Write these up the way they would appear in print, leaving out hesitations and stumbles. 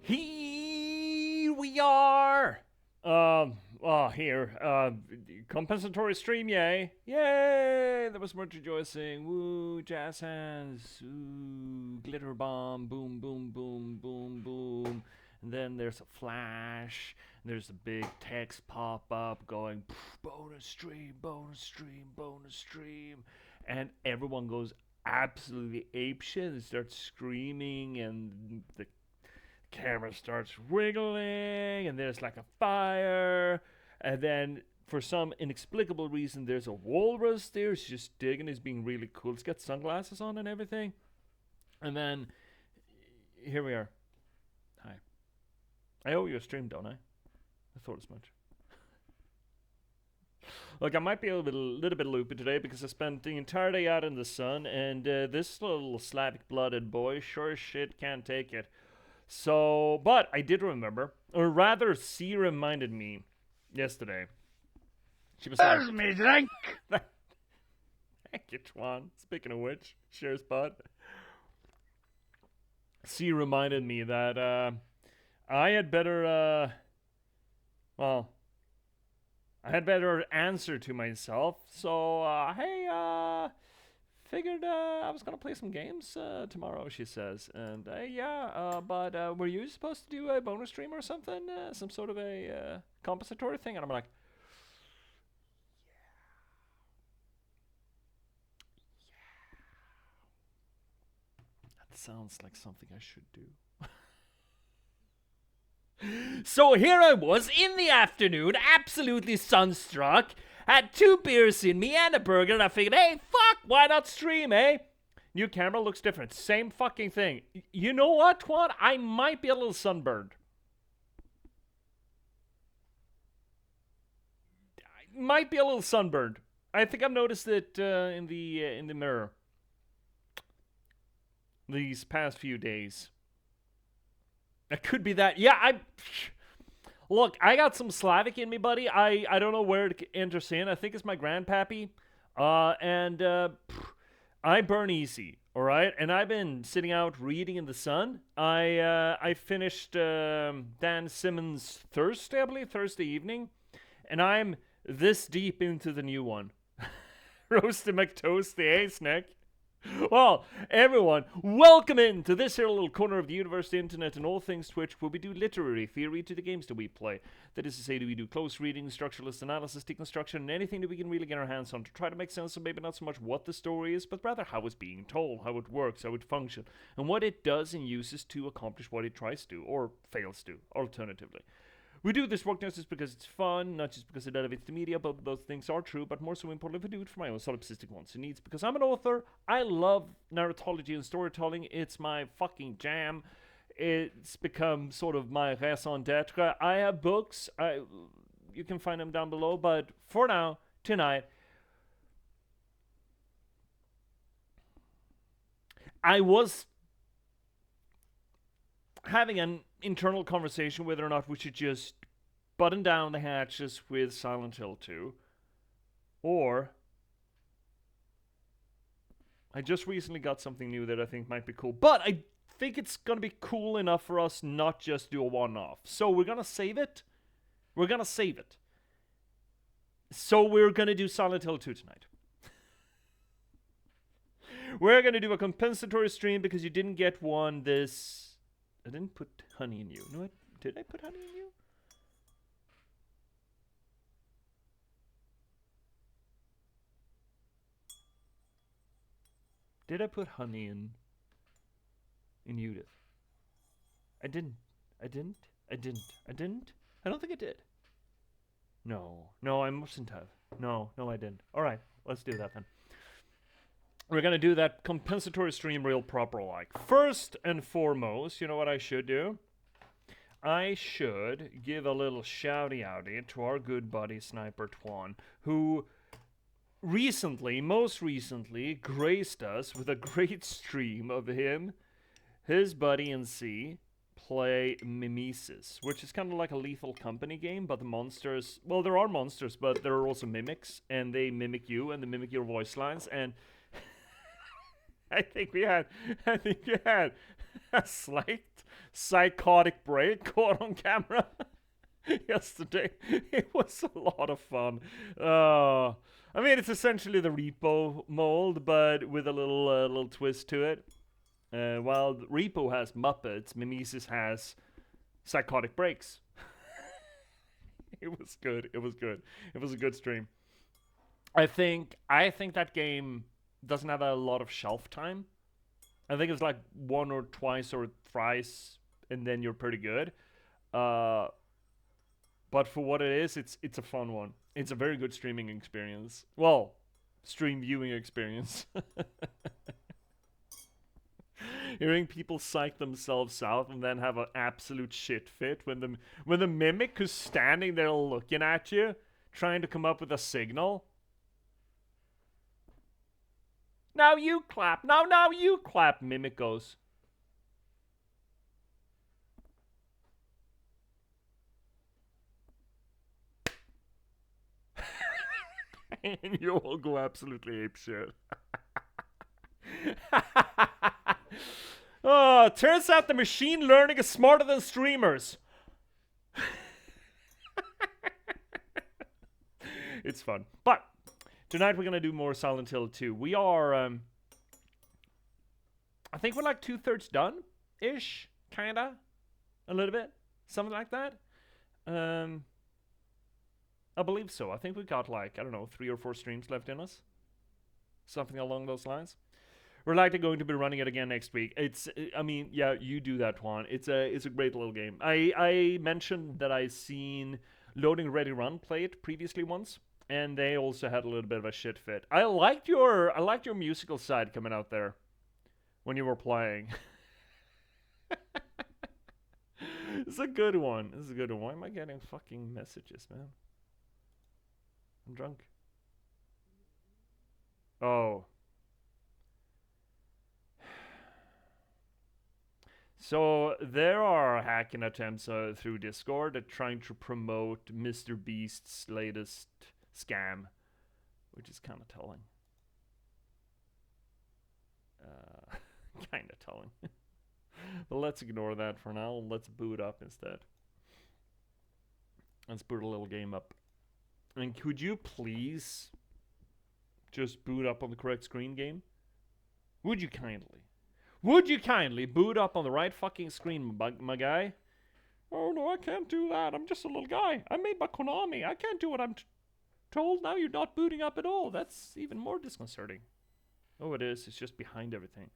Here we are. Compensatory stream, yay. Yay! There was much rejoicing. Woo, jazz hands. Ooh, glitter bomb. Boom, boom, boom, boom, boom. And then there's a flash. There's a big text pop up going, bonus stream, bonus stream, bonus stream. And everyone goes absolutely apeshit and starts screaming, and the camera starts wiggling, and there's like a fire, and then for some inexplicable reason there's a walrus there. He's just digging. He's being really cool. He's got sunglasses on and everything. And then here we are. Hi. I owe you a stream, don't I? I thought as much. Look, I might be a little bit loopy today because I spent the entire day out in the sun, and this little Slavic-blooded boy sure as shit can't take it. So, but I did remember, or rather, C reminded me yesterday. She was like, "There's me drink." Thank you, Twan. Speaking of which, cheers, bud. C reminded me that I had better, I had better answer to myself. So, hey, figured I was gonna play some games tomorrow, she says. And but were you supposed to do a bonus stream or something? Some sort of a compensatory thing? And I'm like, yeah. That sounds like something I should do. So here I was in the afternoon, absolutely sunstruck, had 2 beers in me and a burger, and I figured, hey, fuck, why not stream, eh? New camera looks different. Same fucking thing. You know what, Twan? I might be a little sunburned. I might be a little sunburned. I think I've noticed it in the mirror these past few days. It could be that. Yeah, Look, I got some Slavic in me, buddy. I don't know where it enters in. I think it's my grandpappy. I burn easy, all right? And I've been sitting out reading in the sun. I finished Dan Simmons' Thursday, I believe, Thursday evening. And I'm this deep into the new one. Roasty McToasty, eh, Snick? Well, everyone, welcome into this here little corner of the universe, the internet, and all things Twitch, where we do literary theory to the games that we play. That is to say, we do close reading, structuralist analysis, deconstruction, and anything that we can really get our hands on to try to make sense of maybe not so much what the story is, but rather how it's being told, how it works, how it functions, and what it does and uses to accomplish what it tries to, or fails to, alternatively. We do this work not just because it's fun, not just because it elevates the media, but those things are true, but more so importantly, we do it for my own solipsistic wants and needs. Because I'm an author, I love narratology and storytelling, it's my fucking jam. It's become sort of my raison d'etre. I have books, you can find them down below, but for now, tonight, I was having an internal conversation whether or not we should just button down the hatches with Silent Hill 2, or I just recently got something new that I think might be cool, but I think it's gonna be cool enough for us not just do a one-off. So we're gonna save it. So we're gonna do Silent Hill 2 tonight. We're gonna do a compensatory stream because you didn't get one this... I didn't put honey in you. No, did I put honey in you? Did I put honey in Judith? I didn't. I don't think I did. No, I mustn't have. No, I didn't. Alright, let's do that then. We're gonna do that compensatory stream real proper like. First and foremost, you know what I should do? I should give a little shouty outy to our good buddy Sniper Twan, who most recently, graced us with a great stream of him, his buddy and C, play Mimesis, which is kind of like a Lethal Company game, but the monsters, well, there are monsters, but there are also mimics, and they mimic you, and they mimic your voice lines, and I think we had a slight psychotic break caught on camera yesterday. It was a lot of fun. I mean, it's essentially the repo mold, but with a little twist to it. While repo has Muppets, Mimesis has psychotic breaks. It was good. It was good. It was a good stream. I think that game doesn't have a lot of shelf time. I think it's like one or twice or thrice, and then you're pretty good. But for what it is, it's a fun one. It's a very good streaming experience. Well, stream viewing experience. Hearing people psych themselves out and then have an absolute shit fit when the mimic who's standing there looking at you, trying to come up with a signal. Now you clap. Now you clap, mimic goes. And you all go absolutely apeshit. Oh, turns out the machine learning is smarter than streamers. It's fun. But tonight we're going to do more Silent Hill 2. We are, I think we're like 2/3 done-ish, kinda. A little bit. Something like that. I believe so. I think we got like, I don't know, 3 or 4 streams left in us. Something along those lines. We're likely going to be running it again next week. It's, I mean, yeah, you do that, Juan. It's a great little game. I mentioned that I seen Loading Ready Run play it previously once, and they also had a little bit of a shit fit. I liked your musical side coming out there when you were playing. It's a good one. This is a good one. Why am I getting fucking messages, man? I'm drunk. Oh. So there are hacking attempts through Discord that trying to promote Mr. Beast's latest scam, which is kind of telling. Kind of telling. But let's ignore that for now. Let's boot up instead. Let's boot a little game up. And could you please just boot up on the correct screen, game? Would you kindly? Would you kindly boot up on the right fucking screen, my guy? Oh no, I can't do that. I'm just a little guy. I'm made by Konami. I can't do what I'm told. Now you're not booting up at all. That's even more disconcerting. Oh, it is. It's just behind everything.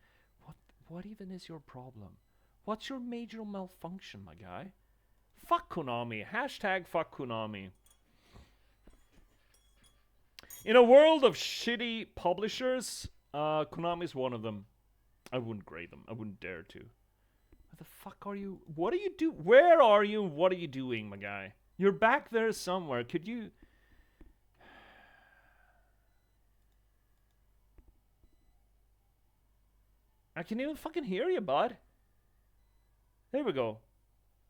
What even is your problem? What's your major malfunction, my guy? Fuck Konami. Hashtag fuck Konami. In a world of shitty publishers, Konami's one of them. I wouldn't grade them. I wouldn't dare to. Where the fuck are you? What are you do? Where are you? What are you doing, my guy? You're back there somewhere. Could you... I can't even fucking hear you, bud. There we go.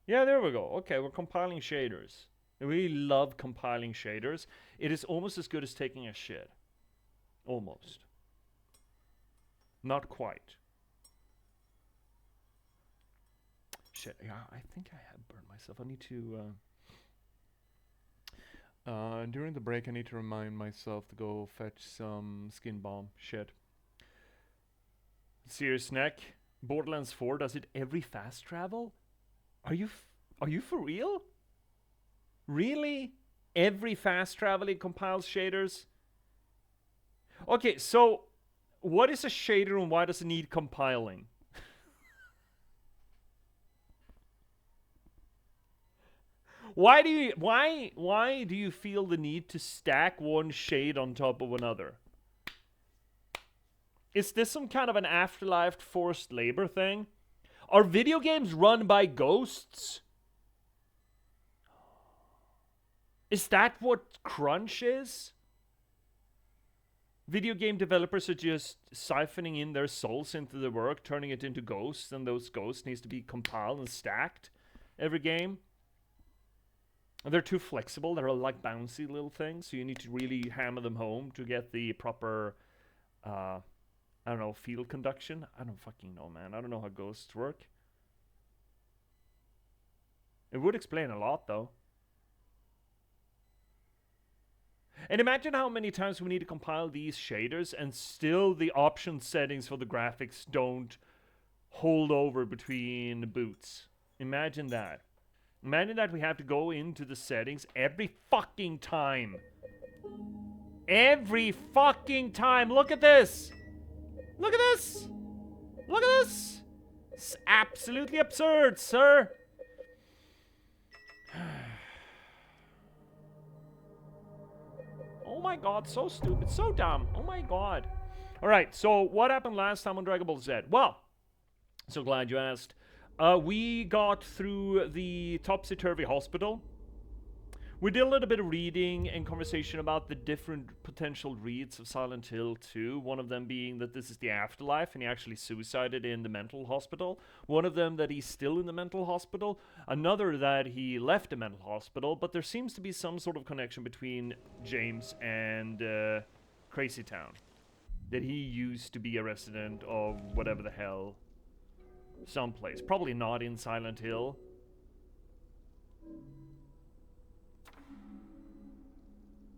Yeah, there we go. Okay, we're compiling shaders. I really love compiling shaders. It is almost as good as taking a shit. Almost. Not quite. Shit, yeah, I think I have burned myself. I need to... during the break, I need to remind myself to go fetch some skin balm. Shit. Serious neck. Borderlands 4 does it every fast travel? Are you for real? Really? Every fast travel it compiles shaders? Okay, so what is a shader and why does it need compiling? Why do you feel the need to stack one shade on top of another? Is this some kind of an afterlife forced labor thing? Are video games run by ghosts? Is that what crunch is? Video game developers are just siphoning in their souls into the work, turning it into ghosts, and those ghosts needs to be compiled and stacked every game. And they're too flexible. They're like bouncy little things, so you need to really hammer them home to get the proper I don't know, field conduction? I don't fucking know, man. I don't know how ghosts work. It would explain a lot, though. And imagine how many times we need to compile these shaders and still the option settings for the graphics don't hold over between boots. Imagine that. Imagine that we have to go into the settings every fucking time. Every fucking time. Look at this. Look at this. Look at this. It's absolutely absurd, sir. Oh my god, so stupid, so dumb. Oh my god. Alright, so what happened last time on Dragon Ball Z? Well, so glad you asked. We got through the Topsy-Turvy Hospital. We did a little bit of reading and conversation about the different potential reads of Silent Hill 2. One of them being that this is the afterlife and he actually suicided in the mental hospital. One of them that he's still in the mental hospital. Another that he left the mental hospital. But there seems to be some sort of connection between James and Crazy Town. That he used to be a resident of whatever the hell. Someplace. Probably not in Silent Hill.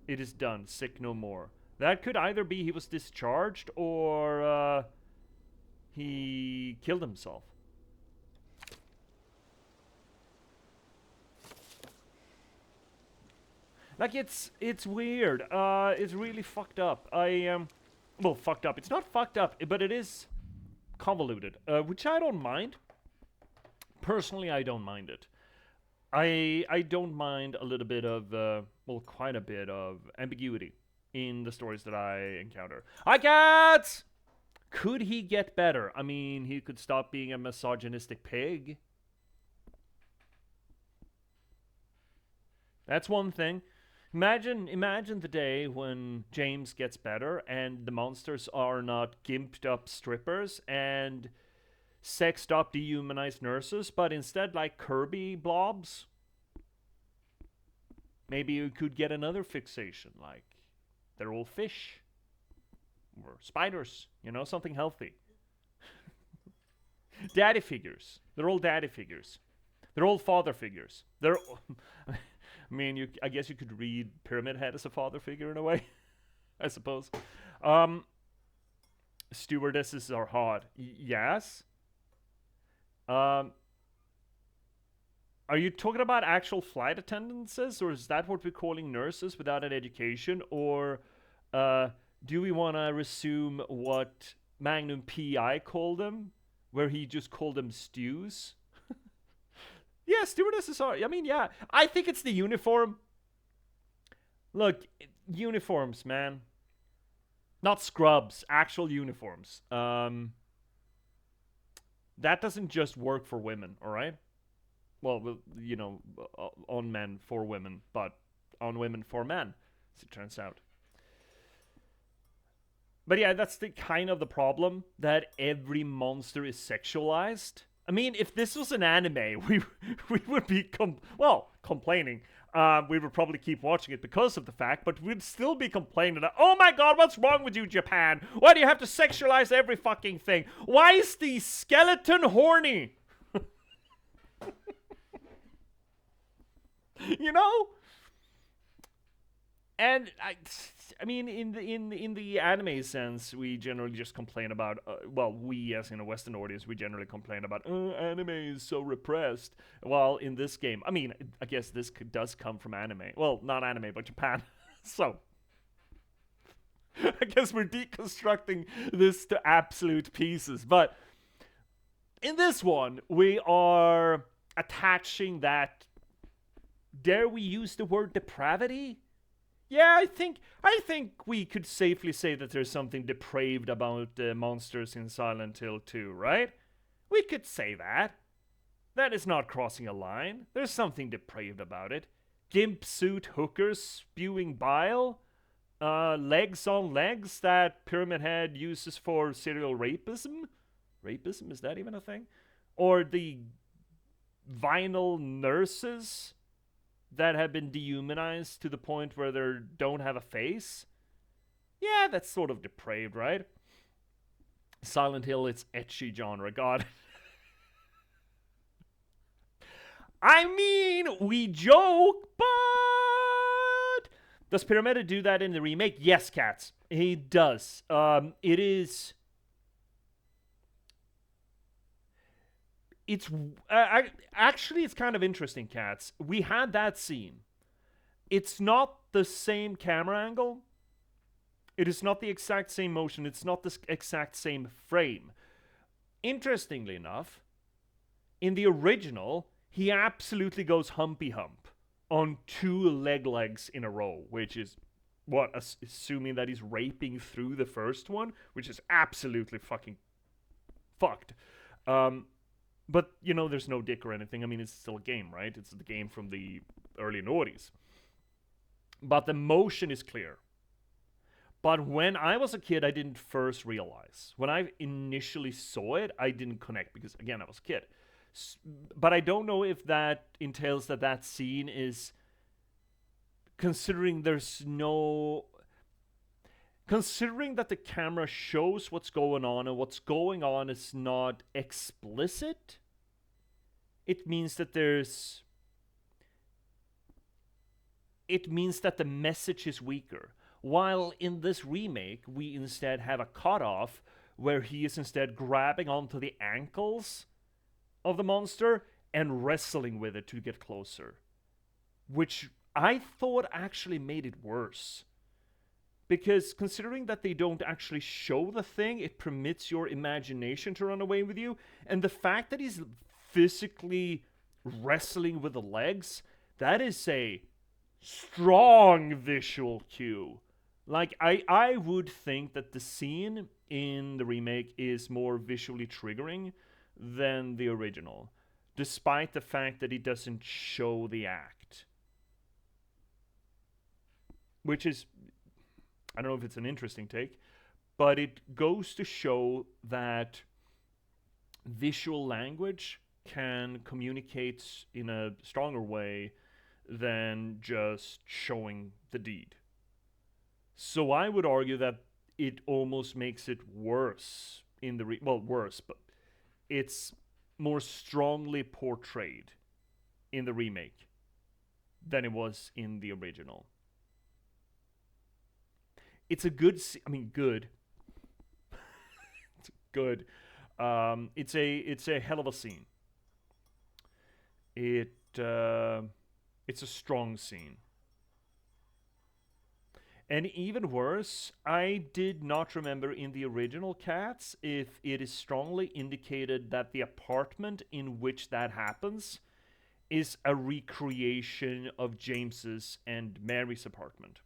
It is done. Sick no more. That could either be he was discharged or he killed himself. Like it's weird. It's really fucked up. Well, fucked up. It's not fucked up, but it is convoluted, which I don't mind. Personally, I don't mind it. I don't mind a little bit of, well, quite a bit of ambiguity in the stories that I encounter. Hi, cats! Could he get better? I mean, he could stop being a misogynistic pig. That's one thing. Imagine the day when James gets better and the monsters are not gimped up strippers and sexed up dehumanized nurses, but instead like Kirby blobs. Maybe you could get another fixation, like they're all fish or spiders, you know, something healthy. Daddy figures. They're all daddy figures. They're all father figures. They're I mean, I guess you could read Pyramid Head as a father figure in a way, I suppose. Stewardesses are hot. Yes. Are you talking about actual flight attendants, or is that what we're calling nurses without an education? Or do we want to resume what Magnum P.I. called them, where he just called them stews? Yeah, stewardesses are. I mean, yeah. I think it's the uniform. Look, uniforms, man. Not scrubs, actual uniforms. That doesn't just work for women, all right? Well, you know, on men for women, but on women for men, as it turns out. But yeah, that's the kind of the problem, that every monster is sexualized. I mean, if this was an anime, we would be complaining. We would probably keep watching it because of the fact, but we'd still be complaining that, oh my god, what's wrong with you, Japan? Why do you have to sexualize every fucking thing? Why is the skeleton horny? You know? And I mean, in the anime sense, we generally just complain about. Well, we as in a Western audience, we generally complain about anime is so repressed. While in this game, I mean, I guess this does come from anime. Well, not anime, but Japan. So I guess we're deconstructing this to absolute pieces. But in this one, we are attaching that. Dare we use the word depravity? Yeah, I think we could safely say that there's something depraved about the monsters in Silent Hill 2, right? We could say that. That is not crossing a line. There's something depraved about it. Gimp suit hookers spewing bile. Legs on legs that Pyramid Head uses for serial rapism. Rapism, is that even a thing? Or the vinyl nurses that have been dehumanized to the point where they don't have a face. Yeah, that's sort of depraved, right? Silent Hill, it's etchy genre. God. I mean, we joke, but does Pyramid do that in the remake? Yes, cats. He does. It is. It's actually it's kind of interesting, cats. We had that scene. It's not the same camera angle. It is not the exact same motion. It's not the exact same frame. Interestingly enough, in the original, he absolutely goes humpy hump on two legs in a row, which is what, assuming that he's raping through the first one, which is absolutely fucking fucked. But you know, there's no dick or anything. I mean, it's still a game, right? It's the game from the early noughties. But the motion is clear. But when I was a kid, I didn't first realize. When I initially saw it, I didn't connect because, again, I was a kid. But I don't know if that entails that that scene is, considering there's no, considering that the camera shows what's going on and what's going on is not explicit, it means that there's, it means that the message is weaker. While in this remake, we instead have a cutoff where he is instead grabbing onto the ankles of the monster and wrestling with it to get closer. Which I thought actually made it worse. Because considering that they don't actually show the thing, it permits your imagination to run away with you. And the fact that he's physically wrestling with the legs, that is a strong visual cue. Like, I would think that the scene in the remake is more visually triggering than the original, despite the fact that it doesn't show the act. Which is, I don't know if it's an interesting take, but it goes to show that visual language can communicate in a stronger way than just showing the deed. So I would argue that it almost makes it worse in the well, worse, but it's more strongly portrayed in the remake than it was in the original. It's a good, I mean, good. It's good. It's a hell of a scene. It's a strong scene. And even worse, I did not remember in the original Cats if it is strongly indicated that the apartment in which that happens is a recreation of James's and Mary's apartment.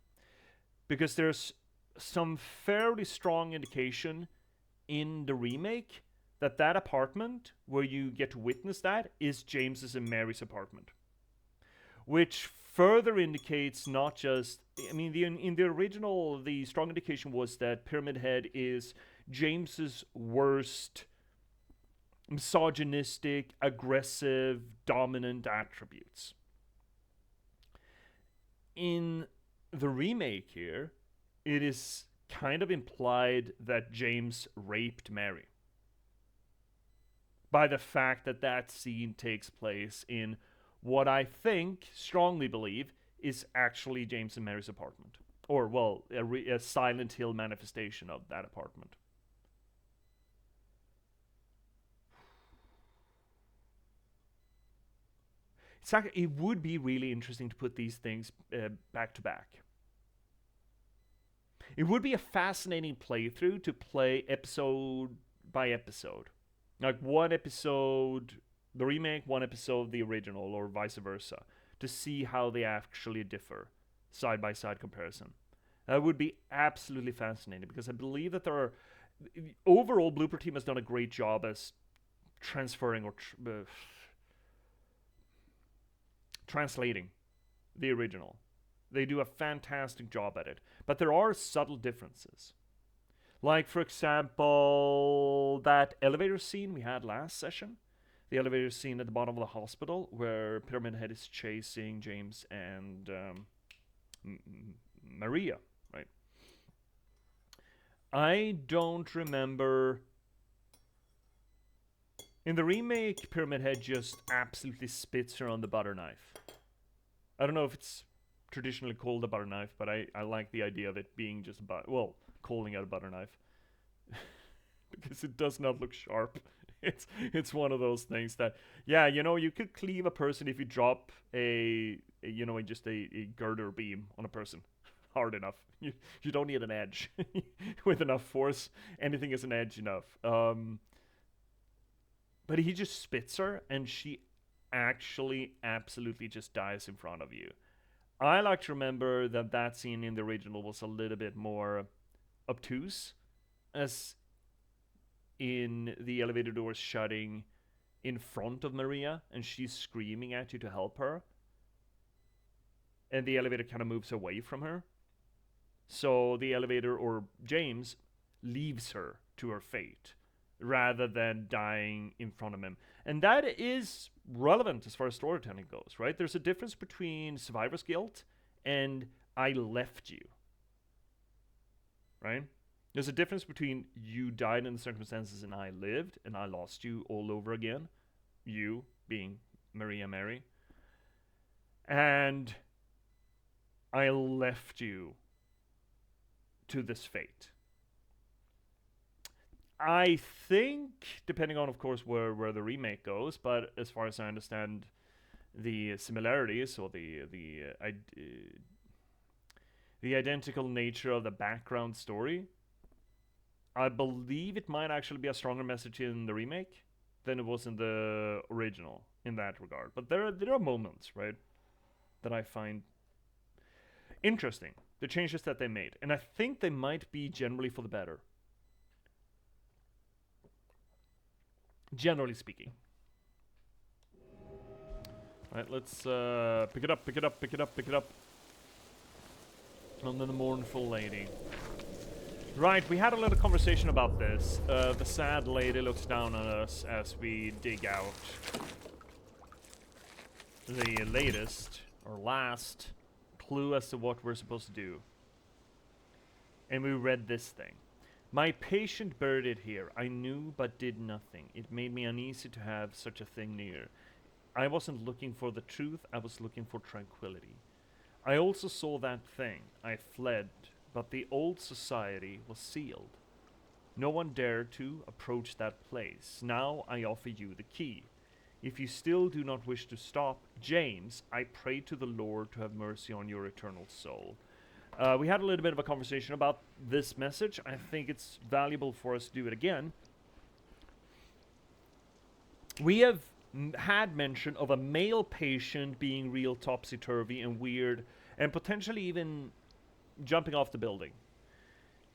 Because there's some fairly strong indication in the remake that that apartment where you get to witness that is James's and Mary's apartment. Which further indicates not just, I mean, in the original, the strong indication was that Pyramid Head is James's worst misogynistic, aggressive, dominant attributes. In the remake here, it is kind of implied that James raped Mary by the fact that that scene takes place in what I think, strongly believe, is actually James and Mary's apartment. Or, well, a Silent Hill manifestation of that apartment. It would be really interesting to put these things back to back. It would be a fascinating playthrough to play episode by episode. Like one episode, the remake, one episode, the original, or vice versa, to see how they actually differ, side by side comparison. That would be absolutely fascinating because I believe that there are. Overall, Blooper Team has done a great job as transferring or translating the original. They do a fantastic job at it. But there are subtle differences. Like, for example, that elevator scene we had last session. The elevator scene at the bottom of the hospital where Pyramid Head is chasing James and Maria, right? I don't remember In the remake, Pyramid Head just absolutely spits her on the butter knife. I don't know if it's traditionally called a butter knife, but I like the idea of it being just calling it a butter knife. Because it does not look sharp. It's one of those things that, yeah, you could cleave a person if you drop just a girder beam on a person hard enough. You don't need an edge. With enough force, anything is an edge enough. But he just spits her, and she actually absolutely just dies in front of you. I like to remember that scene in the original was a little bit more obtuse, as in the elevator doors shutting in front of Maria, and she's screaming at you to help her, and the elevator kind of moves away from her. So the elevator, or James, leaves her to her fate rather than dying in front of him. And that is relevant as far as storytelling goes, right? There's a difference between survivor's guilt and I left you, right? There's a difference between you died in the circumstances and I lived and I lost you all over again. You being Maria Mary. And I left you to this fate. I think, depending on, of course, where the remake goes, but as far as I understand the similarities or the identical nature of the background story, I believe it might actually be a stronger message in the remake than it was in the original in that regard. But there are moments, right, that I find interesting, the changes that they made, and I think they might be generally for the better. Generally speaking. Alright, let's pick it up. And then the mournful lady. Right, we had a little conversation about this. The sad lady looks down on us as we dig out the latest, or last, clue as to what we're supposed to do. And we read this thing. My patient buried it here. I knew but did nothing. It made me uneasy to have such a thing near. I wasn't looking for the truth, I was looking for tranquility. I also saw that thing. I fled, but the old society was sealed. No one dared to approach that place. Now I offer you the key. If you still do not wish to stop, James, I pray to the Lord to have mercy on your eternal soul. We had a little bit of a conversation about this message. I think it's valuable for us to do it again. We have had mention of a male patient being real topsy-turvy and weird, and potentially even jumping off the building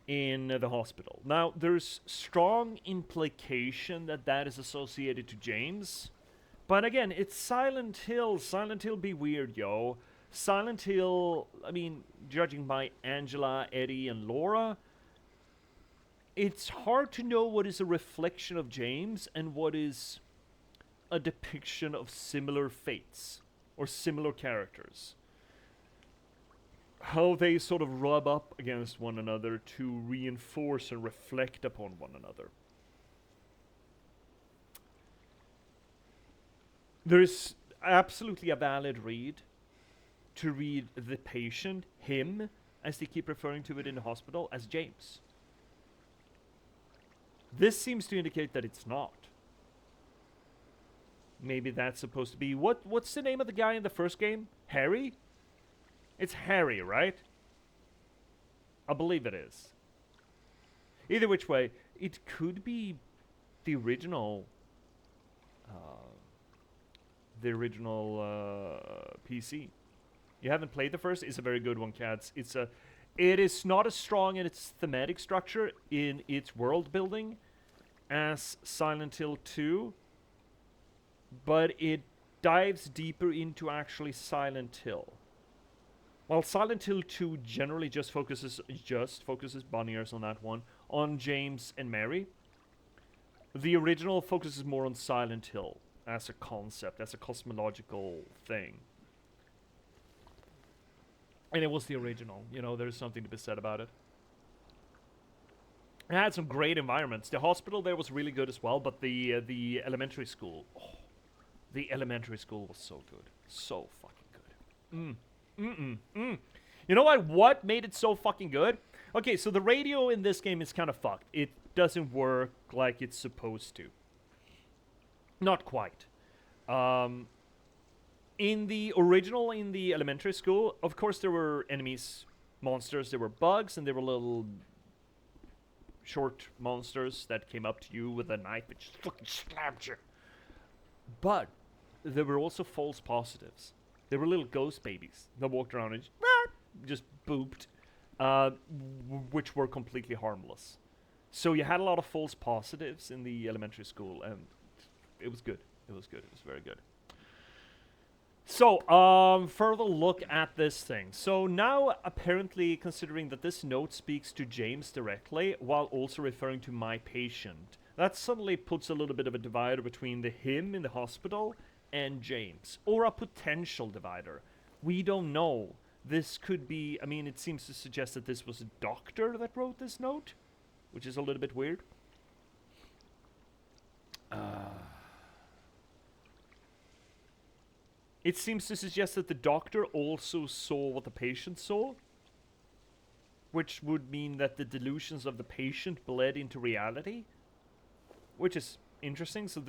in the hospital. Now, there's strong implication that is associated to James. But again, it's Silent Hill. Silent Hill be weird, yo. Silent Hill, I mean, judging by Angela, Eddie, and Laura, it's hard to know what is a reflection of James and what is a depiction of similar fates or similar characters. How they sort of rub up against one another to reinforce and reflect upon one another. There's absolutely a valid read to read the patient, him, as they keep referring to it in the hospital, as James. This seems to indicate that it's not. Maybe that's supposed to be... What's the name of the guy in the first game? Harry? It's Harry, right? I believe it is. Either which way, it could be the original... PC. You haven't played the first? It's a very good one, cats. It is not as strong in its thematic structure, in its world building, as Silent Hill 2, but it dives deeper into actually Silent Hill. While Silent Hill 2 generally just focuses bunny ears on that one, on James and Mary, the original focuses more on Silent Hill as a concept, as a cosmological thing. And it was the original. You know, there's something to be said about it. It had some great environments. The hospital there was really good as well, but the elementary school, the elementary school was so good, so fucking good. You know what? What made it so fucking good? Okay, so the radio in this game is kind of fucked. It doesn't work like it's supposed to. Not quite. In the original, in the elementary school, of course there were enemies, monsters, there were bugs, and there were little short monsters that came up to you with a knife and just fucking stabbed you. But there were also false positives. There were little ghost babies that walked around and just booped, which were completely harmless. So you had a lot of false positives in the elementary school, and it was good. It was good. It was very good. So, further look at this thing. So now, apparently, considering that this note speaks to James directly, while also referring to my patient, that suddenly puts a little bit of a divider between him in the hospital and James. Or a potential divider. We don't know. This could be, I mean, it seems to suggest that this was a doctor that wrote this note, which is a little bit weird. It seems to suggest that the doctor also saw what the patient saw, which would mean that the delusions of the patient bled into reality, which is interesting. So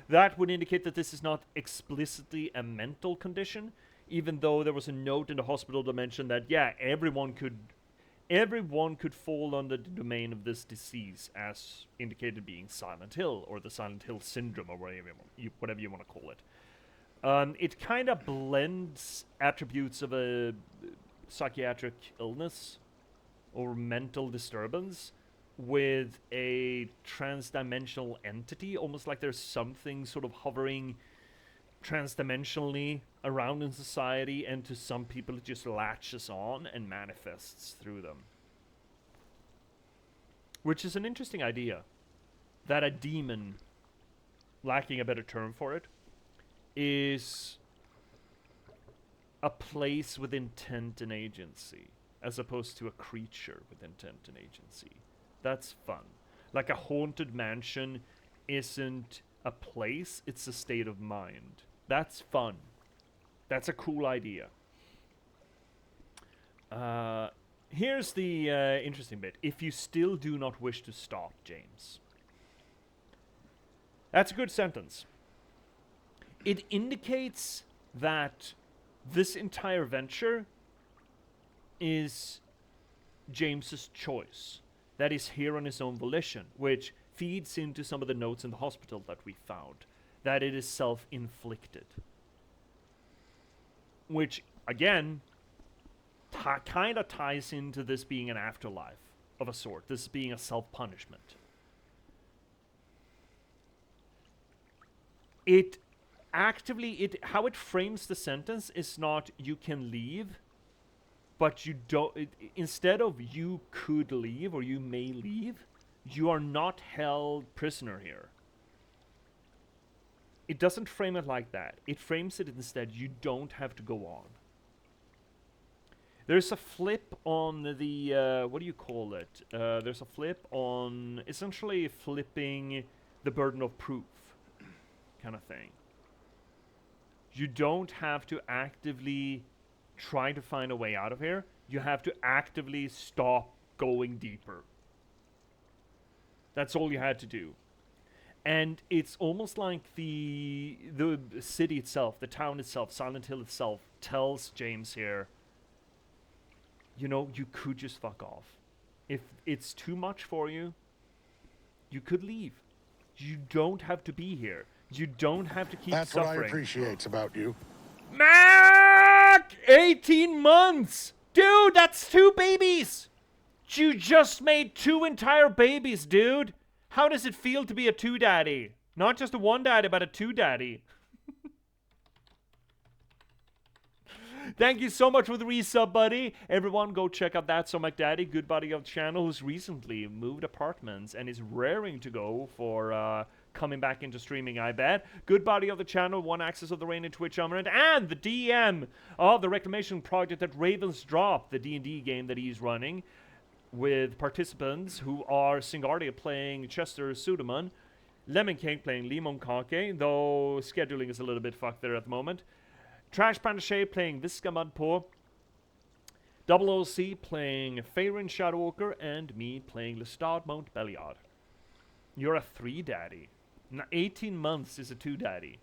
that would indicate that this is not explicitly a mental condition, even though there was a note in the hospital to mention that, yeah, everyone could fall under the domain of this disease, as indicated being Silent Hill, or the Silent Hill syndrome, or whatever you want to call it. It kind of blends attributes of a psychiatric illness or mental disturbance with a transdimensional entity, almost like there's something sort of hovering transdimensionally around in society, and to some people it just latches on and manifests through them. Which is an interesting idea. That a demon, lacking a better term for it, is a place with intent and agency, as opposed to a creature with intent and agency. That's fun. Like a haunted mansion isn't a place, it's a state of mind. That's fun. That's a cool idea. Here's the interesting bit. If you still do not wish to stop, James. That's a good sentence. It indicates that this entire venture is James's choice. That is here on his own volition, which feeds into some of the notes in the hospital that we found. That it is self-inflicted. Which, again, kind of ties into this being an afterlife of a sort. This being a self-punishment. How it frames the sentence is not "you can leave," but you don't. Instead of "you could leave" or "you may leave," you are not held prisoner here. It doesn't frame it like that. It frames it instead, you don't have to go on. There's a flip on the, what do you call it? There's a flip on essentially flipping the burden of proof kind of thing. You don't have to actively try to find a way out of here. You have to actively stop going deeper. That's all you had to do. And it's almost like the city itself, the town itself, Silent Hill itself, tells James here, you know, you could just fuck off. If it's too much for you, you could leave. You don't have to be here. You don't have to keep suffering. That's what I appreciate about you. Mac! 18 months! Dude, that's 2 babies! You just made 2 entire babies, dude! How does it feel to be a 2 daddy? Not just a 1 daddy, but a 2 daddy. Thank you so much for the resub, buddy. Everyone go check out That So McDaddy, good buddy of the channel, who's recently moved apartments and is raring to go for coming back into streaming, I bet. Good buddy of the channel, One Axis of the Rain and Twitch Eminent, and the DM of the Reclamation Project that Ravens dropped, the D&D game that he's running. with participants who are Singardia playing Chester Suderman, Lemon Cake playing Limon Kake, though scheduling is a little bit fucked there at the moment. Trash Panda Shade playing Viska Mudpaw, Double OC playing Faerun Shadowwalker, and me playing Lestat Mount Belliard. You're a 3 daddy. 18 months is a 2 daddy.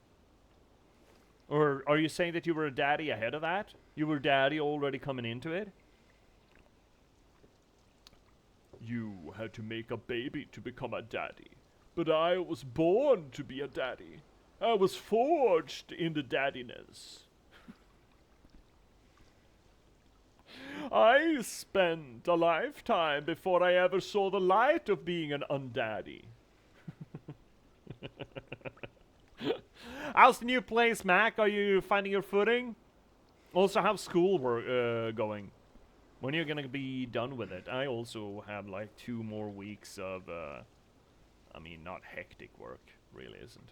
Or are you saying that you were a daddy ahead of that? You were daddy already coming into it? You had to make a baby to become a daddy. But I was born to be a daddy. I was forged in the daddiness. I spent a lifetime before I ever saw the light of being an undaddy. How's the new place, Mac? Are you finding your footing? Also, how's school going? When are you gonna be done with it? I also have like 2 more weeks of, I mean, not hectic work, really isn't.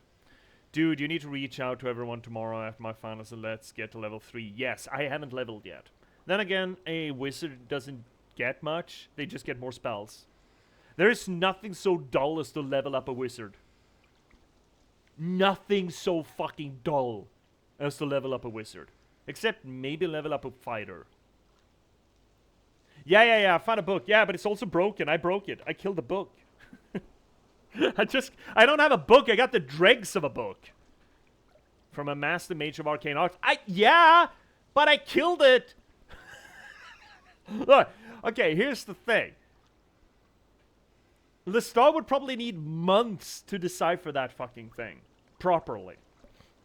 Dude, you need to reach out to everyone tomorrow after my finals and let's get to level 3. Yes, I haven't leveled yet. Then again, a wizard doesn't get much, they just get more spells. There is nothing so dull as to level up a wizard. Nothing so fucking dull as to level up a wizard. Except maybe level up a fighter. Yeah, I found a book. Yeah, but it's also broken. I broke it. I killed the book. I don't have a book. I got the dregs of a book. From a Master Mage of Arcane Arts. Yeah, but I killed it. Look, okay, here's the thing. Lestat would probably need months to decipher that fucking thing properly,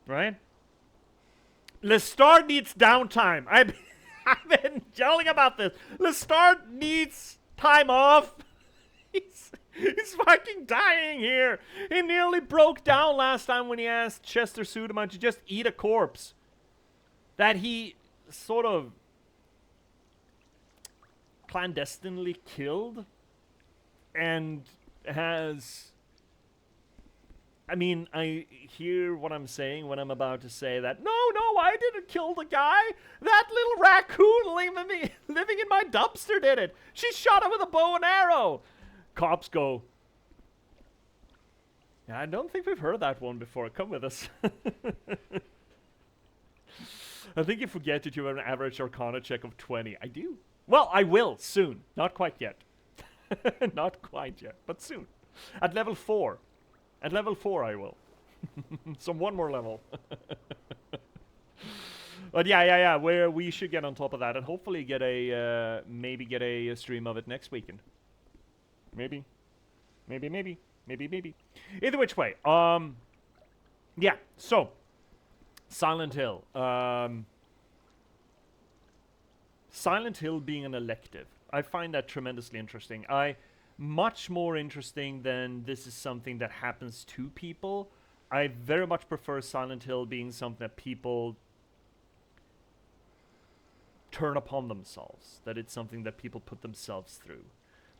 right? Lestat needs downtime. I've been yelling about this. Lestat needs time off. He's fucking dying here. He nearly broke down last time when he asked Chester Suderman to just eat a corpse that he sort of clandestinely killed. And has... I mean, I hear what I'm saying when I'm about to say that, no, I didn't kill the guy. That little raccoon living in my dumpster did it. She shot him with a bow and arrow. Cops go, yeah, I don't think we've heard that one before. Come with us. I think you forget that you have an average Arcana check of 20. I do. Well, I will soon. Not quite yet. Not quite yet, but soon. At level 4. At level 4 I will. So 1 more level. But yeah, where we should get on top of that and hopefully get a, maybe get a stream of it next weekend. Maybe. Either which way. Yeah, so. Silent Hill. Silent Hill being an elective. I find that tremendously interesting. Much more interesting than this is something that happens to people. I very much prefer Silent Hill being something that people turn upon themselves. That it's something that people put themselves through.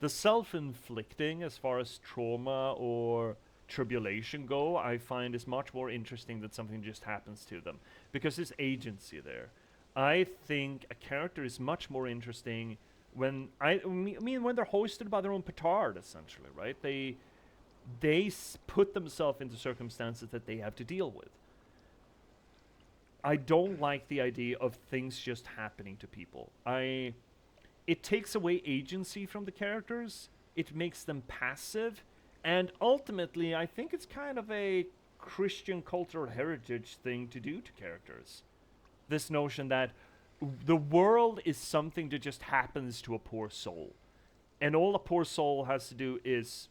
The self-inflicting, as far as trauma or tribulation go, I find is much more interesting than something just happens to them. Because there's agency there. I think a character is much more interesting when when they're hoisted by their own petard, essentially, right? They put themselves into circumstances that they have to deal with. I don't like the idea of things just happening to people. It takes away agency from the characters. It makes them passive, and ultimately, I think it's kind of a Christian cultural heritage thing to do to characters. This notion that the world is something that just happens to a poor soul. And all a poor soul has to do is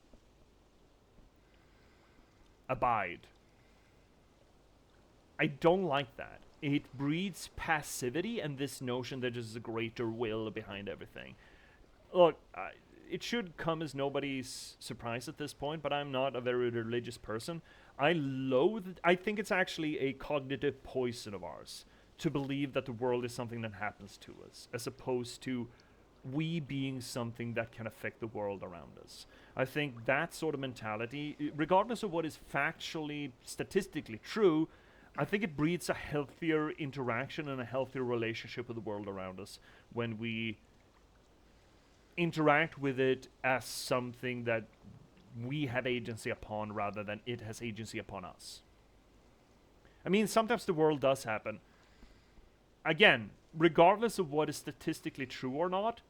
abide. I don't like that. It breeds passivity and this notion that there's a greater will behind everything. Look, it should come as nobody's surprise at this point, but I'm not a very religious person. I think it's actually a cognitive poison of ours to believe that the world is something that happens to us, as opposed to we being something that can affect the world around us. I think that sort of mentality, regardless of what is factually, statistically true, I think it breeds a healthier interaction and a healthier relationship with the world around us when we interact with it as something that we have agency upon rather than it has agency upon us. I mean, sometimes the world does happen. Again, regardless of what is statistically true or not,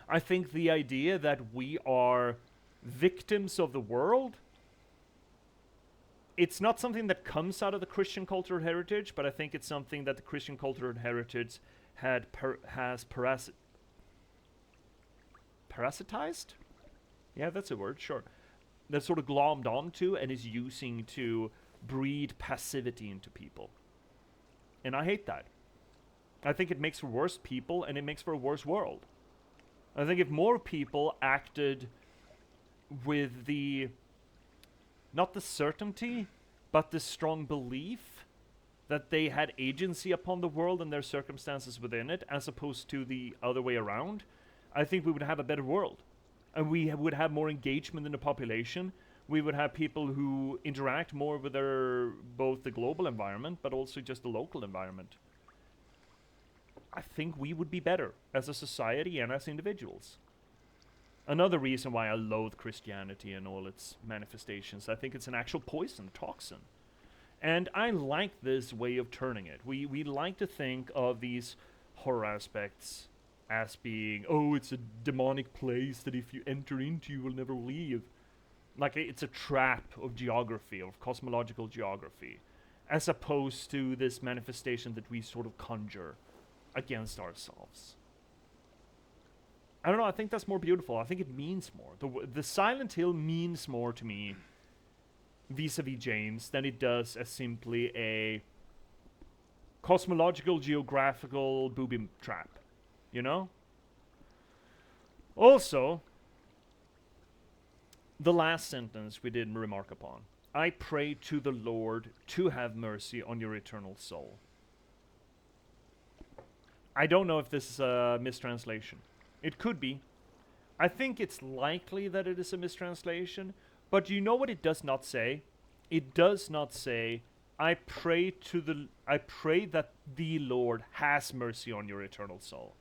I think the idea that we are victims of the world, it's not something that comes out of the Christian cultural heritage, but I think it's something that the Christian cultural heritage has parasitized? Yeah, that's a word, sure. That's sort of glommed onto and is using to breed passivity into people. And I hate that. I think it makes for worse people and it makes for a worse world. I think if more people acted with the, not the certainty, but the strong belief that they had agency upon the world and their circumstances within it, as opposed to the other way around, I think we would have a better world. And we would have more engagement in the population. We would have people who interact more with both the global environment, but also just the local environment. I think we would be better as a society and as individuals. Another reason why I loathe Christianity and all its manifestations, I think it's an actual poison, toxin. And I like this way of turning it. We like to think of these horror aspects as being, oh, it's a demonic place that if you enter into, you will never leave. Like it's a trap of geography, of cosmological geography, as opposed to this manifestation that we sort of conjure against ourselves. I don't know, I think that's more beautiful. I think it means more. The Silent Hill means more to me vis-a-vis James than it does as simply a cosmological, geographical booby trap. You know? Also, the last sentence we didn't remark upon. I pray to the Lord to have mercy on your eternal soul. I don't know if this is a mistranslation. It could be. I think it's likely that it is a mistranslation, but you know what it does not say? It does not say, I pray that the Lord has mercy on your eternal soul.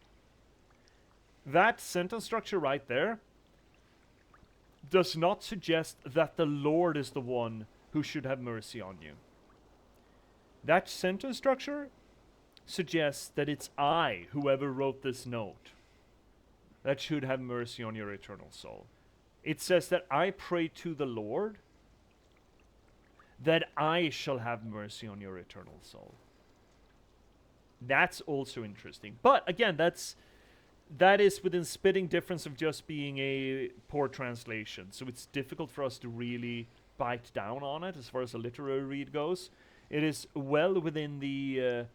That sentence structure right there does not suggest that the Lord is the one who should have mercy on you. That sentence structure suggests that it's I, whoever wrote this note, that should have mercy on your eternal soul. It says that I pray to the Lord that I shall have mercy on your eternal soul. That's also interesting. But again, that is within spitting difference of just being a poor translation. So it's difficult for us to really bite down on it as far as a literary read goes. It is well within the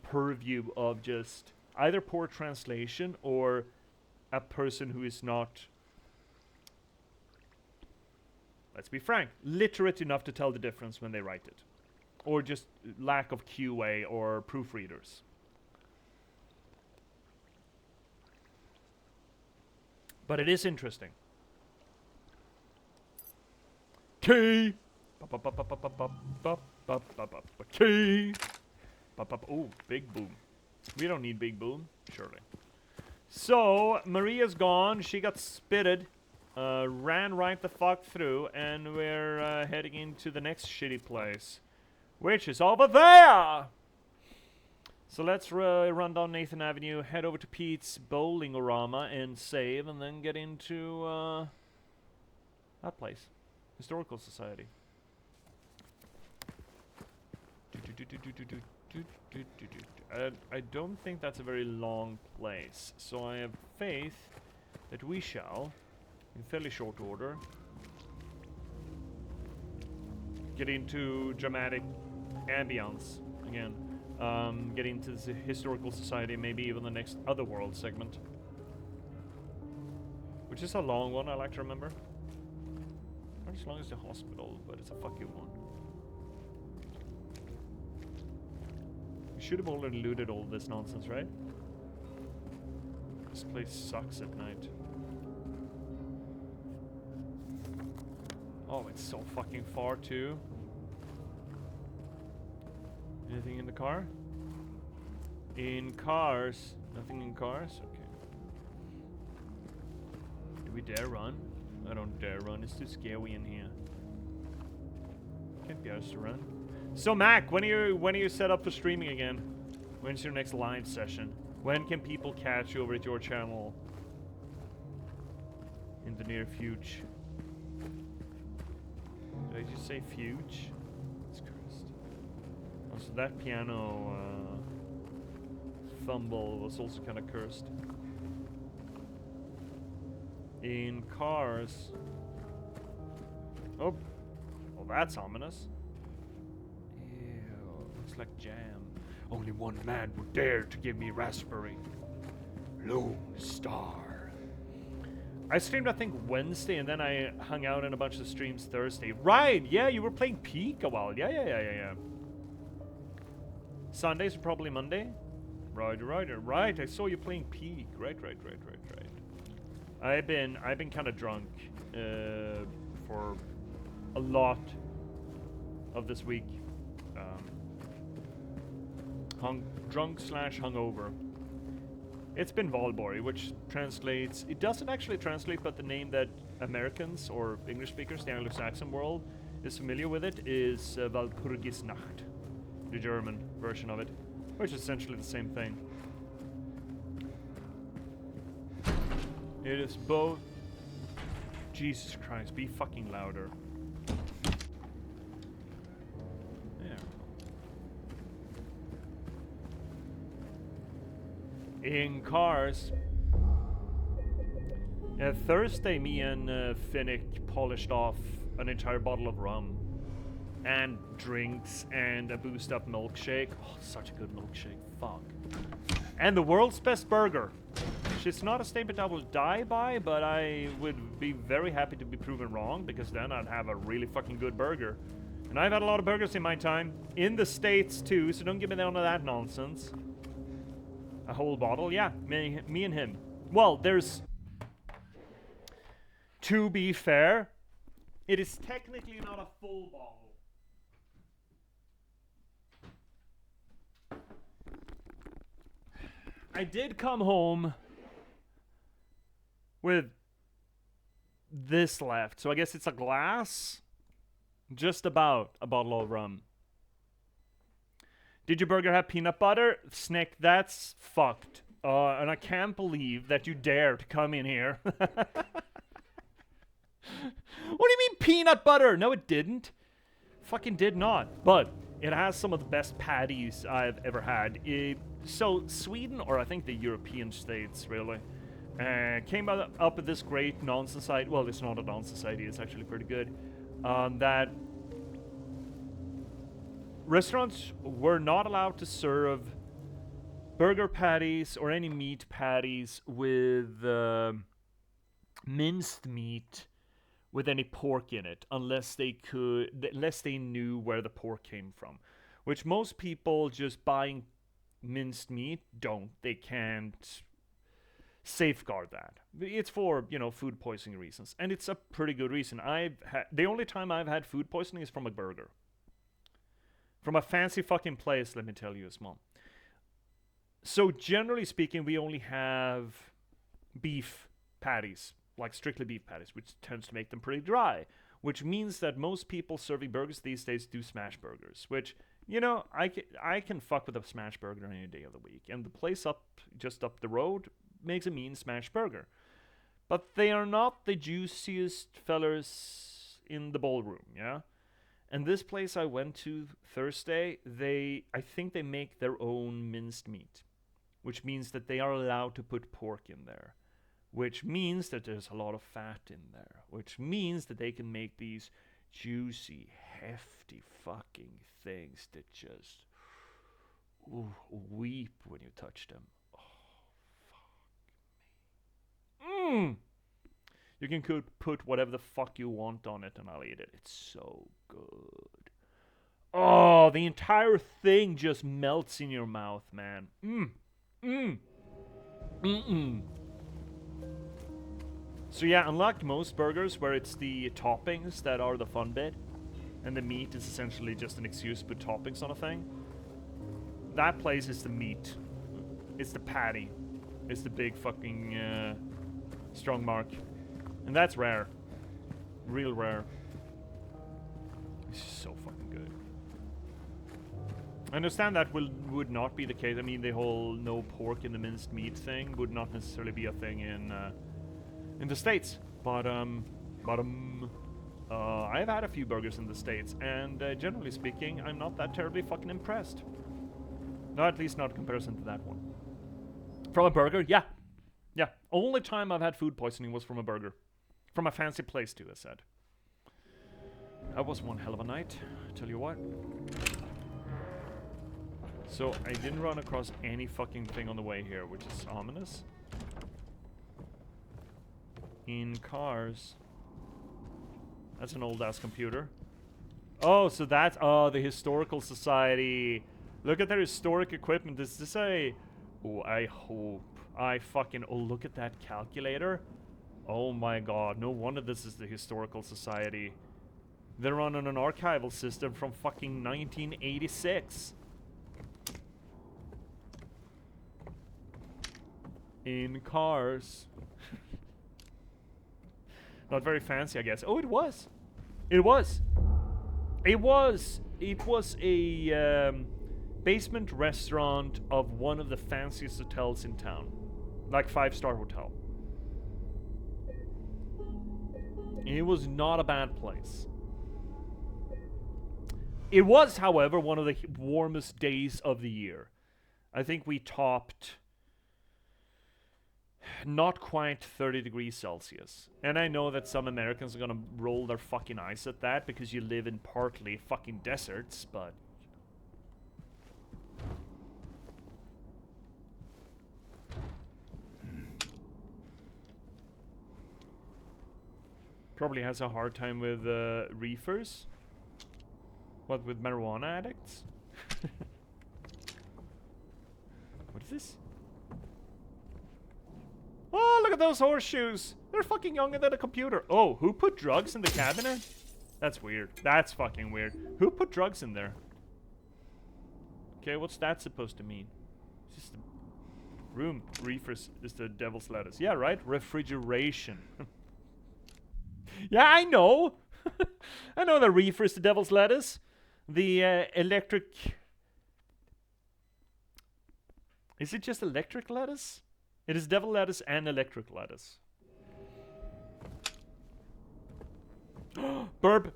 purview of just either poor translation or a person who is not, let's be frank, literate enough to tell the difference when they write it. Or just lack of QA or proofreaders. But it is interesting. Key. Key. Oh, big boom. We don't need big boom, surely. So, Maria's gone. She got spitted. Ran right the fuck through. And we're heading into the next shitty place. Which is over there! So let's run down Nathan Avenue, head over to Pete's Bowling-orama and save, and then get into that place. Historical Society. I don't think that's a very long place, so I have faith that we shall, in fairly short order, get into dramatic ambience again. Get into the Historical Society, maybe even the next Otherworld segment. Which is a long one, I like to remember. Not as long as the hospital, but it's a fuck you one. We should have already looted all this nonsense, right? This place sucks at night. Oh, it's so fucking far too. Anything in the car? In cars. Nothing in cars? Okay. Do we dare run? I don't dare run. It's too scary in here. Can't be asked to run. So Mac, when are you set up for streaming again? When's your next live session? When can people catch you over at your channel? In the near future. Did I just say fuge? That's cursed. Also, that piano fumble was also kind of cursed. In cars. Oh. Well, that's ominous. Ew. Looks like jam. Only one man would dare to give me raspberry. Lone Star. I streamed, I think, Wednesday, and then I hung out in a bunch of streams Thursday. Right, yeah, you were playing Peak a while. Yeah. Sundays are probably Monday. Right. I saw you playing Peak. Right. I've been kind of drunk for a lot of this week. Drunk/hungover. It's been Valborg, which translates... It doesn't actually translate, but the name that Americans or English speakers, the Anglo-Saxon world, is familiar with it is Walpurgisnacht, the German version of it, which is essentially the same thing. It is both... Jesus Christ, be fucking louder. In cars. Thursday, me and Finnick polished off an entire bottle of rum and drinks and a boosted up milkshake. Oh, such a good milkshake. Fuck. And the world's best burger. It's not a statement I will die by, but I would be very happy to be proven wrong, because then I'd have a really fucking good burger. And I've had a lot of burgers in my time. In the States too, so don't give me none of that nonsense. A whole bottle? Yeah, me and him. Well, there's... To be fair, it is technically not a full bottle. I did come home with this left, so I guess it's a glass. Just about a bottle of rum. Did your burger have peanut butter? Snick, that's fucked. And I can't believe that you dare to come in here. What do you mean peanut butter? No, it didn't. Fucking did not. But it has some of the best patties I've ever had. So Sweden, or I think the European states, really, came up with this great non-society. Well, it's not a non-society. It's actually pretty good. That restaurants were not allowed to serve burger patties or any meat patties with minced meat with any pork in it, unless they knew where the pork came from. Which most people just buying minced meat don't. They can't safeguard that. It's for, food poisoning reasons, and it's a pretty good reason. The only time I've had food poisoning is from a burger. From a fancy fucking place, let me tell you, as mom. So generally speaking, we only have beef patties, like strictly beef patties, which tends to make them pretty dry. Which means that most people serving burgers these days do smash burgers. Which, I can fuck with a smash burger any day of the week. And the place just up the road makes a mean smash burger. But they are not the juiciest fellers in the ballroom, yeah? And this place I went to Thursday, I think they make their own minced meat, which means that they are allowed to put pork in there, which means that there's a lot of fat in there, which means that they can make these juicy, hefty fucking things that just weep when you touch them. Oh, fuck me. You can put whatever the fuck you want on it and I'll eat it. It's so good. Oh, the entire thing just melts in your mouth, man. So yeah, unlike most burgers where it's the toppings that are the fun bit, and the meat is essentially just an excuse to put toppings on a thing, that place is the meat. It's the patty. It's the big fucking strong mark. And that's rare. Real rare. It's so fucking good. I understand that would not be the case. I mean, the whole no pork in the minced meat thing would not necessarily be a thing in the States. But I've had a few burgers in the States, and generally speaking, I'm not that terribly fucking impressed. No, at least not in comparison to that one. From a burger? Yeah. Yeah. Only time I've had food poisoning was from a burger. From a fancy place, too, I said. That was one hell of a night, tell you what. So, I didn't run across any fucking thing on the way here, which is ominous. In cars. That's an old-ass computer. Oh, so that's... Oh, the Historical Society. Look at their historic equipment. Is this a... Oh, I hope. I fucking... Oh, look at that calculator. Oh my god. No wonder this is the Historical Society. They're running an archival system from fucking 1986. In cars. Not very fancy, I guess. Oh, it was. It was. It was. It was a basement restaurant of one of the fanciest hotels in town. Like 5-star hotel. It was not a bad place. It was, however, one of the warmest days of the year. I think we topped not quite 30 degrees Celsius. And I know that some Americans are gonna roll their fucking eyes at that because you live in partly fucking deserts, but... Probably has a hard time with reefers. What, with marijuana addicts? What is this? Oh, look at those horseshoes! They're fucking younger than a computer. Oh, who put drugs in the cabinet? That's weird. That's fucking weird. Who put drugs in there? Okay, what's that supposed to mean? It's just a room. Reefers is the devil's lettuce. Yeah, right? Refrigeration. Yeah, I know! I know the reefer is the devil's lettuce. The electric... Is it just electric lettuce? It is devil lettuce and electric lettuce. Burb.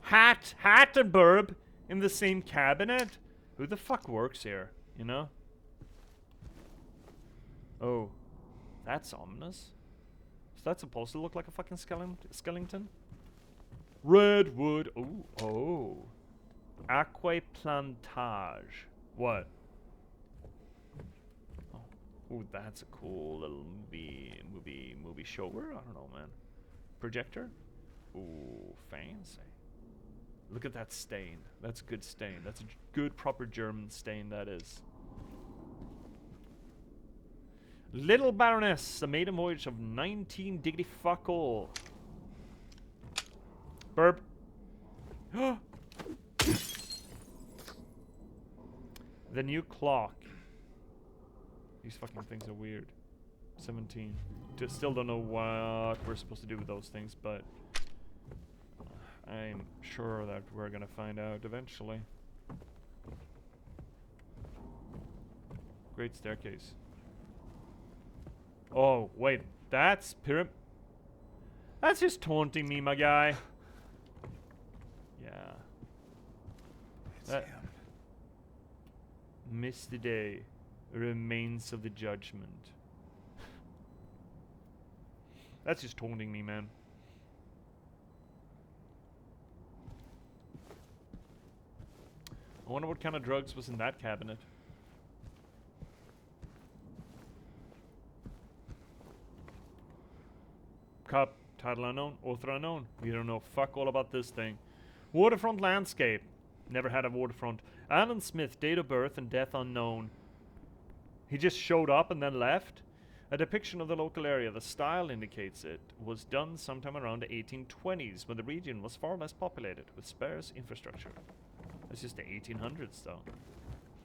Hat and Burb in the same cabinet? Who the fuck works here, you know? Oh, that's ominous. Is that supposed to look like a fucking skeleton? Redwood. Oh, oh. Aquaplantage. What? Ooh, that's a cool little movie shower. I don't know, man. Projector. Ooh, fancy. Look at that stain. That's a good stain. That's a good, proper German stain, that is. Little Baroness, a maiden voyage of 19 diggity fuck all. Burp. The new clock. These fucking things are weird. 17. Still don't know what we're supposed to do with those things, but I'm sure that we're gonna find out eventually. Great staircase. Oh, wait. That's That's just taunting me, my guy. Yeah. It's him. Missed the day. Remains of the judgment. That's just taunting me, man. I wonder what kind of drugs was in that cabinet. Cup, title unknown, author unknown. We don't know fuck all about this thing. Waterfront landscape. Never had a waterfront. Alan Smith, date of birth and death unknown. He just showed up and then left. A depiction of the local area. The style indicates it was done sometime around the 1820s when the region was far less populated with sparse infrastructure. That's just the 1800s though.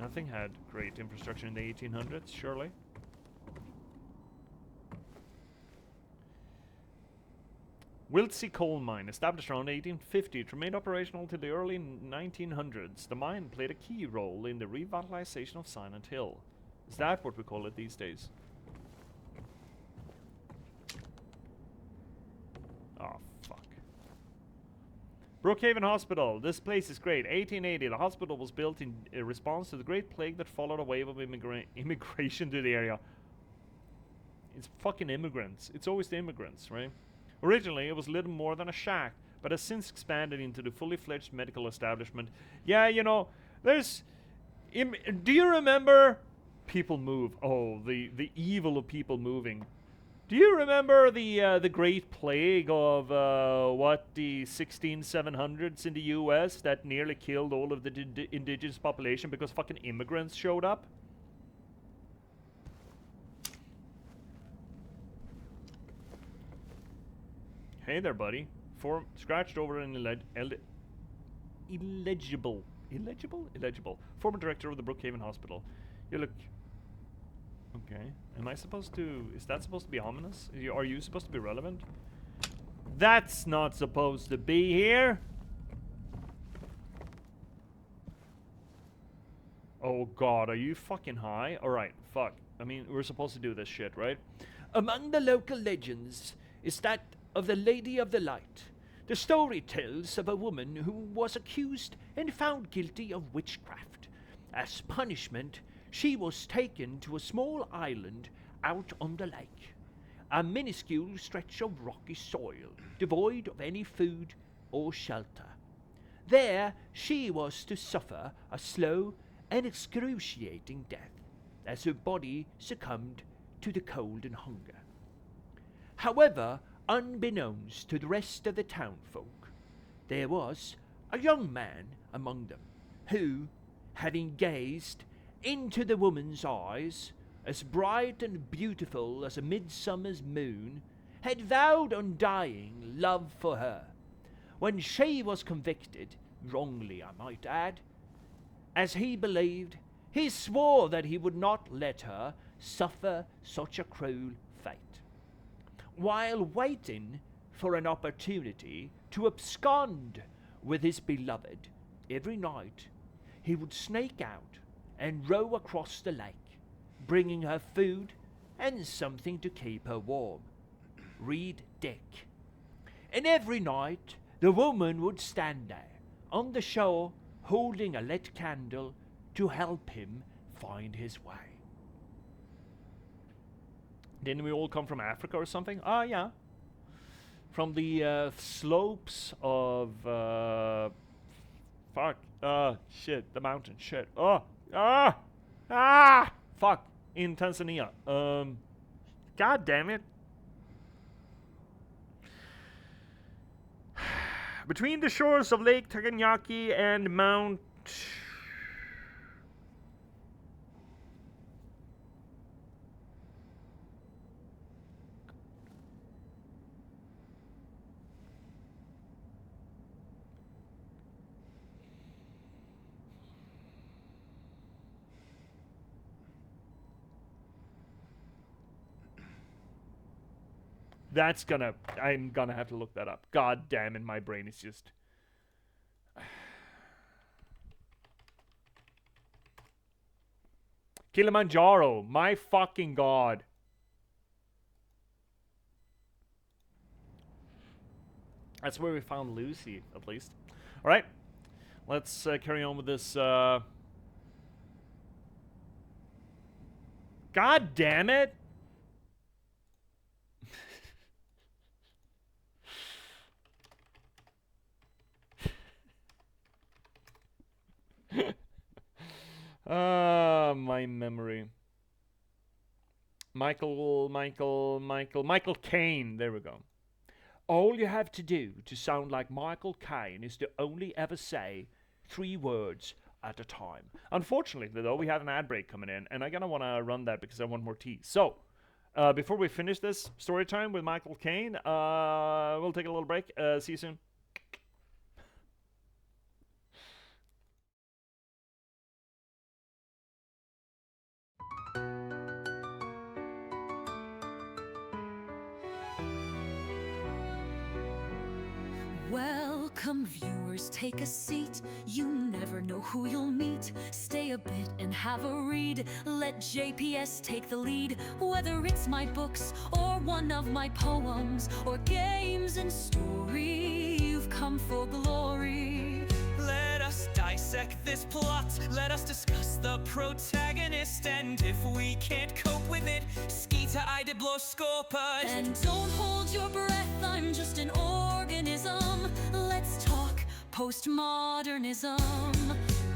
Nothing had great infrastructure in the 1800s, surely. Wiltsey coal mine, established around 1850, it remained operational till the early 1900s. The mine played a key role in the revitalization of Silent Hill. Is that what we call it these days? Oh, fuck. Brookhaven Hospital. This place is great. 1880, the hospital was built in response to the Great Plague that followed a wave of immigration to the area. It's fucking immigrants. It's always the immigrants, right? Originally, it was little more than a shack, but has since expanded into the fully fledged medical establishment. Yeah, you know, there's... do you remember... People move. Oh, the evil of people moving. Do you remember the Great Plague of, the 1700s in the US that nearly killed all of the indigenous population because fucking immigrants showed up? Hey there, buddy. Scratched over an illegible. Former director of the Brookhaven Hospital. You look... Okay. Am I supposed to... Is that supposed to be ominous? Are you supposed to be relevant? That's not supposed to be here! Oh god, are you fucking high? Alright, fuck. I mean, we're supposed to do this shit, right? Among the local legends is that of the Lady of the Light. The story tells of a woman who was accused and found guilty of witchcraft. As punishment, she was taken to a small island out on the lake, a minuscule stretch of rocky soil, devoid of any food or shelter. There she was to suffer a slow and excruciating death, as her body succumbed to the cold and hunger. However, unbeknownst to the rest of the townfolk, there was a young man among them who, having gazed into the woman's eyes, as bright and beautiful as a midsummer's moon, had vowed undying love for her. When she was convicted, wrongly I might add, as he believed, he swore that he would not let her suffer such a cruel fate. While waiting for an opportunity to abscond with his beloved, every night he would snake out and row across the lake, bringing her food and something to keep her warm. Read Dick. And every night the woman would stand there on the shore holding a lit candle to help him find his way. Didn't we all come from Africa or something? Ah, yeah. From the slopes of... shit, the mountain, shit. Fuck, in Tanzania. God damn it. Between the shores of Lake Tanganyika and Mount... I'm gonna have to look that up. God damn it, my brain is just... Kilimanjaro, my fucking god. That's where we found Lucy, at least. Alright, let's carry on with this. God damn it! My memory. Michael Caine. There we go. All you have to do to sound like Michael Caine is to only ever say 3 words at a time. Unfortunately, though, we have an ad break coming in, and I'm gonna want to run that because I want more tea. So, before we finish this story time with Michael Caine, we'll take a little break. See you soon. Welcome viewers, take a seat. You never know who you'll meet. Stay a bit and have a read. Let J.P.S take the lead. Whether it's my books or one of my poems, or games and story, you've come for glory. Let us dissect this plot. Let us discuss the protagonist. And if we can't cope with it, skita I did blowscopa. And don't hold your breath, I'm just an organism. Let's talk postmodernism.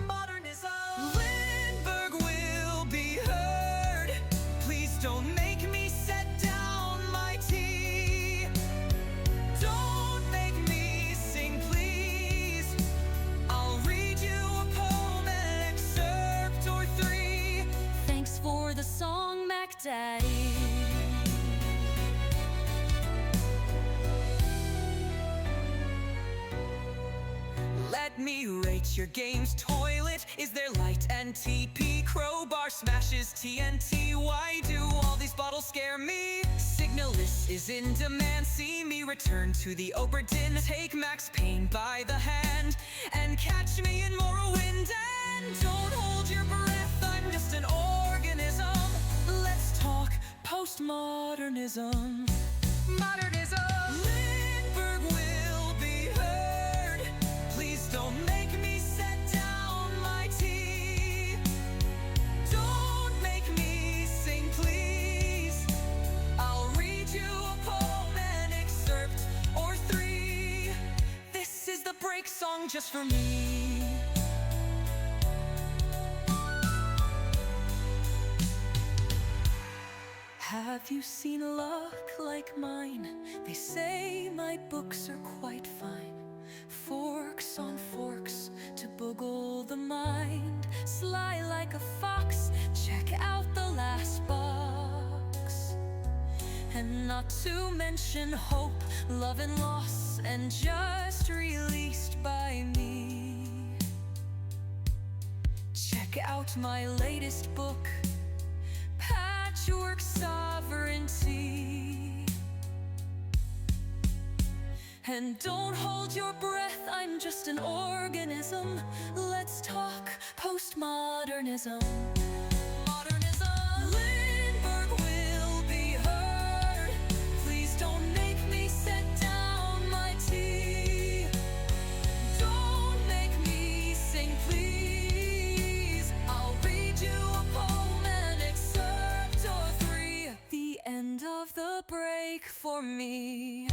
Modernism. Lindberg will be heard. Please don't make me set down my tea. Don't make me sing, please. I'll read you a poem, an excerpt or three. Thanks for the song, Mac Daddy. Let me rate your game's toilet. Is there light and TP? Crowbar smashes TNT. Why do all these bottles scare me? Signalist is in demand. See me return to the Oberton. Take Max Payne by the hand and catch me in Morrowind. And don't hold your breath, I'm just an organism. Let's talk postmodernism. Modernism. Lindberg will be heard. Please don't make me set down my tea. Don't make me sing, please. I'll read you a poem, an excerpt or three. This is the break song just for me. Have you seen luck like mine? They say my books are quite fine. Forks on forks to boggle the mind. Sly like a fox, check out the last box. And not to mention hope, love and loss, and just released by me. Check out my latest book, Patchwork Sovereignty. And don't hold your breath, I'm just an organism. Let's talk postmodernism. Modernism. Lindberg will be heard. Please don't make me set down my tea. Don't make me sing, please. I'll read you a poem, an excerpt or three. The end of the break for me.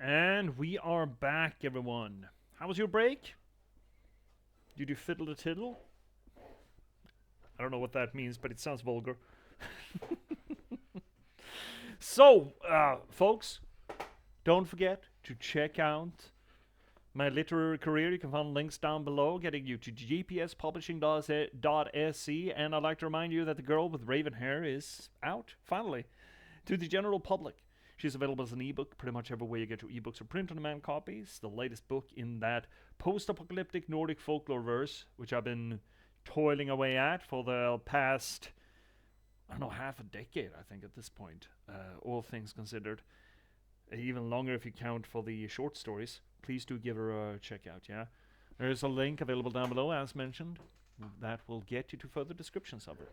And we are back, everyone. How was your break? Did you fiddle the tiddle? I don't know what that means, but it sounds vulgar. So, folks, don't forget to check out my literary career. You can find links down below, getting you to J.P.S.publishing.se. And I'd like to remind you that The Girl with Raven Hair is out, finally, to the general public. She's available as an ebook pretty much everywhere you get your ebooks or print-on-demand copies. The latest book in that post-apocalyptic Nordic folklore verse, which I've been toiling away at for the past, I don't know, half a decade, I think, at this point. All things considered. Even longer if you count for the short stories. Please do give her a check out, yeah? There's a link available down below, as mentioned. That will get you to further descriptions of her.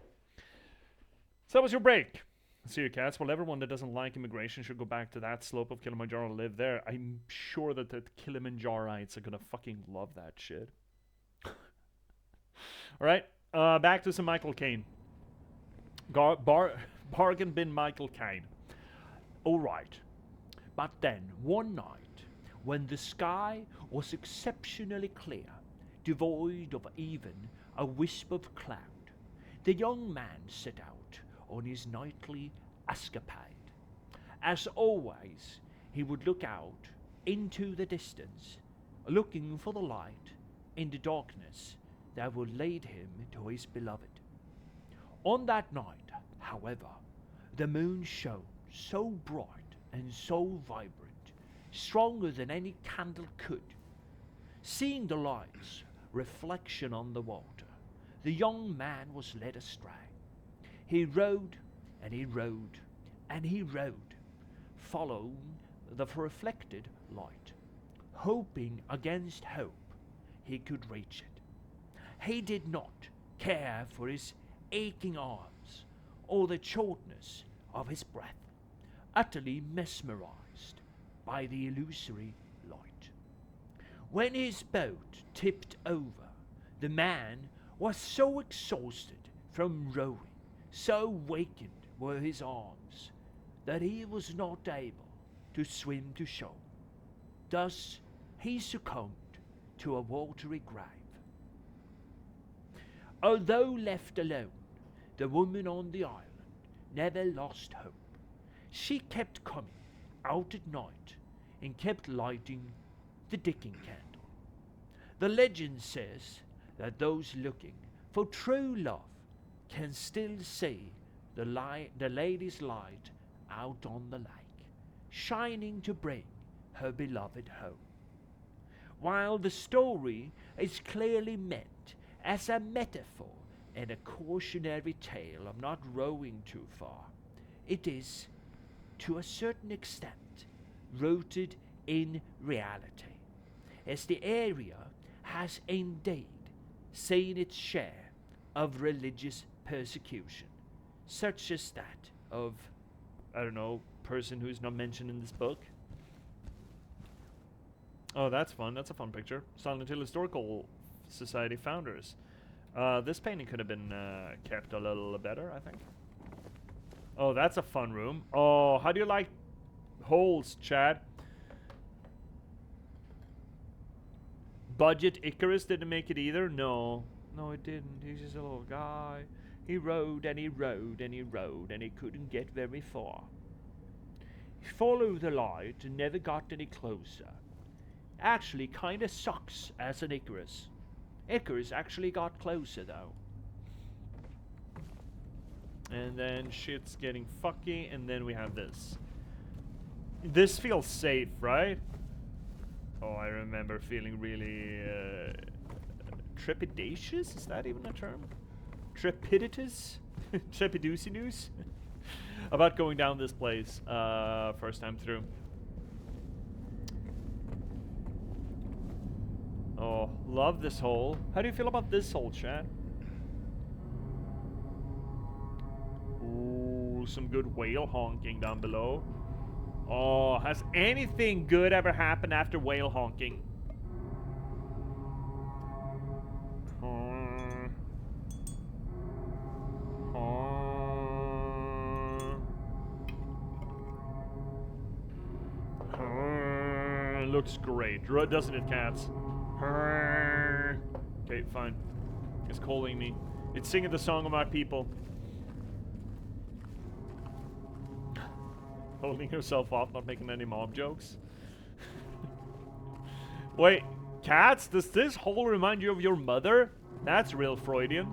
So how was your break? See your cats. Well, everyone that doesn't like immigration should go back to that slope of Kilimanjaro and live there. I'm sure that the Kilimanjarites are gonna fucking love that shit. Alright, back to some Michael Caine. Bargain bin Michael Caine. Alright, but then one night, when the sky was exceptionally clear, devoid of even a wisp of cloud, the young man set out on his nightly escapade. As always, he would look out into the distance, looking for the light in the darkness that would lead him to his beloved. On that night, however, the moon shone so bright and so vibrant, stronger than any candle could. Seeing the light's reflection on the water, the young man was led astray. He rode and he rode and he rode, following the reflected light, hoping against hope he could reach it. He did not care for his aching arms or the shortness of his breath, utterly mesmerized by the illusory light. When his boat tipped over, the man was so exhausted from rowing, so weakened were his arms, that he was not able to swim to shore. Thus he succumbed to a watery grave. Although left alone, the woman on the island never lost hope. She kept coming out at night and kept lighting the digging candle. The legend says that those looking for true love can still see the lady's light out on the lake, shining to bring her beloved home. While the story is clearly meant as a metaphor and a cautionary tale of not rowing too far, it is, to a certain extent, rooted in reality, as the area has indeed seen its share of religious persecution, such as that of, I don't know, person who's not mentioned in this book. Oh, that's fun. That's a fun picture. Silent Hill Historical Society founders. This painting could have been kept a little better, I think. Oh, that's a fun room. Oh, how do you like holes, Chad? Budget Icarus didn't make it either? No. No, it didn't. He's just a little guy. He rode and he rode and he rode and he couldn't get very far. He followed the light and never got any closer. Actually, kinda sucks as an Icarus. Icarus actually got closer though. And then shit's getting fucky, and then we have this. This feels safe, right? Oh, I remember feeling really trepidatious? Is that even a term? Trepiditous? Trepiducinous? About going down this place first time through. Oh, love this hole. How do you feel about this hole, chat? Ooh, some good whale honking down below. Oh, has anything good ever happened after whale honking? Looks great, doesn't it, cats? Okay, fine. It's calling me. It's singing the song of my people. Holding herself off, not making any mob jokes. Wait, cats, does this hole remind you of your mother? That's real Freudian.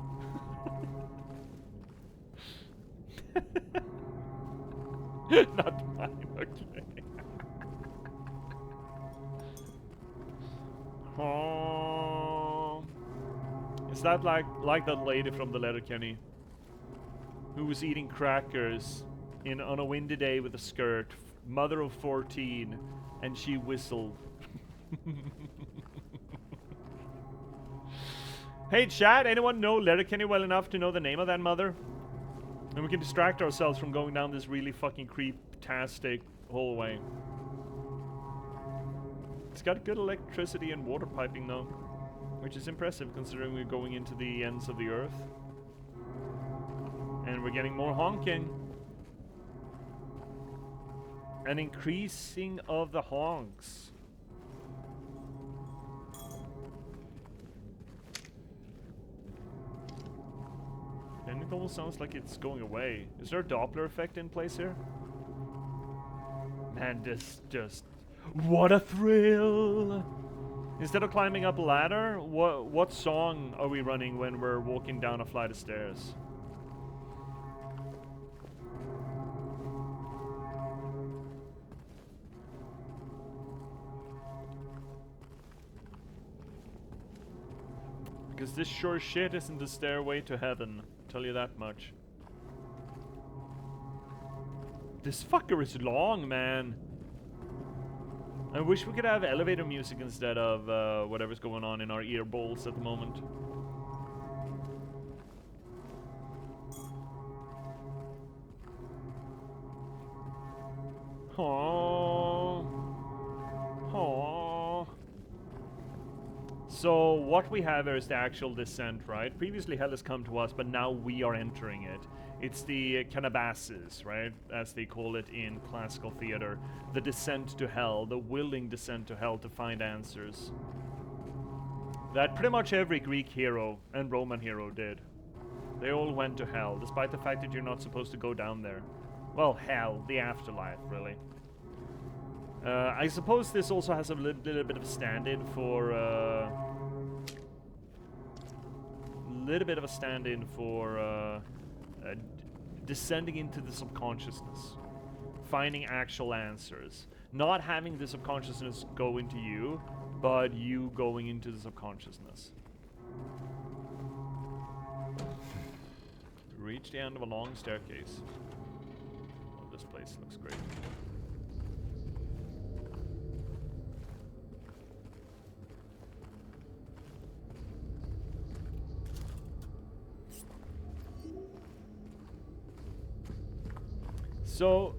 Not mine, okay. Is that like that lady from the Letterkenny who was eating crackers on a windy day with a skirt, mother of 14, and she whistled? Hey chat, anyone know Letterkenny well enough to know the name of that mother? And we can distract ourselves from going down this really fucking creep-tastic hallway. It's got good electricity and water piping though, which is impressive considering we're going into the ends of the earth. And we're getting more honking. An increasing of the honks. And it almost sounds like it's going away. Is there a Doppler effect in place here? Man, this just... What a thrill! Instead of climbing up a ladder, what song are we running when we're walking down a flight of stairs? Because this sure shit isn't the stairway to heaven, tell you that much. This fucker is long, man. I wish we could have elevator music instead of whatever's going on in our ear bowls at the moment. Aww. Aww. So what we have here is the actual descent, right? Previously hell has come to us, but now we are entering it. It's the canabasis, right? As they call it in classical theater. The descent to hell, the willing descent to hell to find answers. That pretty much every Greek hero and Roman hero did. They all went to hell, despite the fact that you're not supposed to go down there. Well, hell, the afterlife, really. I suppose this also has a little bit of a stand-in for... descending into the subconsciousness, finding actual answers, not having the subconsciousness go into you, but you going into the subconsciousness. Reach the end of a long staircase. Oh, this place looks great. So,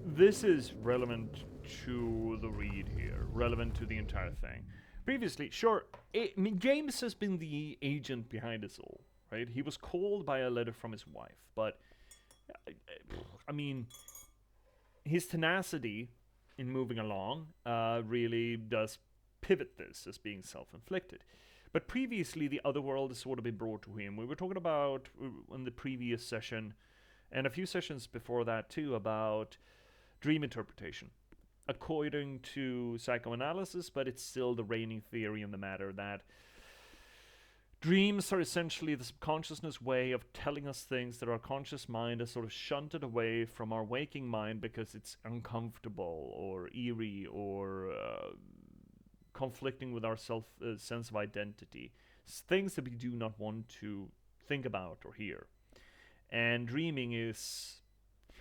this is relevant to the read here, relevant to the entire thing. Previously, sure, James has been the agent behind this all, right? He was called by a letter from his wife, but, I mean, his tenacity in moving along really does pivot this as being self-inflicted. But previously, the other world has sort of been brought to him. We were talking about, in the previous session, and a few sessions before that too, about dream interpretation. According to psychoanalysis, but it's still the reigning theory in the matter that dreams are essentially the subconsciousness way of telling us things that our conscious mind has sort of shunted away from our waking mind because it's uncomfortable or eerie or conflicting with our sense of identity. Things that we do not want to think about or hear. And dreaming is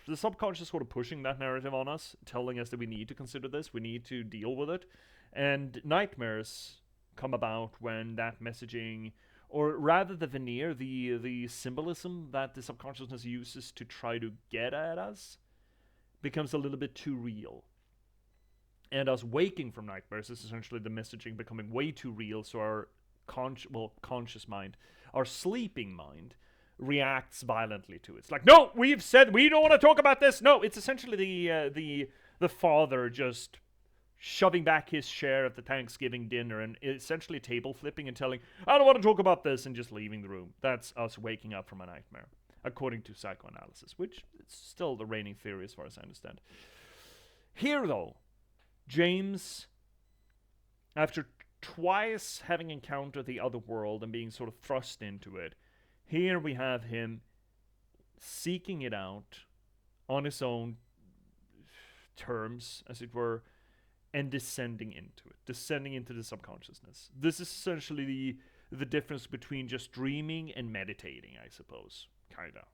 the subconscious sort of pushing that narrative on us, telling us that we need to consider this, we need to deal with it. And nightmares come about when that messaging, or rather the veneer, the symbolism that the subconsciousness uses to try to get at us, becomes a little bit too real. And us waking from nightmares is essentially the messaging becoming way too real, so our conscious mind, our sleeping mind, reacts violently to it. It's like, no, we've said we don't want to talk about this. No, it's essentially the father just shoving back his share at the Thanksgiving dinner and essentially table flipping and telling, I don't want to talk about this, and just leaving the room. That's us waking up from a nightmare, according to psychoanalysis, which is still the reigning theory as far as I understand. Here, though, James, after twice having encountered the other world and being sort of thrust into it, here we have him seeking it out on his own terms, as it were, and descending into it, descending into the subconsciousness. This is essentially the difference between just dreaming and meditating, I suppose. Kinda.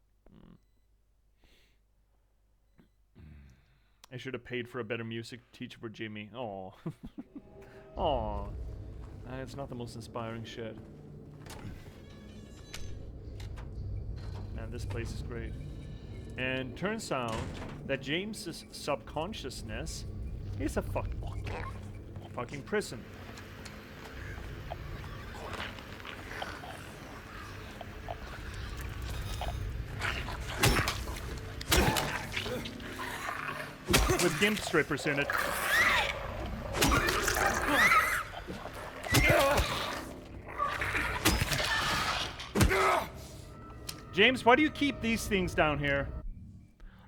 I should have paid for a better music teacher for Jimmy. Aw. Aw. It's not the most inspiring shit. Man, man, this place is great. And turns out that James's subconsciousness is a fucking prison. With gimp strippers in it. James, why do you keep these things down here?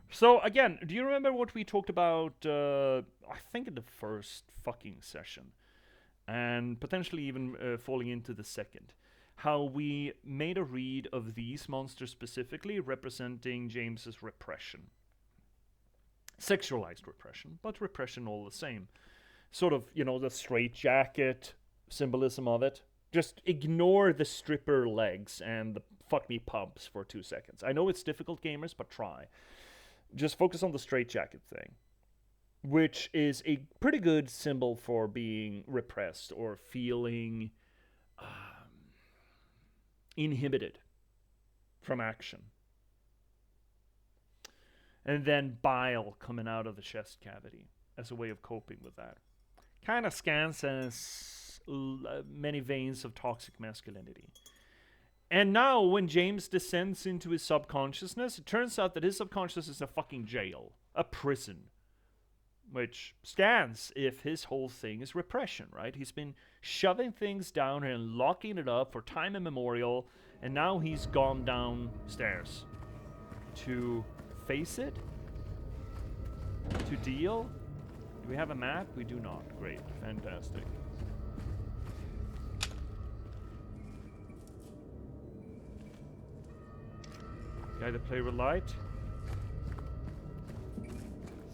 So, again, do you remember what we talked about, I think in the first fucking session, and potentially even falling into the second, how we made a read of these monsters specifically representing James's repression. Sexualized repression, but repression all the same. Sort of, you know, the straitjacket symbolism of it. Just ignore the stripper legs and the fuck me pumps for 2 seconds. I know it's difficult, gamers, but try. Just focus on the straitjacket thing, which is a pretty good symbol for being repressed or feeling inhibited from action. And then bile coming out of the chest cavity as a way of coping with that. Kind of scans as many veins of toxic masculinity. And now when James descends into his subconsciousness, it turns out that his subconscious is a fucking jail. A prison. Which scans if his whole thing is repression, right? He's been shoving things down here and locking it up for time immemorial. And now he's gone downstairs to face it? To deal? Do we have a map? We do not. Great. Fantastic. Guy to play with light. There's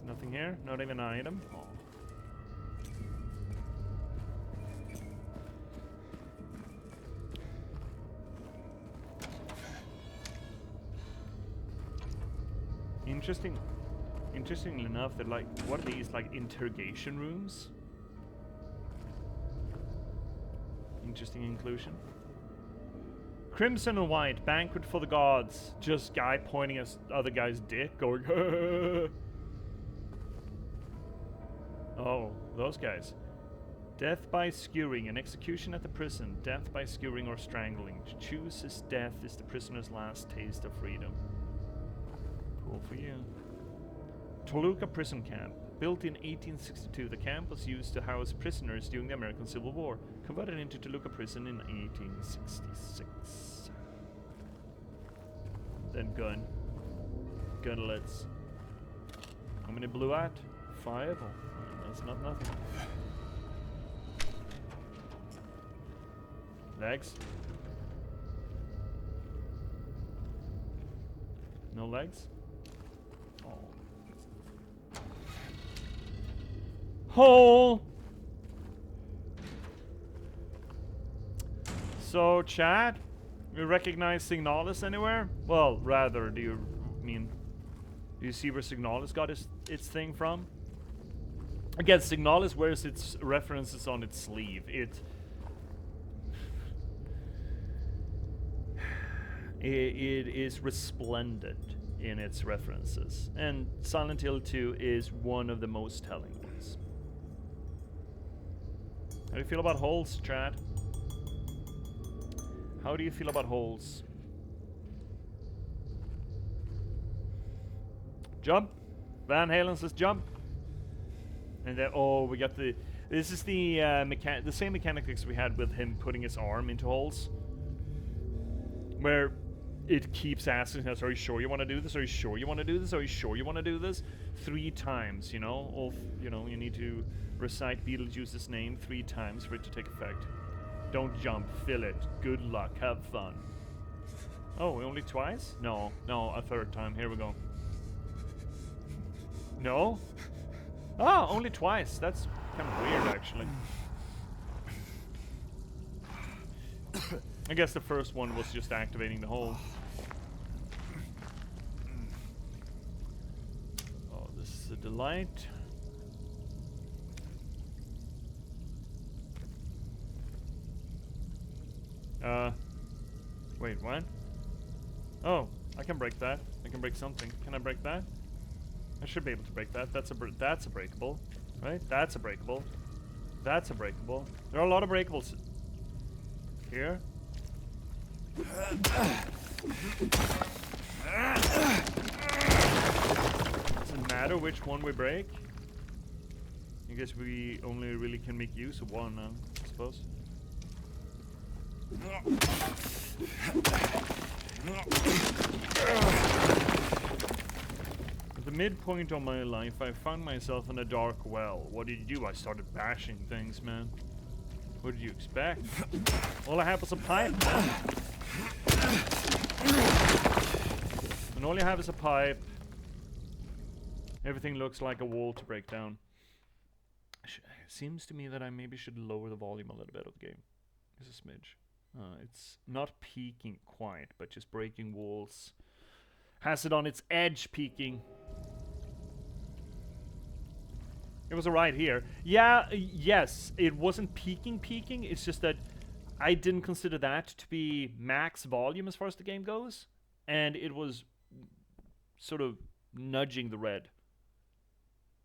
nothing here. Not even an item. Oh. Interestingly enough, they're like, what are these, like interrogation rooms? Interesting inclusion. Crimson and white, banquet for the gods. Just guy pointing at other guy's dick, going, oh, those guys. Death by skewering, an execution at the prison. Death by skewering or strangling. To choose his death is the prisoner's last taste of freedom. Cool for you. Toluca Prison Camp. Built in 1862, the camp was used to house prisoners during the American Civil War. Converted into Toluca Prison in 1866. Then gunlets. How many blew at? 5? Oh, that's not nothing. Legs? No legs? Hole! So, chat, you recognize Signalis anywhere? Well, rather, do you see where Signalis got its thing from? Again, Signalis wears its references on its sleeve. It is resplendent in its references. And Silent Hill 2 is one of the most telling ones. How do you feel about holes, chat? How do you feel about holes? Jump! Van Halen says jump! And then, oh, we got the... This is the same mechanics we had with him putting his arm into holes. Where it keeps asking us, are you sure you want to do this? Are you sure you want to do this? Are you sure you want to do this? 3 times, you know? You need to recite Beetlejuice's name 3 times for it to take effect. Don't jump, fill it. Good luck, have fun. Oh, only twice? No, a 3rd time. Here we go. No? Ah, only twice. That's kind of weird, actually. I guess the first one was just activating the hole. Oh, this is a delight. Wait, what? Oh, I can break that. I can break something. Can I break that? I should be able to break that. That's a breakable, right? That's a breakable. That's a breakable. There are a lot of breakables here. Doesn't matter which one we break. I guess we only really can make use of one now, I suppose. At the midpoint of my life, I found myself in a dark well. What did you do? I started bashing things, man. What did you expect? All I had was a pipe, man. And all you have is a pipe. Everything looks like a wall to break down. Seems to me that I maybe should lower the volume a little bit of the game. Just a smidge. It's not peaking quite, but just breaking walls. Has it on its edge peaking. It was alright here. Yeah, yes, it wasn't peaking. It's just that I didn't consider that to be max volume as far as the game goes. And it was sort of nudging the red.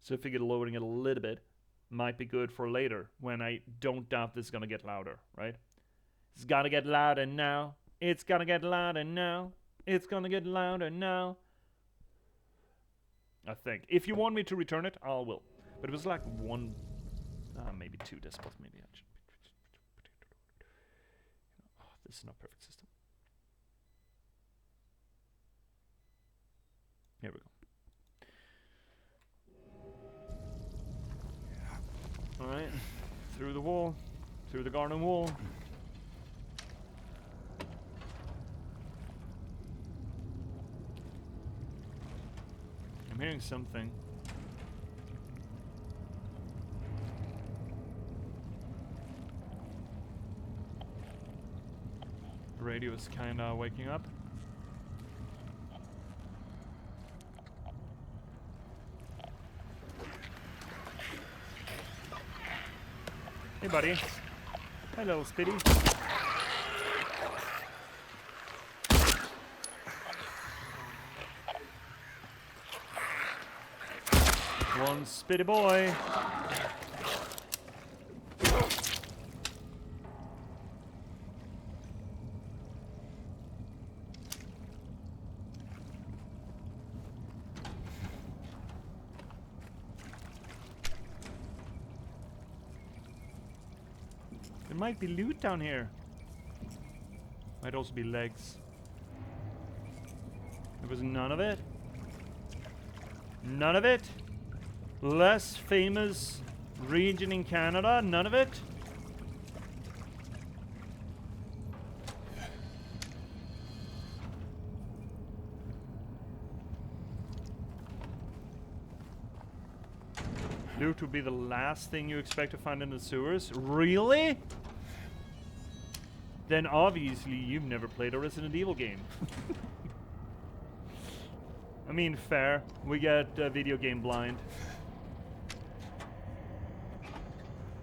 So I figured lowering it a little bit might be good for later when I don't doubt this is going to get louder, right? It's got to get louder now. It's going to get louder now. It's going to get louder now. I think. If you want me to return it, I will. But it was like one, maybe 2 decibels. Maybe I should. Oh, this is not perfect system. Here we go. Alright, through the wall, through the garden wall. I'm hearing something. The radio is kinda waking up. Hey, buddy. Hey, little Spitty. One Spitty boy. There might be loot down here. Might also be legs. There was none of it. None of it. Less famous region in Canada. None of it. Loot would be the last thing you expect to find in the sewers. Really? Then obviously you've never played a Resident Evil game. I mean, fair. We get video game blind.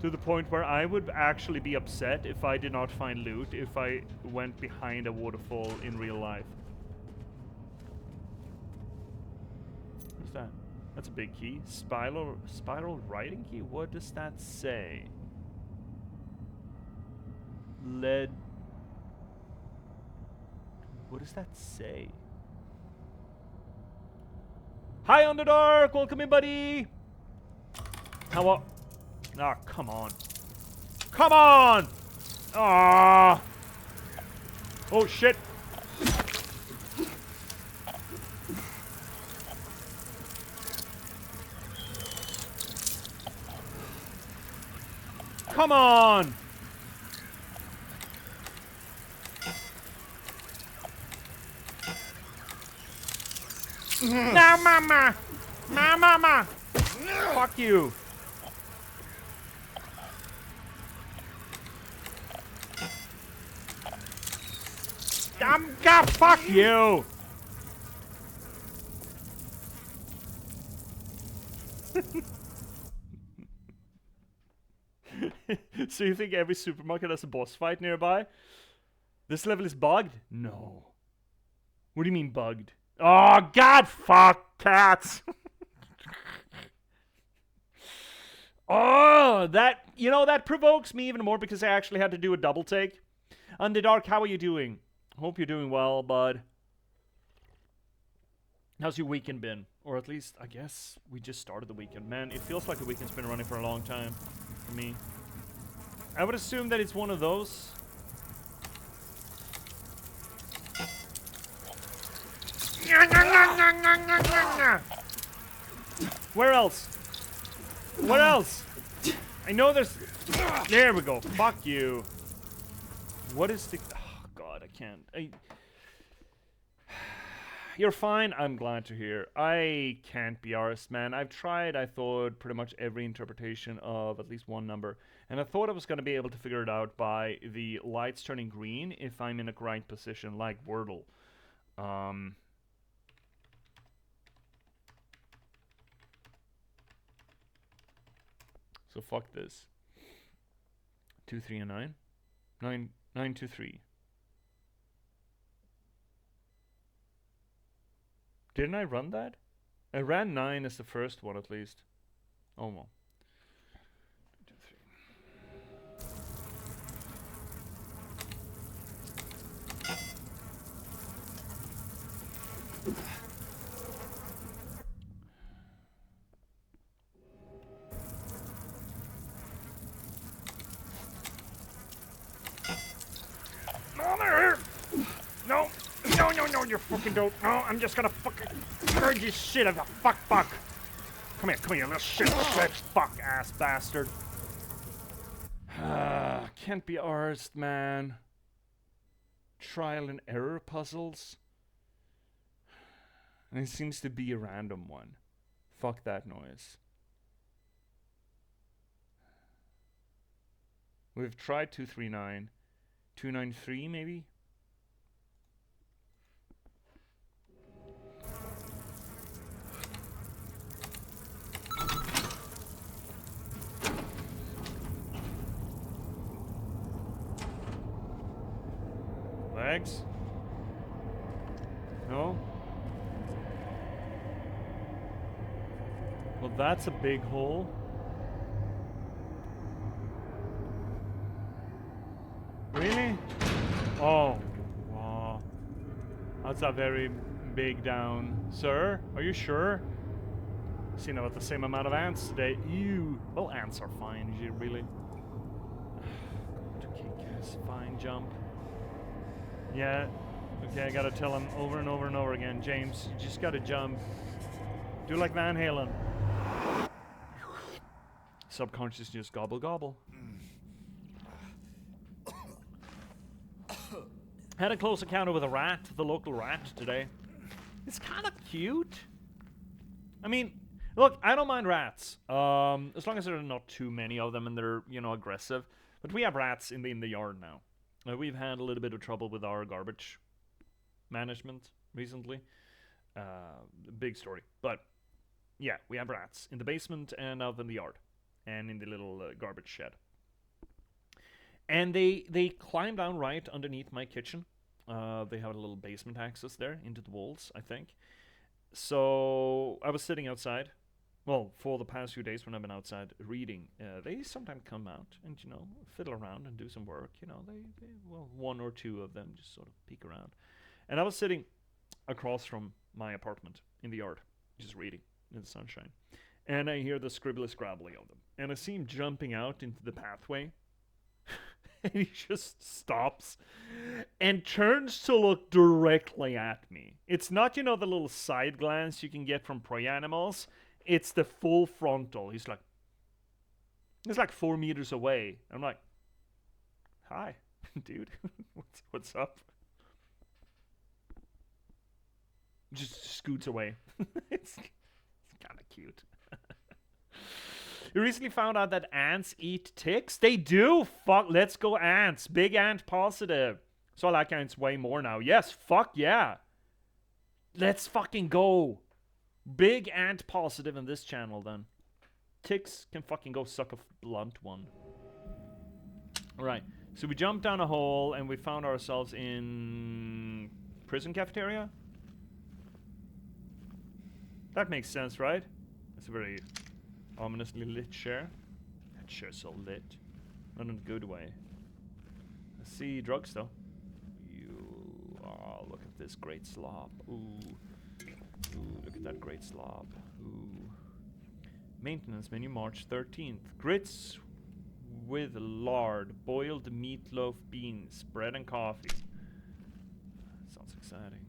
To the point where I would actually be upset if I did not find loot if I went behind a waterfall in real life. What's that? That's a big key. Spiral writing key? What does that say? Lead. What does that say? Hi, Underdark! Welcome in, buddy! How what? Ah, come on. Come on! Ah! Oh, shit! Come on! No, mama! No, mama! Fuck you! God, fuck you! So you think every supermarket has a boss fight nearby? This level is bugged? No. What do you mean bugged? Oh, God, fuck, cats. Oh, that, that provokes me even more because I actually had to do a double take. Underdark, how are you doing? Hope you're doing well, bud. How's your weekend been? Or at least, I guess, we just started the weekend. Man, it feels like the weekend's been running for a long time for me. I would assume that it's one of those. Where else? What else? I know there's... There we go. Fuck you. What is the... Oh, God, I can't. You're fine. I'm glad to hear. I can't be arsed, man. I've tried, I thought, pretty much every interpretation of at least one number. And I thought I was going to be able to figure it out by the lights turning green if I'm in a right position, like Wordle. So fuck this. 2, 3, and 9. 9, 9, 2, 3. Didn't I run that? I ran 9 as the first one at least. Oh well. 2, 3. No, you fucking don't. No, I'm just gonna fucking purge your shit of the fuck. Come here, you little shit, fuck ass bastard. Can't be arsed, man. Trial and error puzzles. And it seems to be a random one. Fuck that noise. We've tried 239. 293 maybe? Legs? No? Well, that's a big hole. Really? Oh. Wow. That's a very big down. Sir, are you sure? Seen about the same amount of ants today. Ew. Well, ants are fine, is it really? Go to kick-ass. Fine jump. Yeah. Okay, I gotta tell him over and over and over again. James, you just gotta jump. Do like Van Halen. Subconscious just gobble gobble. Had a close encounter with a rat, the local rat today. It's kind of cute. I mean, look, I don't mind rats. As long as there are not too many of them and they're, aggressive. But we have rats in the yard now. We've had a little bit of trouble with our garbage management recently. Big story. But, yeah, we have rats in the basement and out in the yard. And in the little garbage shed. And they climb down right underneath my kitchen. They have a little basement access there into the walls, I think. So I was sitting outside. Well, for the past few days when I've been outside reading, they sometimes come out and, fiddle around and do some work. Well, one or two of them just sort of peek around. And I was sitting across from my apartment in the yard, just reading in the sunshine. And I hear the scribbly scrabbly of them. And I see him jumping out into the pathway. And he just stops and turns to look directly at me. It's not, the little side glance you can get from prey animals. It's the full frontal. He's like 4 meters away. I'm like, hi, dude. What's up? Just scoots away. It's kind of cute. You recently found out that ants eat ticks? They do! Fuck, let's go ants. Big ant positive. So I like ants way more now. Yes, fuck yeah. Let's fucking go. Big ant positive in this channel then. Ticks can fucking go suck a blunt one. Alright, so we jumped down a hole and we found ourselves in prison cafeteria. That makes sense, right? It's a very ominously lit chair. That chair's so lit. Not in a good way. I see drugs, though. Oh, look at this great slob. Ooh. Ooh, look at that great slob. Ooh. Maintenance menu, March 13th. Grits with lard, boiled meatloaf, beans, bread and coffee. Sounds exciting.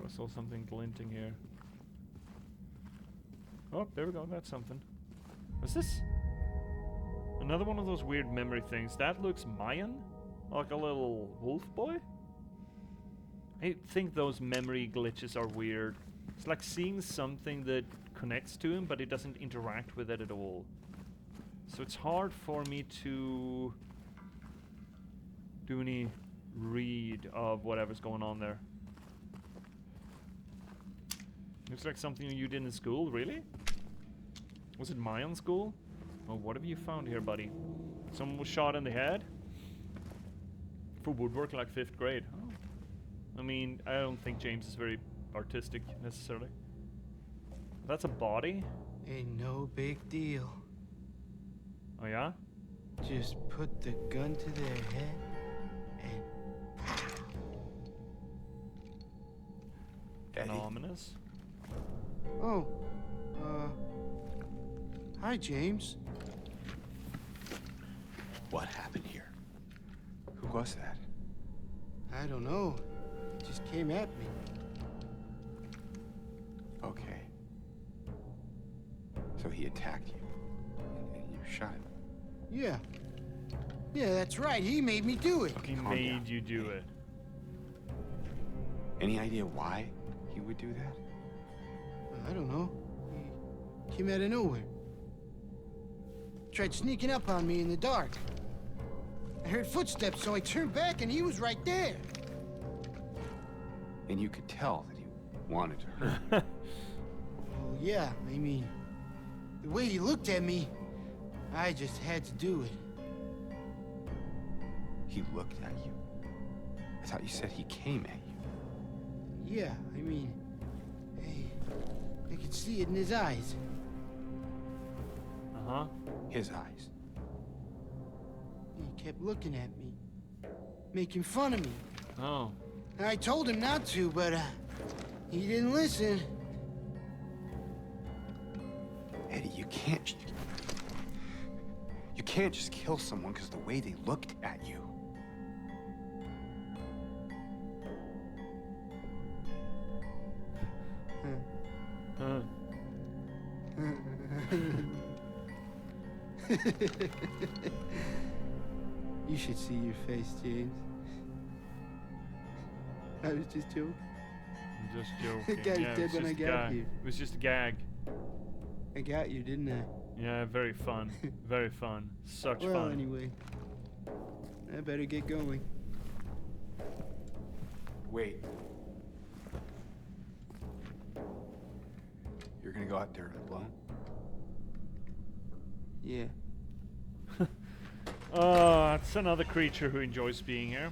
I saw something glinting here. Oh, there we go. That's something. Is this another one of those weird memory things? That looks Mayan? Like a little wolf boy? I think those memory glitches are weird. It's like seeing something that connects to him, but it doesn't interact with it at all. So it's hard for me to do any read of whatever's going on there. Looks like something you did in school, really? Was it Mayan school? Oh, what have you found here, buddy? Someone was shot in the head? For woodwork, like 5th grade. Oh. I mean, I don't think James is very artistic, necessarily. That's a body? Ain't no big deal. Oh, yeah? Just put the gun to their head and... Ominous. Oh, hi, James. What happened here? Who was that? I don't know. It just came at me. Okay. So he attacked you, and you shot him. Yeah. Yeah, that's right. He made me do it. He Calm made down. you do it. Any idea why he would do that? I don't know. He came out of nowhere. Tried sneaking up on me in the dark. I heard footsteps, so I turned back and he was right there. And you could tell that he wanted to hurt you. Well, yeah, I mean, the way he looked at me, I just had to do it. He looked at you. I thought you said he came at you. Yeah, I mean, I could see it in his eyes. Uh-huh. His eyes. He kept looking at me, making fun of me. Oh. I told him not to, but he didn't listen. Eddie, you can't just kill someone because of the way they looked at you. Huh. You should see your face, James. I was just joking. I'm just joking. Guy's Yeah, dead it's when I just a got gag. here. It was just a gag. I got you, didn't I? Yeah, very fun. Very fun. Such Well, fun. anyway, I better get going. Wait. You're gonna go out there alone? Yeah. Oh, it's another creature who enjoys being here.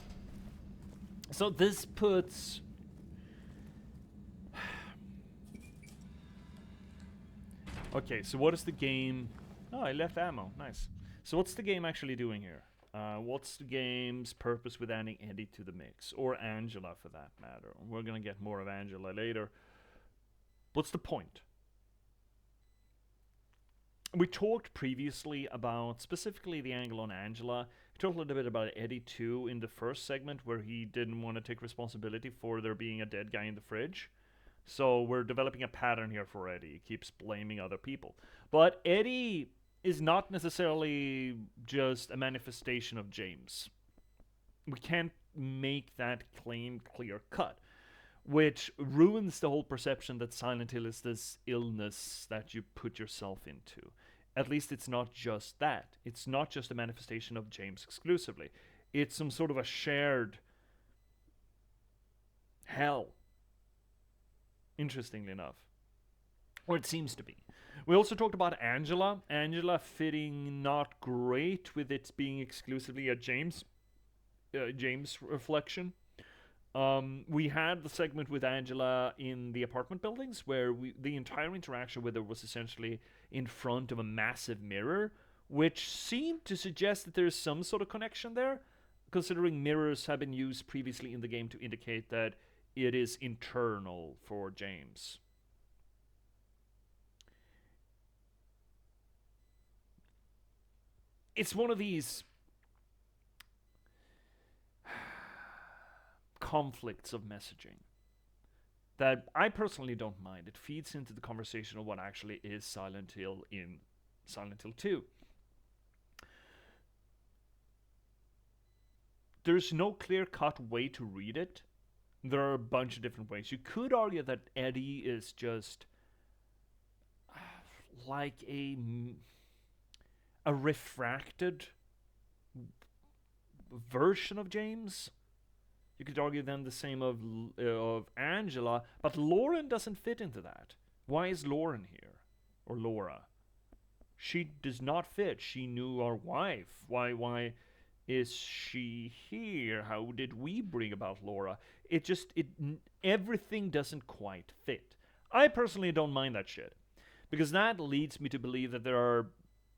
So this puts... Okay, so what is the game... Oh, I left ammo. Nice. So what's the game actually doing here? What's the game's purpose with adding Eddie to the mix? Or Angela, for that matter. We're going to get more of Angela later. What's the point? We talked previously about specifically the angle on Angela. We talked a little bit about Eddie too in the first segment where he didn't want to take responsibility for there being a dead guy in the fridge. So we're developing a pattern here for Eddie. He keeps blaming other people. But Eddie is not necessarily just a manifestation of James. We can't make that claim clear cut, which ruins the whole perception that Silent Hill is this illness that you put yourself into. At least it's not just that. It's not just a manifestation of James exclusively. It's some sort of a shared hell. Interestingly enough. Or it seems to be. We also talked about Angela. Angela fitting not great with it being exclusively a James reflection. We had the segment with Angela in the apartment buildings where the entire interaction with her was essentially in front of a massive mirror, which seemed to suggest that there's some sort of connection there, considering mirrors have been used previously in the game to indicate that it is internal for James. It's one of these conflicts of messaging that I personally don't mind. It feeds into the conversation of what actually is Silent Hill in Silent Hill 2. There's no clear-cut way to read it. There are a bunch of different ways. You could argue that Eddie is just like a refracted version of James. You could argue then the same of Angela, but Lauren doesn't fit into that. Why is Lauren here? Or Laura? She does not fit. She knew our wife. Why is she here? How did we bring about Laura? Everything doesn't quite fit. I personally don't mind that shit, because that leads me to believe that there are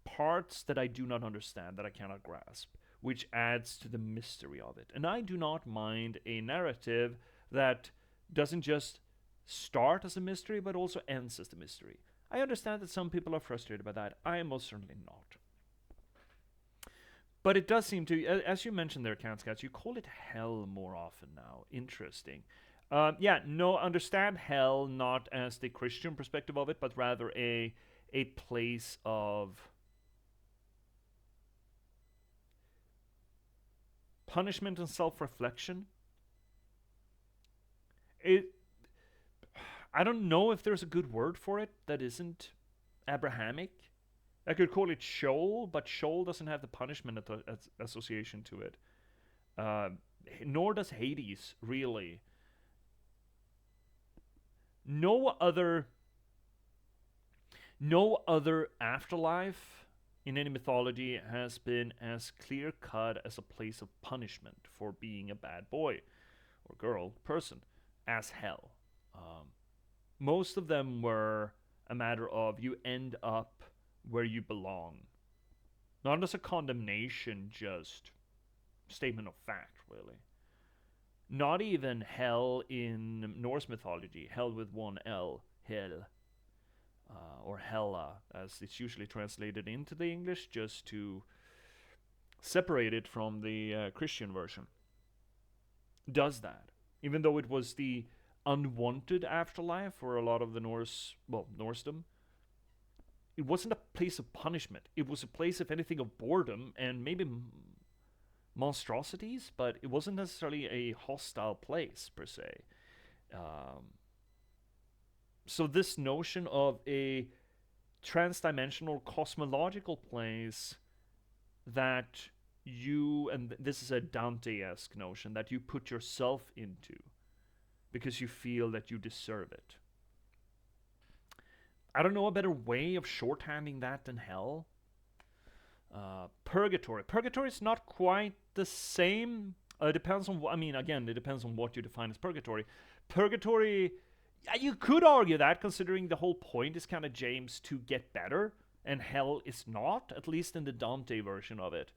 parts that I do not understand, that I cannot grasp, which adds to the mystery of it. And I do not mind a narrative that doesn't just start as a mystery, but also ends as a mystery. I understand that some people are frustrated by that. I am most certainly not. But it does seem to, as you mentioned there, Catscats, you call it hell more often now. Interesting. Understand hell not as the Christian perspective of it, but rather a place of punishment and self-reflection. I don't know if there's a good word for it that isn't Abrahamic. I could call it Sheol, but Sheol doesn't have the punishment association to it. Nor does Hades, really. No other afterlife in any mythology has been as clear-cut as a place of punishment for being a bad boy or girl, person, as hell. Most of them were a matter of you end up where you belong. Not as a condemnation, just statement of fact, really. Not even hell in Norse mythology, hell with one L, hell. Or Hella, as it's usually translated into the English, just to separate it from the Christian version. Does that. Even though it was the unwanted afterlife for a lot of the Norsedom, it wasn't a place of punishment. It was a place, if anything, of boredom and maybe monstrosities, but it wasn't necessarily a hostile place, per se. So this notion of a transdimensional cosmological place that you, and this is a Dante-esque notion, that you put yourself into because you feel that you deserve it. I don't know a better way of shorthanding that than hell. Purgatory. Purgatory is not quite the same. It depends on, it depends on what you define as purgatory. Purgatory, you could argue that, considering the whole point is kind of James to get better, and hell is not, at least in the Dante version of it,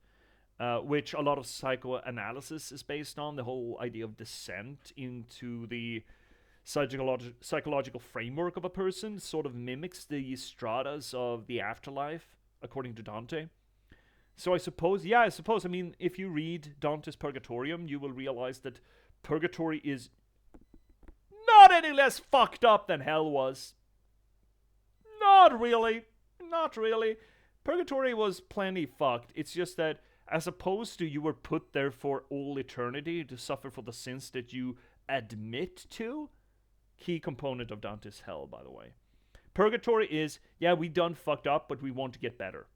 which a lot of psychoanalysis is based on, the whole idea of descent into the psychological framework of a person, sort of mimics the stratas of the afterlife, according to Dante. So I suppose, if you read Dante's Purgatorium, you will realize that purgatory is not any less fucked up than hell was. Not really. Purgatory was plenty fucked. It's just that, as opposed to you were put there for all eternity to suffer for the sins that you admit to, key component of Dante's hell, by the way. Purgatory is, we done fucked up, but we want to get better.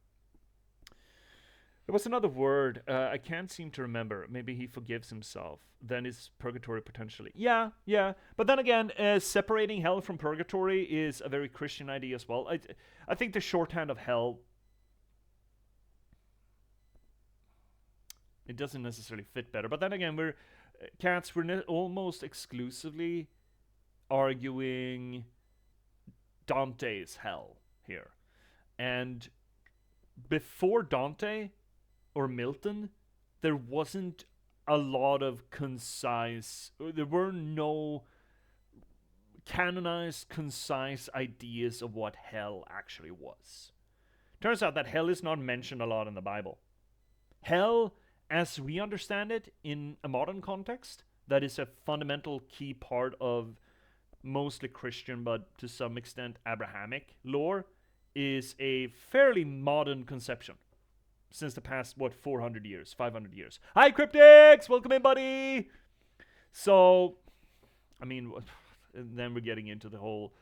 There was another word. I can't seem to remember. Maybe he forgives himself. Then is purgatory potentially. Yeah, yeah. But then again, separating hell from purgatory is a very Christian idea as well. I think the shorthand of hell, it doesn't necessarily fit better. But then again, we're almost exclusively arguing Dante's hell here. And before Dante or Milton, there wasn't a lot of concise, there were no canonized, concise ideas of what hell actually was. Turns out that hell is not mentioned a lot in the Bible. Hell, as we understand it in a modern context, that is a fundamental key part of mostly Christian, but to some extent Abrahamic lore, is a fairly modern conception. Since the past, 400 years, 500 years. Hi, Cryptics! Welcome in, buddy! So, I mean, then we're getting into the whole,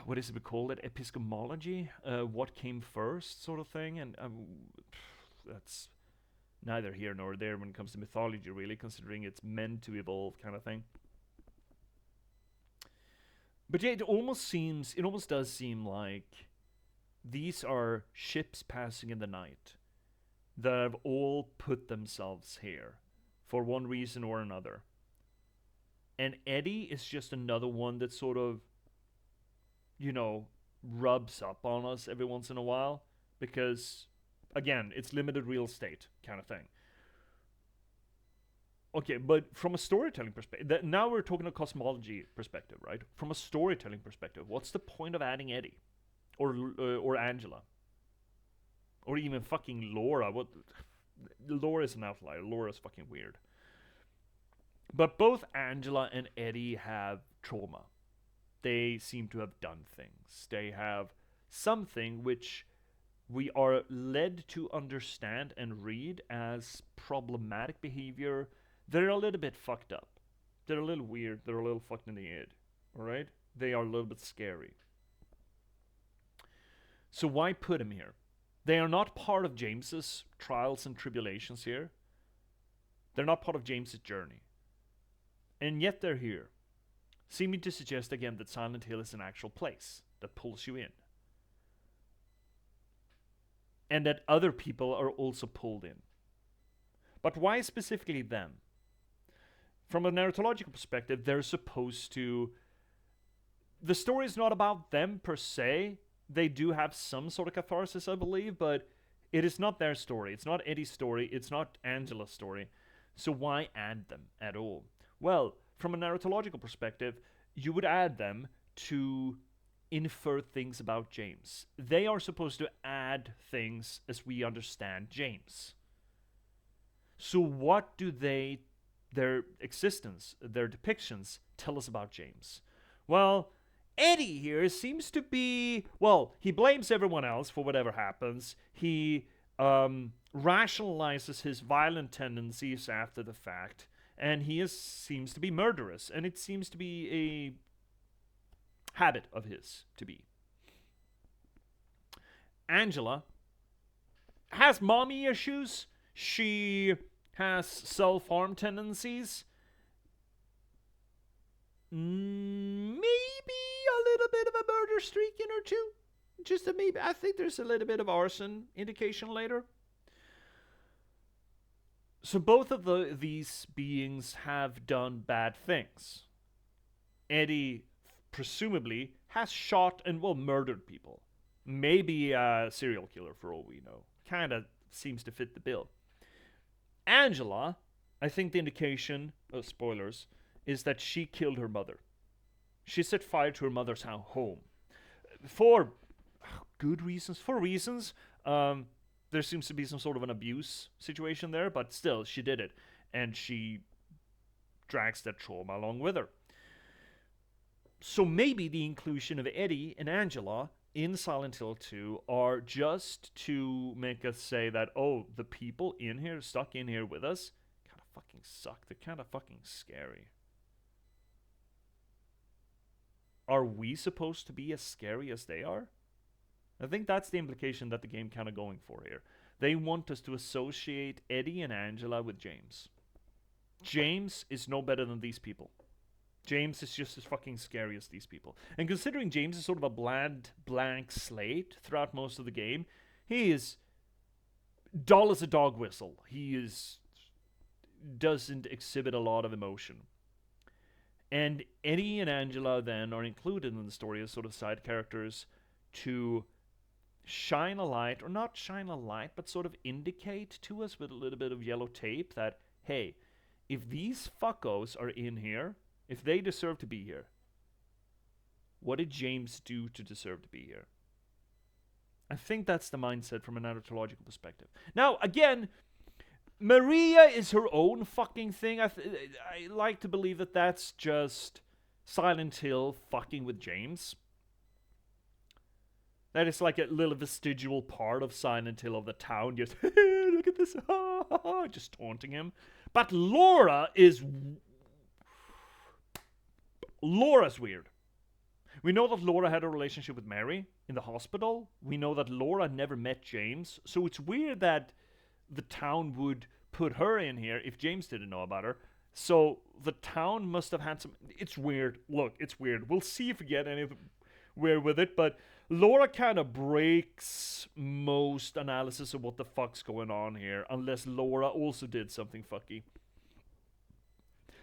what is it we call it? Epistemology? What came first, sort of thing. And that's neither here nor there when it comes to mythology, really, considering it's meant to evolve, kind of thing. But yeah, it almost does seem like these are ships passing in the night that have all put themselves here for one reason or another. And Eddie is just another one that sort of, rubs up on us every once in a while. Because, again, it's limited real estate kind of thing. Okay, but from a storytelling perspective, now we're talking a cosmology perspective, right? From a storytelling perspective, what's the point of adding Eddie? Or Angela? Or even fucking Laura? Laura is an outlier. Laura's fucking weird. But both Angela and Eddie have trauma. They seem to have done things. They have something which we are led to understand and read as problematic behavior. They're a little bit fucked up. They're a little weird. They're a little fucked in the head. Alright? They are a little bit scary. So why put him here? They are not part of James's trials and tribulations here. They're not part of James's journey. And yet they're here. Seeming to suggest again that Silent Hill is an actual place that pulls you in. And that other people are also pulled in. But why specifically them? From a narratological perspective, they're supposed to... The story is not about them per se. They do have some sort of catharsis, I believe, but it is not their story. It's not Eddie's story. It's not Angela's story. So why add them at all? Well, from a narratological perspective, you would add them to infer things about James. They are supposed to add things as we understand James. So what do their existence, their depictions, tell us about James? Well, Eddie here seems to be, he blames everyone else for whatever happens. He rationalizes his violent tendencies after the fact. And he seems to be murderous. And it seems to be a habit of his to be. Angela has mommy issues. She has self-harm tendencies. Maybe a little bit of a murder streak in her too. Just a maybe. I think there's a little bit of arson indication later. So both of these beings have done bad things. Eddie, presumably, has shot and, murdered people. Maybe a serial killer for all we know. Kind of seems to fit the bill. Angela, I think the indication, spoilers, is that she killed her mother. She set fire to her mother's home. For good reasons. There seems to be some sort of an abuse situation there, but still, she did it. And she drags that trauma along with her. So maybe the inclusion of Eddie and Angela in Silent Hill 2 are just to make us say that, the people in here, stuck in here with us, kind of fucking suck. They're kind of fucking scary. Are we supposed to be as scary as they are? I think that's the implication that the game kind of going for here. They want us to associate Eddie and Angela with James. James is no better than these people. James is just as fucking scary as these people. And considering James is sort of a bland, blank slate throughout most of the game, he is dull as a dog whistle. He doesn't exhibit a lot of emotion. And Eddie and Angela then are included in the story as sort of side characters to shine a light, or not shine a light, but sort of indicate to us with a little bit of yellow tape that, hey, if these fuckos are in here, if they deserve to be here, what did James do to deserve to be here? I think that's the mindset from an anthropological perspective. Now, again, Maria is her own fucking thing. I like to believe that that's just Silent Hill fucking with James. That is like a little vestigial part of Silent Hill of the town. Just, look at this, just taunting him. But Laura's weird. We know that Laura had a relationship with Mary in the hospital. We know that Laura never met James. So it's weird that the town would put her in here if James didn't know about her. So the town must have had some... It's weird. Look, it's weird. We'll see if we get anywhere with it. But Laura kind of breaks most analysis of what the fuck's going on here. Unless Laura also did something fucky.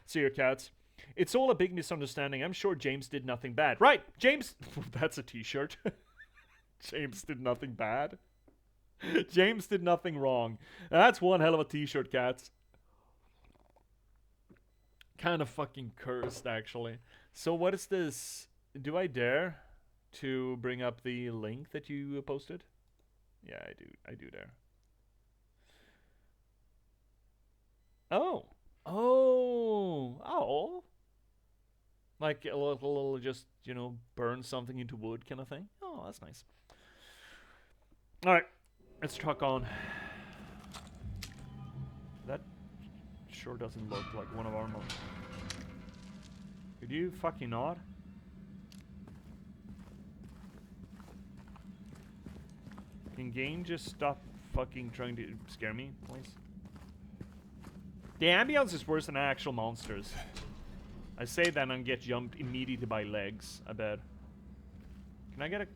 See your cats. It's all a big misunderstanding. I'm sure James did nothing bad. Right, James... That's a t-shirt. James did nothing bad. James did nothing wrong. That's one hell of a t-shirt, cats. Kind of fucking cursed, actually. So what is this? Do I dare to bring up the link that you posted? Yeah, I do dare. Oh. Like a little just, burn something into wood kind of thing. Oh, that's nice. Alright, let's truck on. That sure doesn't look like one of our modes. Could you fucking not? Can game just stop fucking trying to scare me, please? The ambience is worse than actual monsters. I say that and get jumped immediately by legs, I bet. Can I get a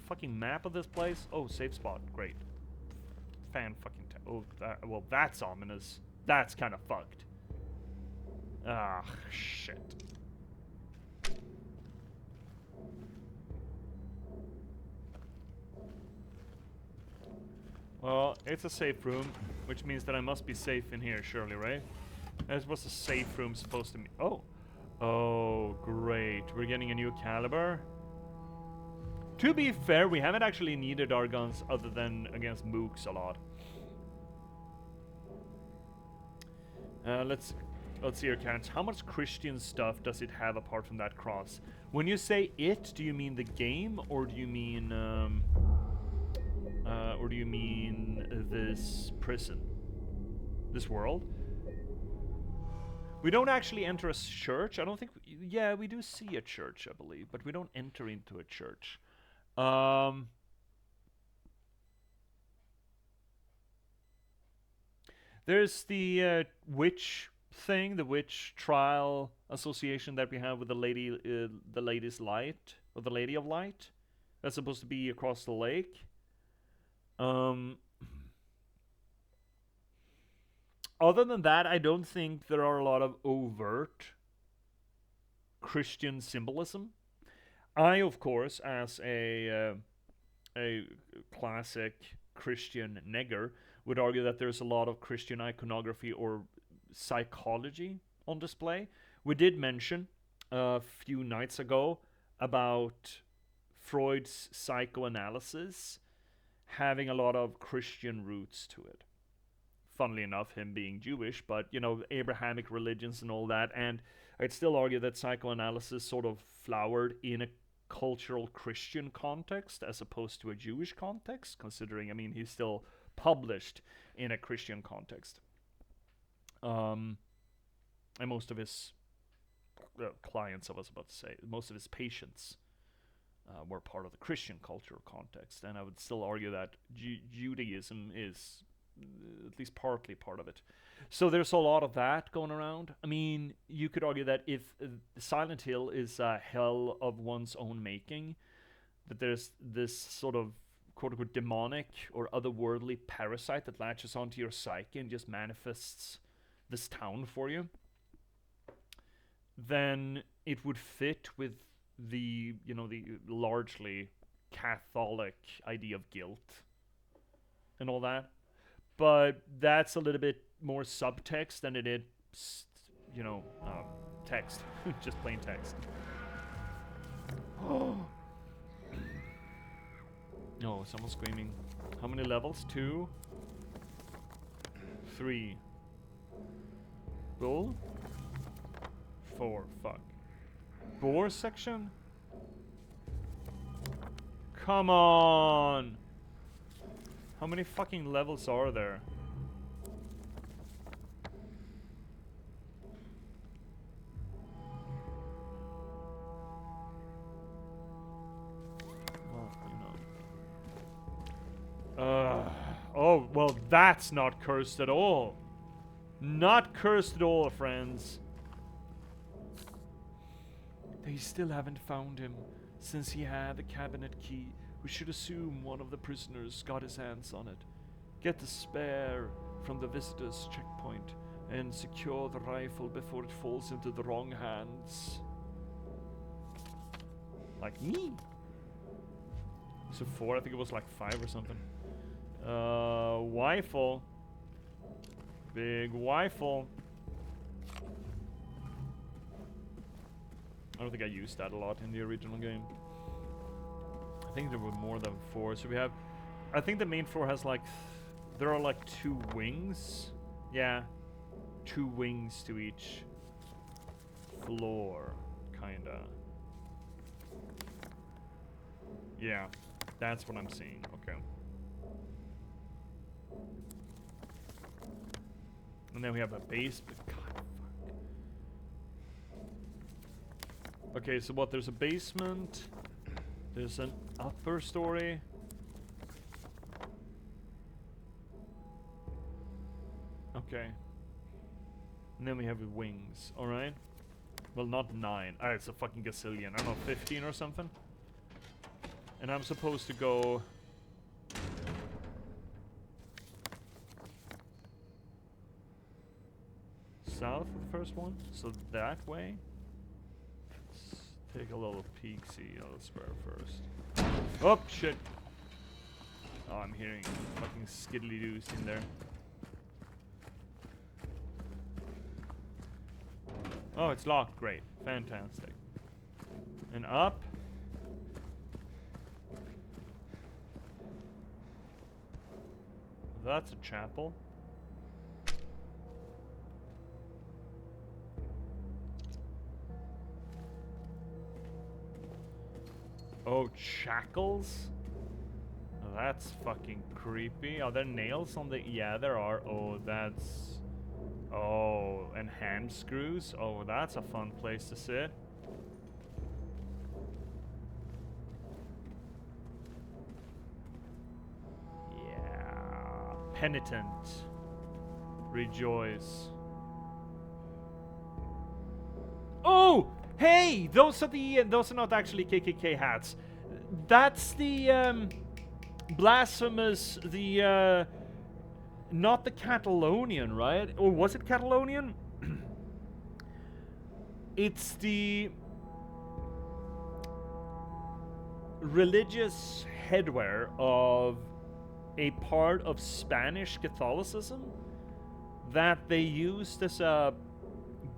fucking map of this place? Oh, safe spot. Great. Well, that's ominous. That's kind of fucked. Ah, shit. Well, it's a safe room, which means that I must be safe in here, surely, right? That's what's a safe room supposed to mean. Oh, great. We're getting a new caliber. To be fair, we haven't actually needed our guns other than against mooks a lot. Let's see your cats. How much Christian stuff does it have apart from that cross? When you say it, do you mean the game, or do you mean this prison, this world? We don't actually enter a church. I don't think. Yeah, we do see a church, I believe, but we don't enter into a church. There's the witch thing, the witch trial association that we have with the lady's light, or the Lady of Light. That's supposed to be across the lake. Other than that, I don't think there are a lot of overt Christian symbolism. I, of course, as a classic Christian nigger, would argue that there's a lot of Christian iconography or psychology on display. We did mention a few nights ago about Freud's psychoanalysis having a lot of Christian roots to it. Funnily enough, him being Jewish, but, Abrahamic religions and all that. And I'd still argue that psychoanalysis sort of flowered in a cultural Christian context as opposed to a Jewish context, considering, he's still published in a Christian context. And most of his clients, I was about to say, most of his patients were part of the Christian cultural context. And I would still argue that Judaism is at least partly part of it. So there's a lot of that going around. I mean, you could argue that if Silent Hill is a hell of one's own making, that there's this sort of quote-unquote demonic or otherworldly parasite that latches onto your psyche and just manifests this town for you, then it would fit with the, you know, the largely Catholic idea of guilt and all that. But that's a little bit more subtext than it is, you know, text. Just plain text. Oh, no, someone's screaming. How many levels? 2? 3. Bull? 4. Fuck. Boar section? Come on! How many fucking levels are there? Well, you know. Oh, well, that's not cursed at all. Not cursed at all, friends. They still haven't found him. Since he had the cabinet key, we should assume one of the prisoners got his hands on it. Get the spare from the visitor's checkpoint and secure the rifle before it falls into the wrong hands. Like me. So 4, I think it was like 5 or something. Rifle. Big rifle. I don't think I used that a lot in the original game. I think there were more than 4. So we have, I think the main floor has like, there are like 2 wings. Yeah, 2 wings to each floor, kinda. Yeah, that's what I'm seeing. Okay. And then we have a basement. God, fuck. Okay, so what? There's a basement. There's an upper story. Okay. And then we have wings. Alright. Well, not 9. It's a fucking gazillion. I don't know, 15 or something. And I'm supposed to go... south of the first one. So that way. Let's take a little peek-see elsewhere first. Oh, shit. Oh, I'm hearing fucking skiddly-doos in there. Oh, it's locked. Great. Fantastic. And up. That's a chapel. Oh, shackles? Oh, that's fucking creepy. Are there nails on the... Yeah, there are. Oh, that's... Oh, and hand screws. Oh, that's a fun place to sit. Yeah. Penitent. Rejoice. Oh! Hey! Those are not actually KKK hats. That's the, blasphemous, the, not the Catalonian, right? Or was it Catalonian? It's the religious headwear of a part of Spanish Catholicism that they used as a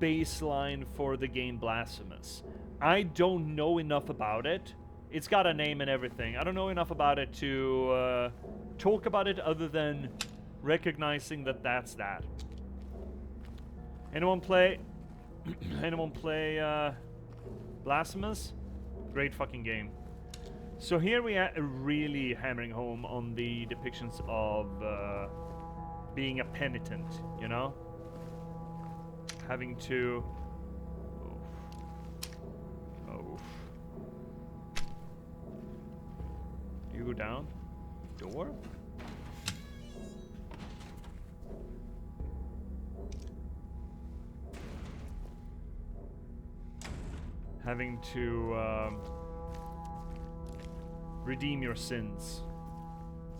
baseline for the game Blasphemous. I don't know enough about it. It's got a name and everything. I don't know enough about it to talk about it other than recognizing that that's that. Anyone play anyone play Blasphemous? Great fucking game. So here we are really hammering home on the depictions of being a penitent, you know? Having to... Oh. You go down? Door? having to redeem your sins,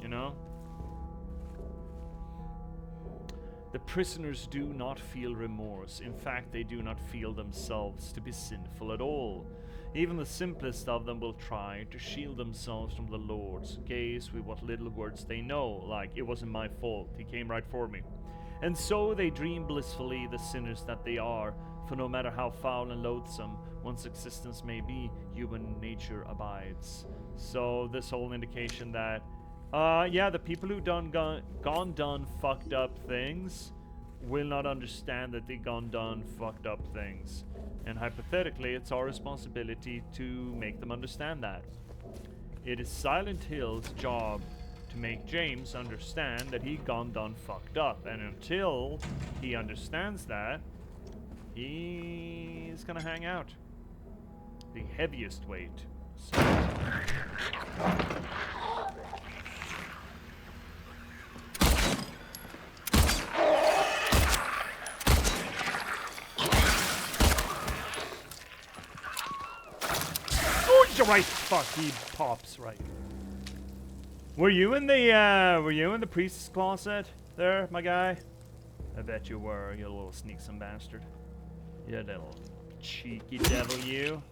you know? The prisoners do not feel remorse. In fact, they do not feel themselves to be sinful at all. Even the simplest of them will try to shield themselves from the Lord's gaze with what little words they know, like, "It wasn't my fault, he came right for me." And so they dream blissfully, the sinners that they are, for no matter how foul and loathsome one's existence may be, human nature abides. So this whole indication that yeah, the people who done fucked up things will not understand that they done fucked up things. And hypothetically, it's our responsibility to make them understand that. It is Silent Hill's job to make James understand that he done fucked up. And until he understands that, he's gonna hang out. The heaviest weight. So you're right. Fuck, he pops right. Were you in the priest's closet there, my guy? I bet you were, you little sneaksome bastard. You little cheeky devil, you.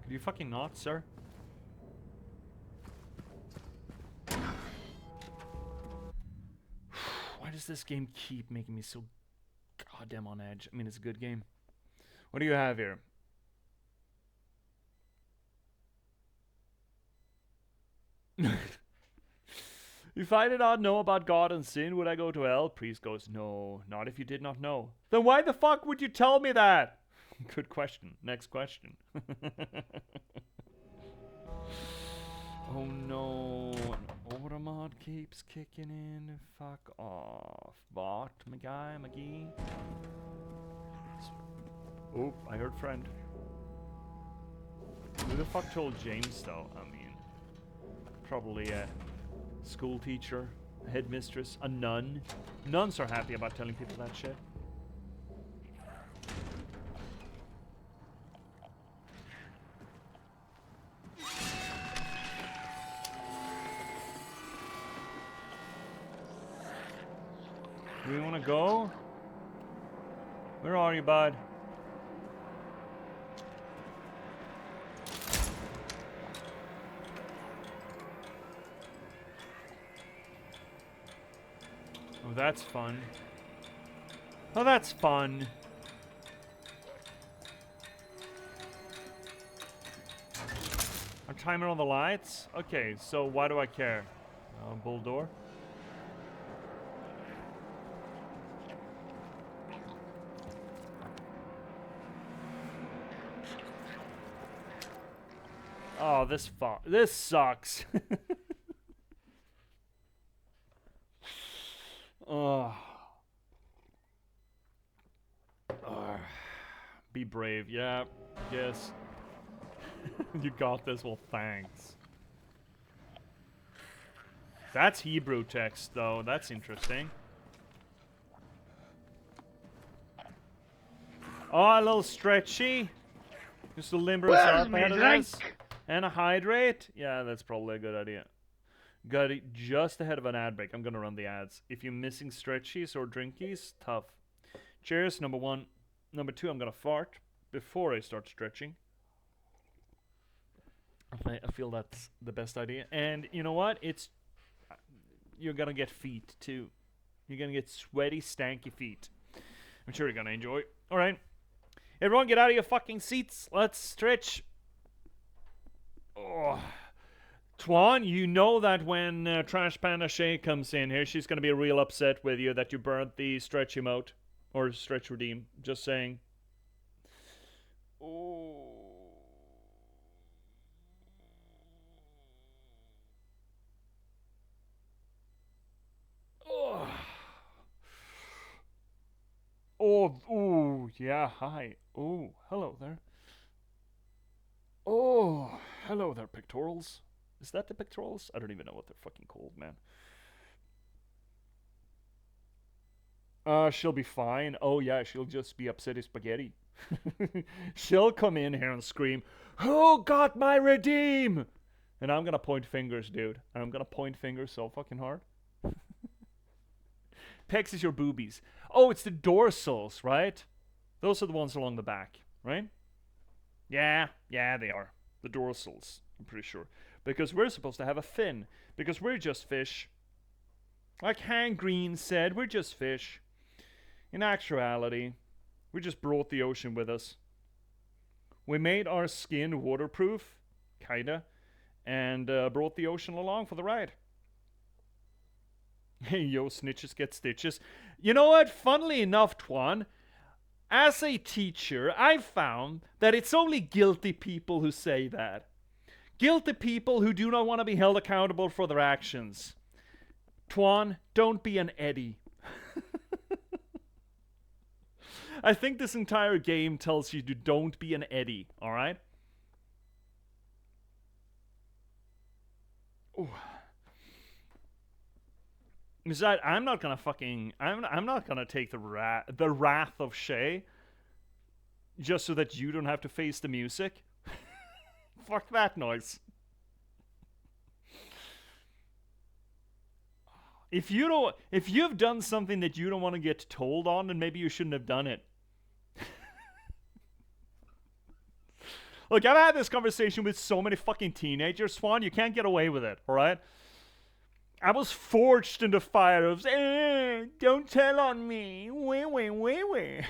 Could you fucking not, sir? Why does this game keep making me so goddamn on edge? I mean, it's a good game. What do you have here? If I did not know about God and sin, would I go to hell? Priest goes, no, not if you did not know. Then why the fuck would you tell me that? Good question. Next question. Oh no, an automod keeps kicking in. Fuck off. Bot, my guy, McGee. Oh, I heard friend. Who the fuck told James though? I mean, probably a school teacher, a headmistress, a nun. Nuns are happy about telling people that shit. Do we want to go? Where are you, bud? Oh, that's fun. Oh, that's fun. A timer on the lights? Okay, so why do I care? Bull door. Oh, this sucks. Oh. Be brave. Yeah. Yes. You got this. Well, thanks. That's Hebrew text, though. That's interesting. Oh, a little stretchy. Just to limber us up ahead of this. And a hydrate? Yeah, that's probably a good idea. Got it just ahead of an ad break. I'm gonna run the ads. If you're missing stretchies or drinkies, tough. Cheers, number one. Number two, I'm gonna fart before I start stretching. I feel that's the best idea. And you know what? You're gonna get feet too. You're gonna get sweaty, stanky feet. I'm sure you're gonna enjoy. Alright. Everyone get out of your fucking seats. Let's stretch. Oh. Twan, you know that when Trash Panda Shay comes in here, she's going to be real upset with you that you burnt the stretch emote. Or stretch redeem. Just saying. Oh. Oh. Oh, yeah, hi. Oh, hello there. Oh. Hello there, pectorals. Is that the pectorals? I don't even know what they're fucking called, man. She'll be fine. Oh yeah, she'll just be upset as spaghetti. She'll come in here and scream, "Who got my redeem?" And I'm gonna point fingers, dude. I'm gonna point fingers so fucking hard. Pecs is your boobies. Oh, it's the dorsals, right? Those are the ones along the back, right? Yeah, they are. The dorsals, I'm pretty sure. Because we're supposed to have a fin. Because we're just fish. Like Hank Green said, we're just fish. In actuality, we just brought the ocean with us. We made our skin waterproof, kinda, and brought the ocean along for the ride. Hey, yo, snitches get stitches. You know what? Funnily enough, Twan, as a teacher, I found that it's only guilty people who say that. Guilty people who do not want to be held accountable for their actions. Twan, don't be an Eddie. I think this entire game tells you to don't be an Eddie, alright? Besides, I'm not gonna take the wrath of Shay just so that you don't have to face the music. Fuck that noise. If you've done something that you don't want to get told on, then maybe you shouldn't have done it. Look, I've had this conversation with so many fucking teenagers, Swan, you can't get away with it, alright? I was forged in the fire of, don't tell on me, wee.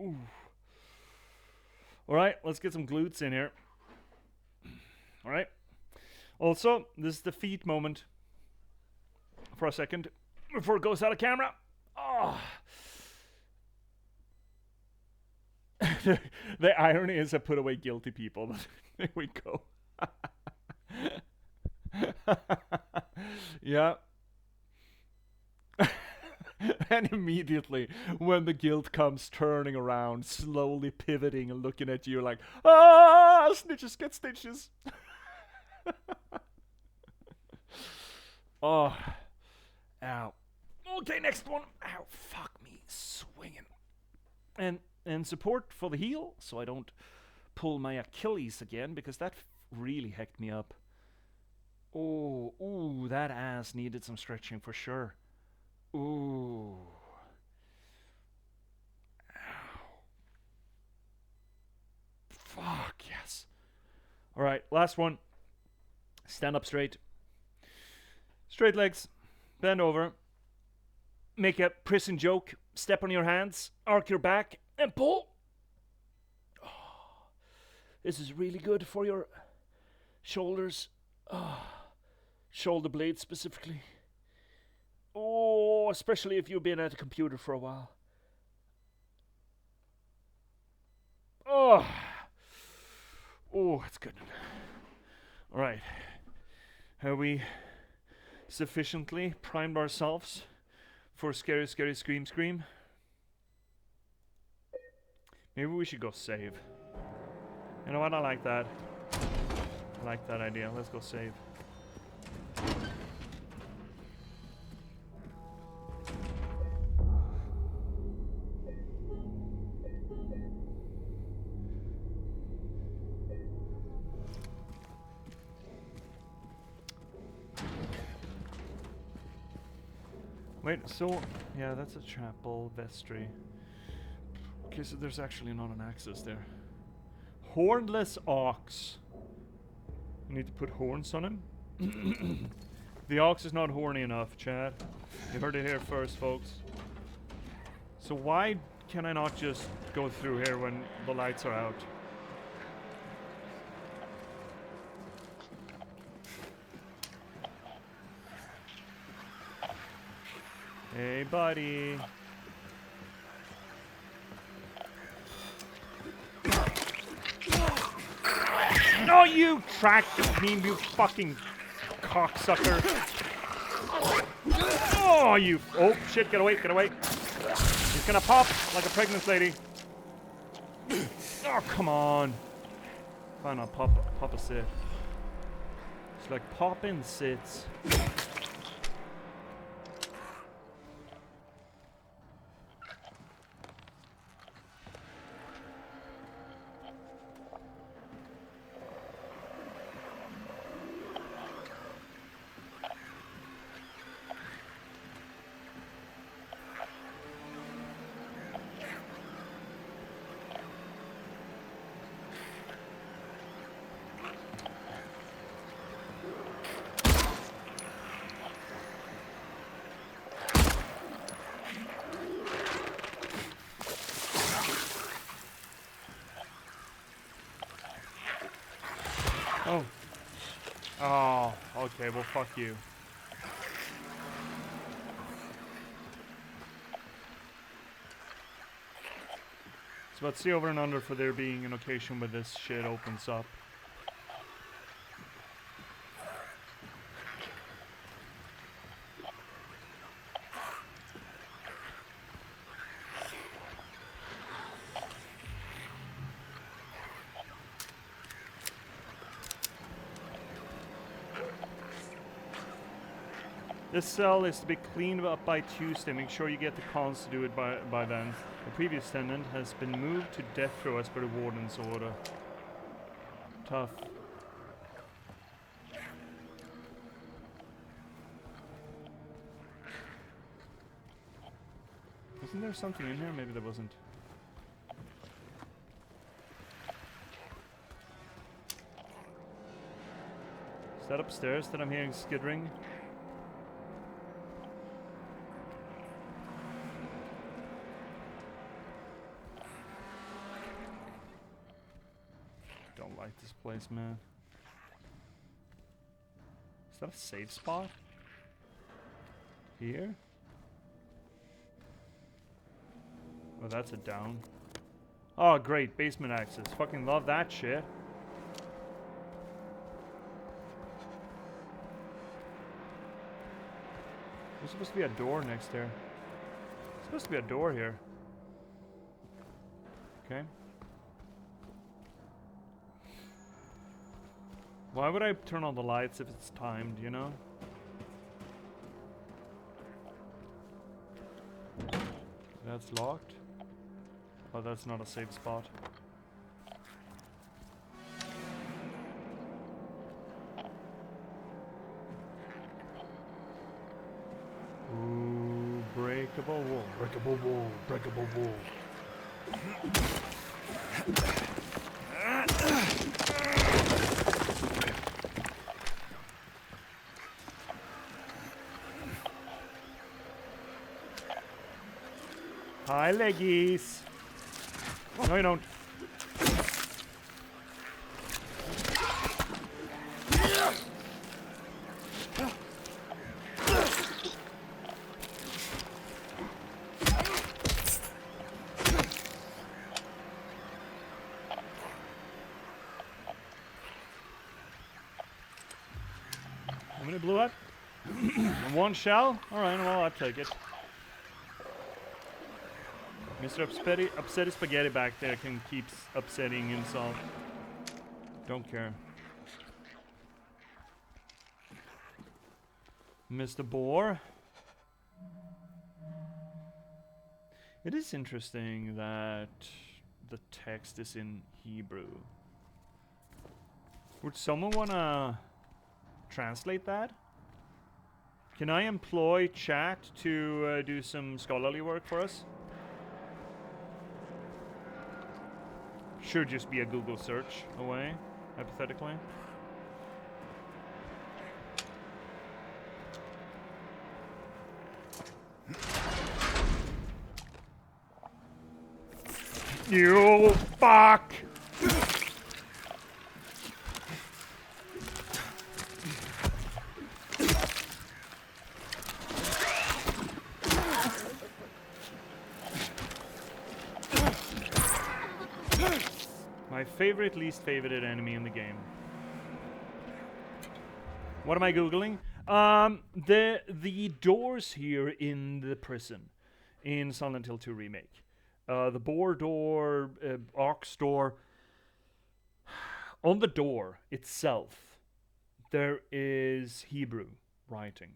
Ooh. Alright, let's get some glutes in here. Alright. Also, this is the feet moment. For a second. Before it goes out of camera. Oh. The irony is I put away guilty people, but there we go. Yeah. And immediately, when the guilt comes turning around, slowly pivoting and looking at you like, snitches get stitches. Oh. Ow. Okay, next one. Ow, fuck me. Swinging. And support for the heel, so I don't pull my Achilles again, because that really hecked me up. Oh, ooh, that ass needed some stretching for sure. Ooh. Ow. Fuck, yes. Alright, last one. Stand up straight. Straight legs. Bend over. Make a prison joke. Step on your hands. Arc your back. And pull. Oh, this is really good for your shoulders. Oh, shoulder blades specifically. Oh, especially if you've been at a computer for a while. Oh, it's good. All right. Have we sufficiently primed ourselves for scary, scary, scream, scream? Maybe we should go save. You know what? I like that. I like that idea. Let's go save. Wait, so... yeah, that's a chapel, vestry. Okay, so there's actually not an axis there. Hornless ox. You need to put horns on him? The ox is not horny enough, Chad. You heard it here first, folks. So why can I not just go through here when the lights are out? Hey, buddy. No, you tracked me, you fucking cocksucker. Oh, you... oh, shit, get away, get away. He's gonna pop like a pregnant lady. Oh, come on. Fine, I'll pop a sit. It's like popping sits. Oh. Oh, okay, well, fuck you. So let's see over and under for there being an occasion where this shit opens up. This cell is to be cleaned up by Tuesday. Make sure you get the cons to do it by then. The previous tenant has been moved to death row as per the warden's order. Tough. Wasn't there something in here? Maybe there wasn't. Is that upstairs that I'm hearing skittering? Don't like this place, man. Is that a safe spot? Here? Oh, that's a down. Oh, great. Basement access. Fucking love that shit. There's supposed to be a door next there. There's supposed to be a door here. Okay. Why would I turn on the lights if it's timed, you know? That's locked. Oh, that's not a safe spot. Ooh, breakable wall, breakable wall, breakable wall. Hi, leggies. No, you don't. How many blew up? One shell? Alright, well, I'll take it. Mr. Upsetty Spaghetti back there can keep upsetting himself. Don't care. Mr. Boar. It is interesting that the text is in Hebrew. Would someone wanna translate that? Can I employ chat to do some scholarly work for us? Should just be a Google search away, hypothetically. You fuck! My favorite, least favorite enemy in the game. What am I Googling? The doors here in the prison in Silent Hill 2 Remake. The boar door, ox door. On the door itself, there is Hebrew writing.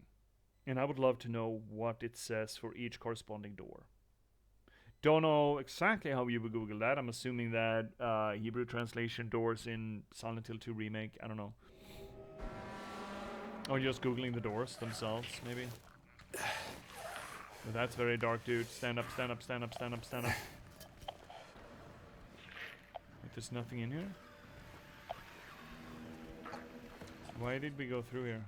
And I would love to know what it says for each corresponding door. Don't know exactly how you would Google that. I'm assuming that Hebrew translation doors in Silent Hill 2 Remake. I don't know. Or just Googling the doors themselves, maybe. But that's very dark, dude. Stand up, stand up, stand up, stand up, stand up. Wait, there's nothing in here? Why did we go through here?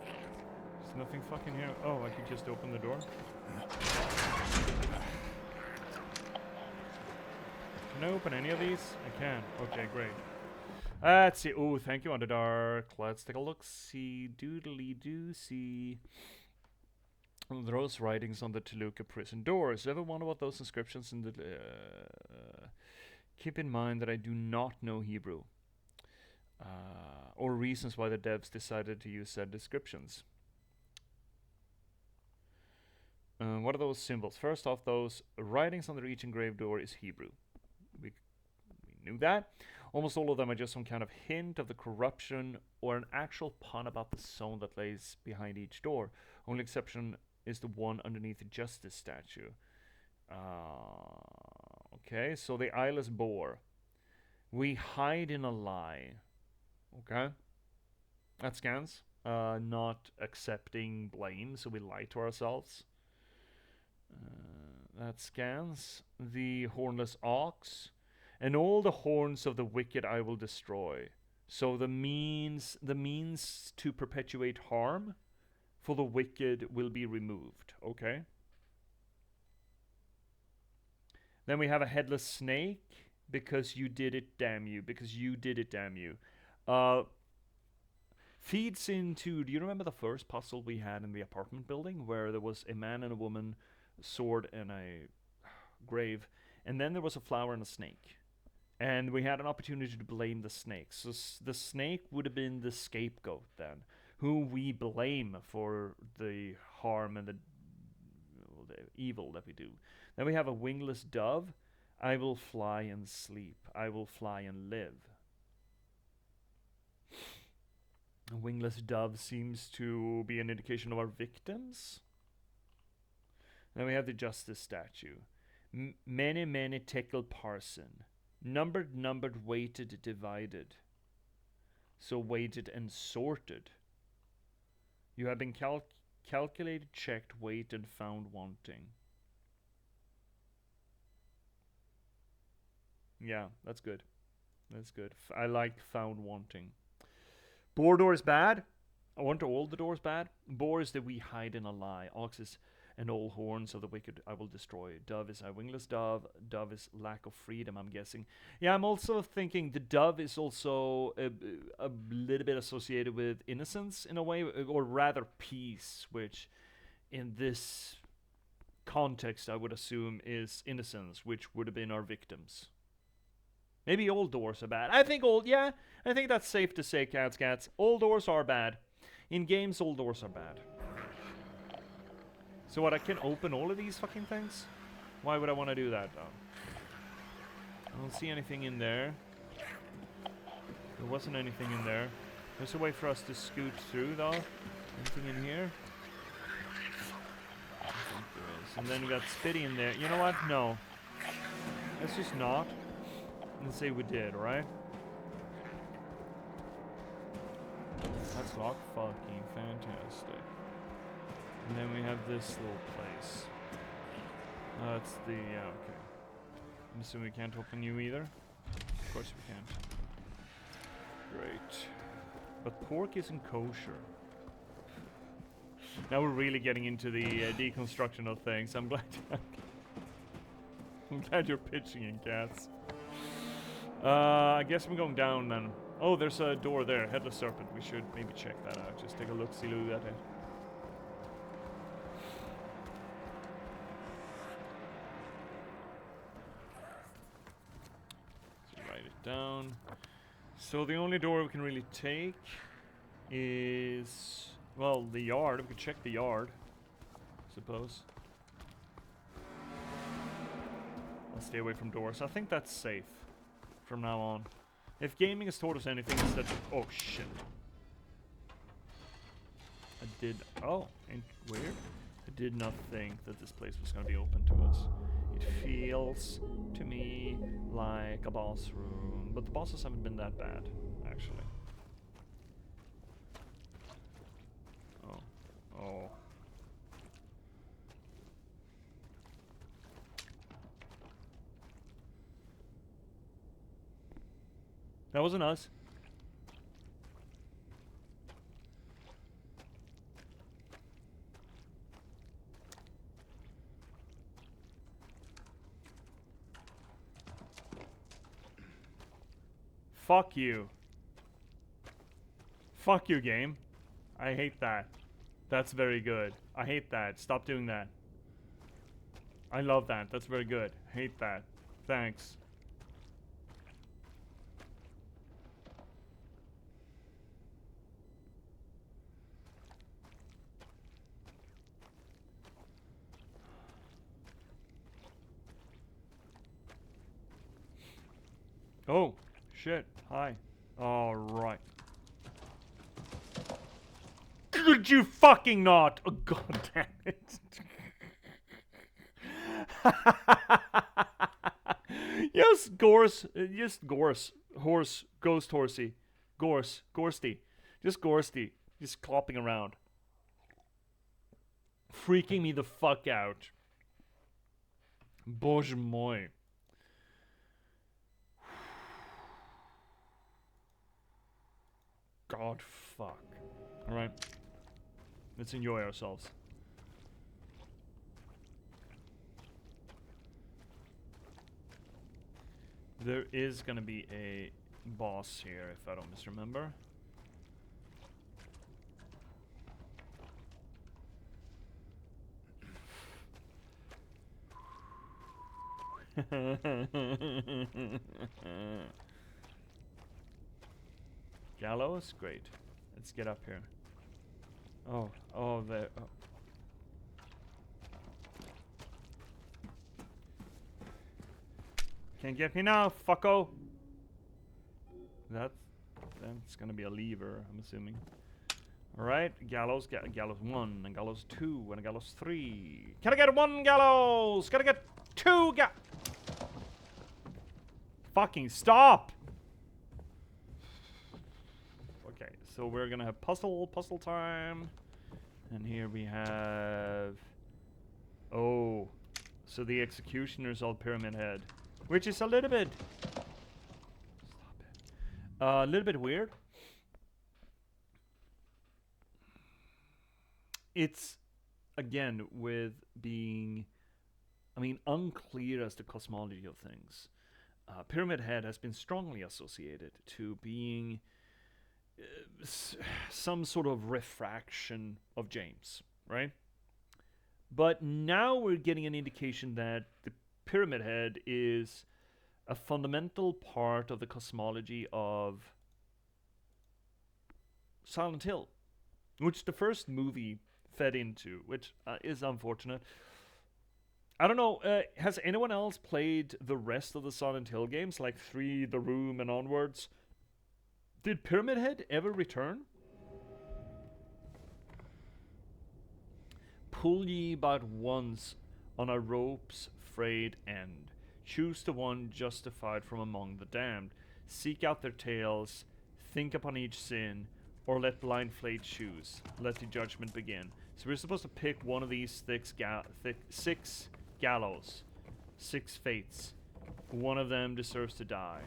There's nothing fucking here. Oh, I could just open the door? Can I open any of these? I can. Okay, great. Let's see. Oh, thank you, Underdark. Let's take a look. See. Doodly doo. See. Those writings on the Toluca prison doors. Ever wonder what those inscriptions in the. Keep in mind that I do not know Hebrew. Or reasons why the devs decided to use said descriptions. What are those symbols? First off, those writings on the each engraved door is Hebrew. We knew that. Almost all of them are just some kind of hint of the corruption or an actual pun about the zone that lays behind each door. Only exception is the one underneath the justice statue. Okay, so the eyeless boar. We hide in a lie. Okay. That scans. Not accepting blame, so we lie to ourselves. That scans. The hornless ox. And all the horns of the wicked I will destroy. So the means to perpetuate harm for the wicked will be removed. Okay. Then we have a headless snake. Because you did it, damn you. Because you did it, damn you. Feeds into... Do you remember the first puzzle we had in the apartment building? Where there was a man and a woman, a sword and a grave. And then there was a flower and a snake. And we had an opportunity to blame the snake. So the snake would have been the scapegoat then. Who we blame for the harm and the evil that we do. Then we have a wingless dove. I will fly and sleep. I will fly and live. A wingless dove seems to be an indication of our victims. Then we have the justice statue. Many tickle parson. Numbered, weighted, divided. So weighted and sorted. You have been calculated, checked, weighed, and found wanting. Yeah, that's good. That's good. I like found wanting. Boar door is bad. I want all the doors bad. Boar is that we hide in a lie. Ox is and all horns of the wicked I will destroy. Dove is a wingless dove. Dove is lack of freedom, I'm guessing. Yeah, I'm also thinking the dove is also a little bit associated with innocence in a way, or rather peace, which in this context I would assume is innocence, which would have been our victims. Maybe all doors are bad. I think that's safe to say, cats. All doors are bad. In games, all doors are bad. So what, I can open all of these fucking things? Why would I want to do that, though? I don't see anything in there. There wasn't anything in there. There's a way for us to scoot through, though. Anything in here? I think there is. And then we got Spitty in there. You know what? No. Let's just not. Let's say we did, right? That's locked. Fucking fantastic. And then we have this little place. That's the... yeah, okay. I'm assuming we can't open you either. Of course we can't. Great. But pork isn't kosher. Now we're really getting into the deconstruction of things. I'm glad I'm glad you're pitching in, cats. I guess I'm going down then. Oh, there's a door there. Headless serpent. We should maybe check that out. Just take a look, see who that is. So write it down. So the only door we can really take is, well, the yard. We could check the yard, I suppose. stay away from doors. I think that's safe from now on. If gaming has taught us anything, it's that... Oh, shit. I did... Oh, weird. I did not think that this place was going to be open to us. It feels to me like a boss room, but the bosses haven't been that bad, actually. Oh. Oh. That wasn't us. Fuck you. Fuck you, game. I hate that. That's very good. I hate that. Stop doing that. I love that. That's very good. Hate that. Thanks. Oh, shit. Hi. All right. Could you fucking not? Oh, god damn it. Yes, Gorse. Just Gorse. Horse. Ghost horsey. Gorse. Gorsty. Just Gorsty. Just clopping around. Freaking me the fuck out. Bоже moj. God fuck. Alright. Let's enjoy ourselves. There is gonna be a boss here, if I don't misremember. Gallows? Great. Let's get up here. Oh, there. Oh. Can't get me now, fucko! That's gonna be a lever, I'm assuming. Alright, gallows, gallows 1, and gallows 2, and a gallows 3. Can I get 1 gallows? Can I get 2 Fucking stop! Okay, so we're gonna have puzzle time. And here we have... Oh, so the executioner's all Pyramid Head. Which is a little bit... Stop it. A little bit weird. It's, again, with being... I mean, unclear as the cosmology of things. Pyramid Head has been strongly associated to being some sort of refraction of James, right? But now we're getting an indication that the Pyramid Head is a fundamental part of the cosmology of Silent Hill, which the first movie fed into, which is unfortunate. I don't know, has anyone else played the rest of the Silent Hill games, like 3, The Room, and onwards? Did Pyramid Head ever return? Pull ye but once on a rope's frayed end. Choose the one justified from among the damned. Seek out their tales, think upon each sin, or let blind fate choose. Let the judgment begin. So we're supposed to pick one of these 6 gallows. 6 fates. One of them deserves to die.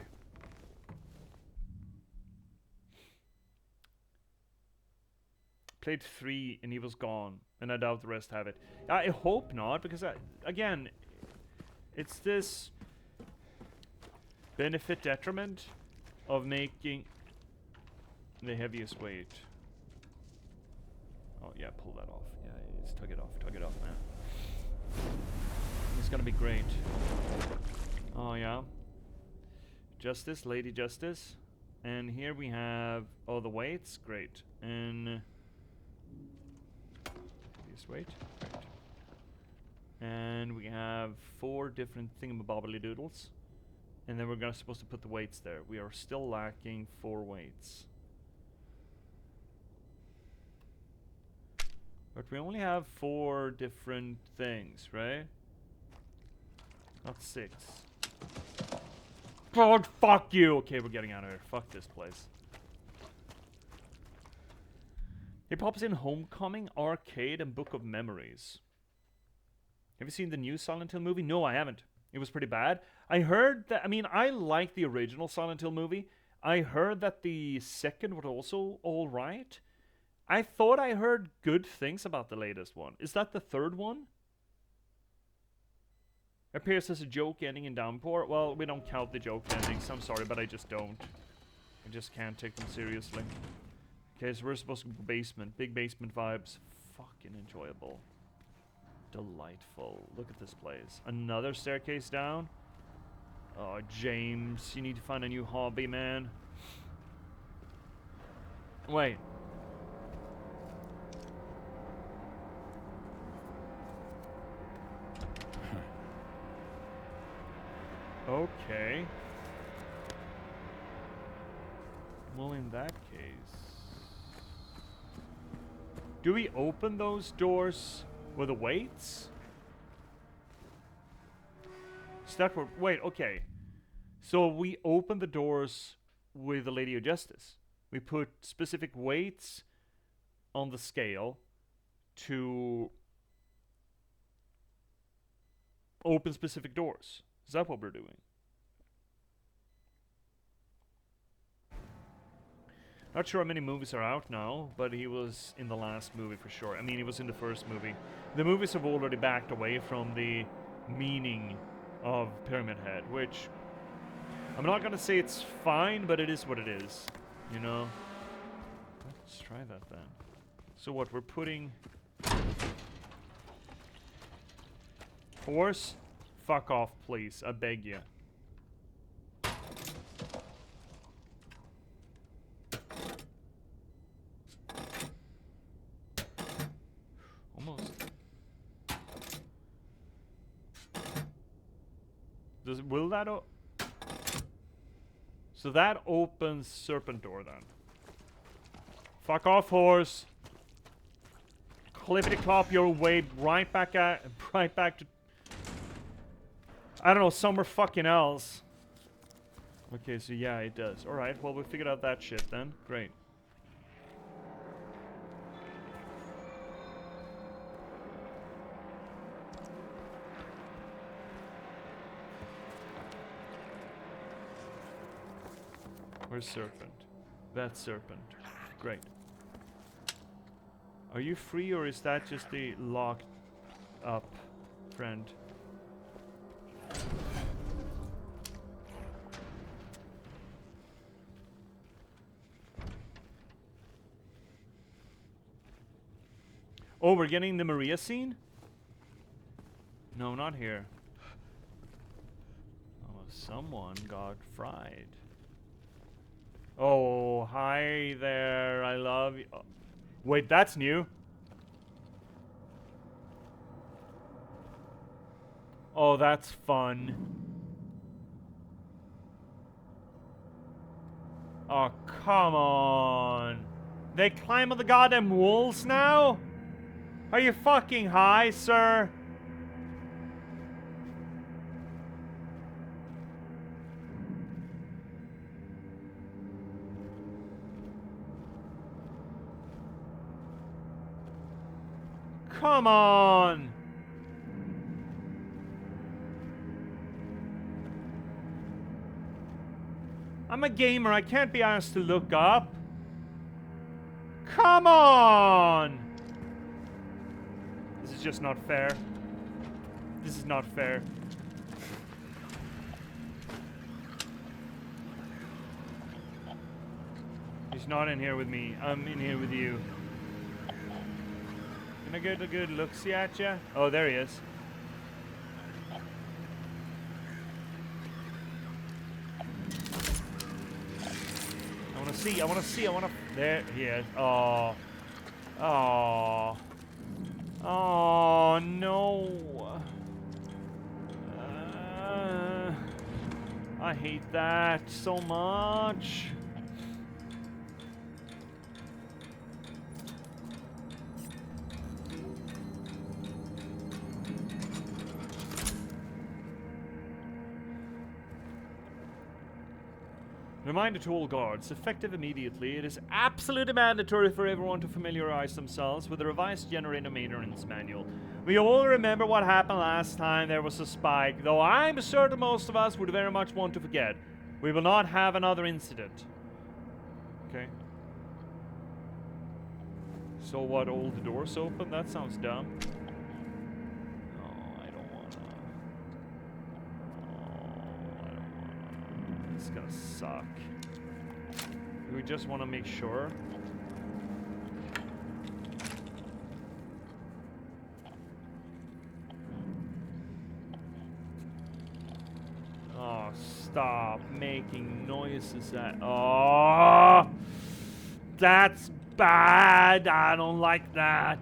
Played 3 and he was gone, and I doubt the rest have it. I hope not, because again, it's this benefit detriment of making the heaviest weight. Oh yeah, pull that off. Yeah, just tug it off, man. It's gonna be great. Oh yeah. Justice, Lady Justice. And here we have, oh, the weights, great. And weight, great. And we have have 4 different thingamabobbly doodles. And then we're supposed to put the weights there. We are still lacking 4 weights. But we only have 4 different things, right? Not 6. God, fuck you! Okay, we're getting out of here. Fuck this place. It pops in Homecoming, Arcade, and Book of Memories. Have you seen the new Silent Hill movie? No, I haven't. It was pretty bad. I heard that, I mean, I like the original Silent Hill movie. I heard that the second was also alright. I thought I heard good things about the latest one. Is that the third one? Appears as a joke ending in Downpour. Well, we don't count the joke endings. I'm sorry, but I just don't. I just can't take them seriously. Okay, so we're supposed to go basement. Big basement vibes. Fucking enjoyable. Delightful. Look at this place. Another staircase down. Oh, James, you need to find a new hobby, man. Wait. Okay. Well, in that case... Do we open those doors with the weights? Is that what... Wait, okay. So we open the doors with the Lady of Justice. We put specific weights on the scale to open specific doors. Is that what we're doing? Not sure how many movies are out now, but he was in the last movie for sure. I mean, he was in the first movie. The movies have already backed away from the meaning of Pyramid Head, which I'm not gonna say it's fine, but it is what it is, you know? Let's try that then. So what, we're putting... Horse? Fuck off, please. I beg you. Almost. Will that so that opens Serpent Door then. Fuck off, horse. Clippity clop your way right back to I don't know, somewhere fucking else. Okay, so yeah, it does. Alright, well, we figured out that shit then. Great. Where's Serpent? That's Serpent. Great. Are you free, or is that just the locked up friend? Oh, we're getting the Maria scene? No, not here. Oh, someone got fried. Oh, hi there. I love you. Oh. Wait, that's new. Oh, that's fun. Oh, come on. They climb on the goddamn walls now? Are you fucking high, sir? Come on! I'm a gamer, I can't be asked to look up. Come on! This is just not fair. This is not fair. He's not in here with me. I'm in here with you. Can I get a good look-see at ya? Oh, there he is. I wanna see. There he is. Oh. Oh. Oh, no. I hate that so much. Reminder to all guards, effective immediately, it is absolutely mandatory for everyone to familiarize themselves with the revised generator maintenance manual. We all remember what happened last time there was a spike, though I'm certain most of us would very much want to forget. We will not have another incident. Okay. So what, all the doors open? That sounds dumb. No, I don't wanna. Oh, I don't wanna. It's gonna suck. We just want to make sure. Oh, stop making noises at. Oh, that's bad. I don't like that.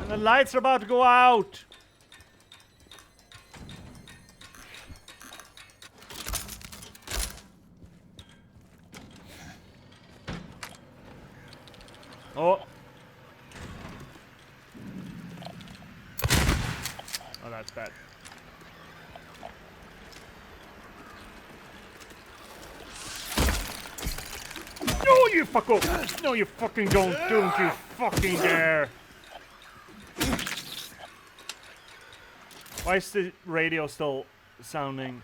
The lights are about to go out. Oh. Oh, that's bad. No, you fucko! No, you fucking don't. Don't you fucking dare. Why is the radio still sounding?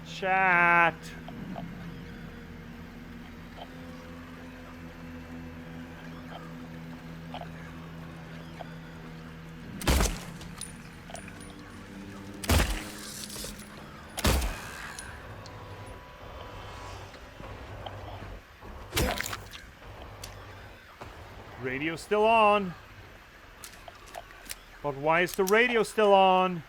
Chat. Radio's still on. But why is the radio still on?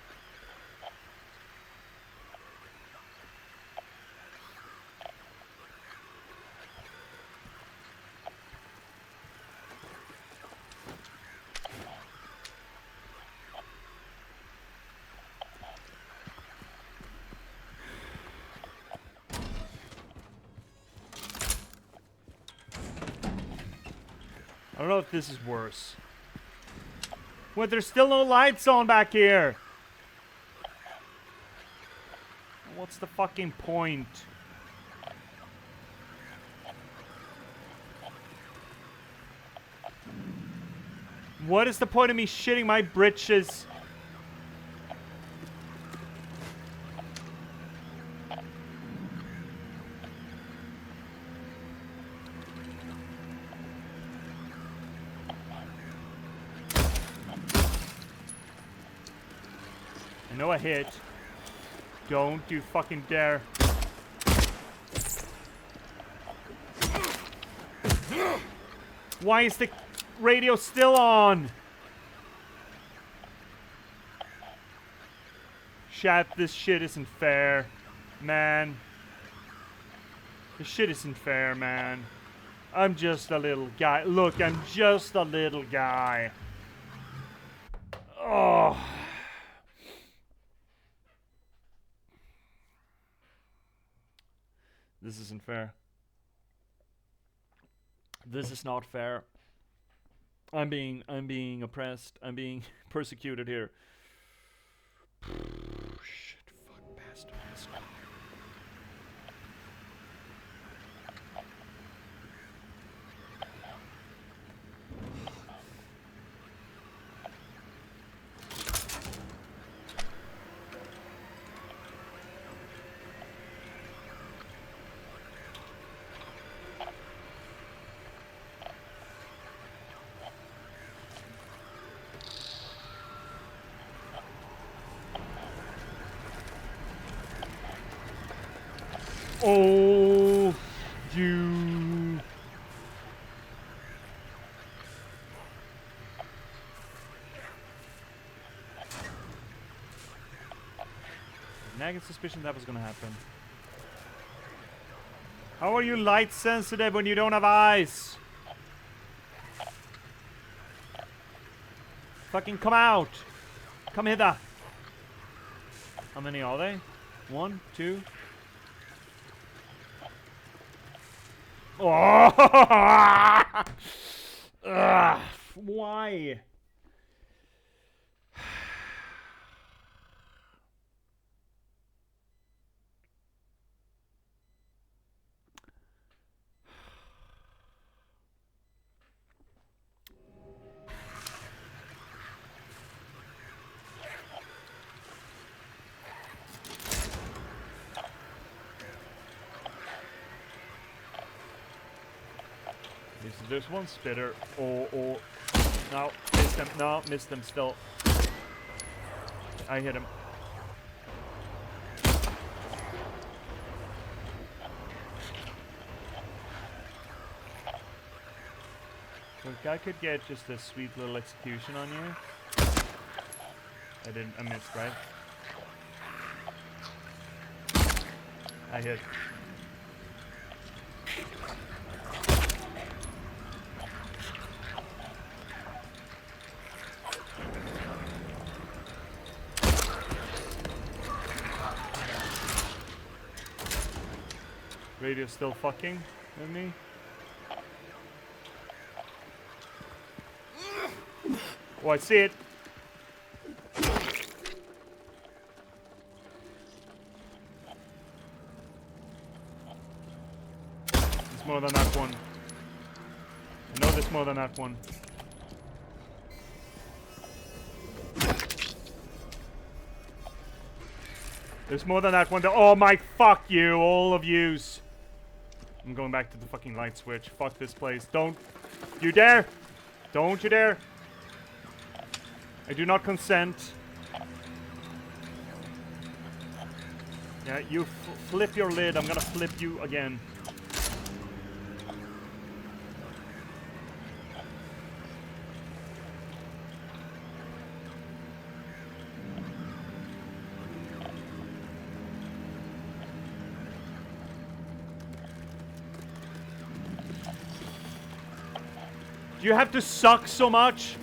I don't know if this is worse. What, there's still no lights on back here. What's the fucking point? What is the point of me shitting my britches? I know I hit. Don't you fucking dare. Why is the radio still on? Chat, this shit isn't fair, man. This shit isn't fair, man. I'm just a little guy. Look, I'm just a little guy. Oh. This isn't fair. This is not fair. I'm being oppressed. I'm being persecuted here. Shit, fuck, bastard. Oh, you. Nagging suspicion that was gonna happen. How are you light sensitive when you don't have eyes? Fucking come out! Come hither! How many are they? 1, 2. Oh! Ugh, why? There's one spitter. Oh. No, missed him. No, missed him still. I hit him. Look, I could get just a sweet little execution on you. I missed, right? I hit. Radio's still fucking with me. Oh, I see it. There's more than that one. I know there's more than that one. There's more than that one. Oh my, fuck you, all of yous. I'm going back to the fucking light switch. Fuck this place. Don't you dare. Don't you dare. I do not consent. Yeah, you flip your lid. I'm gonna flip you again. Do you have to suck so much?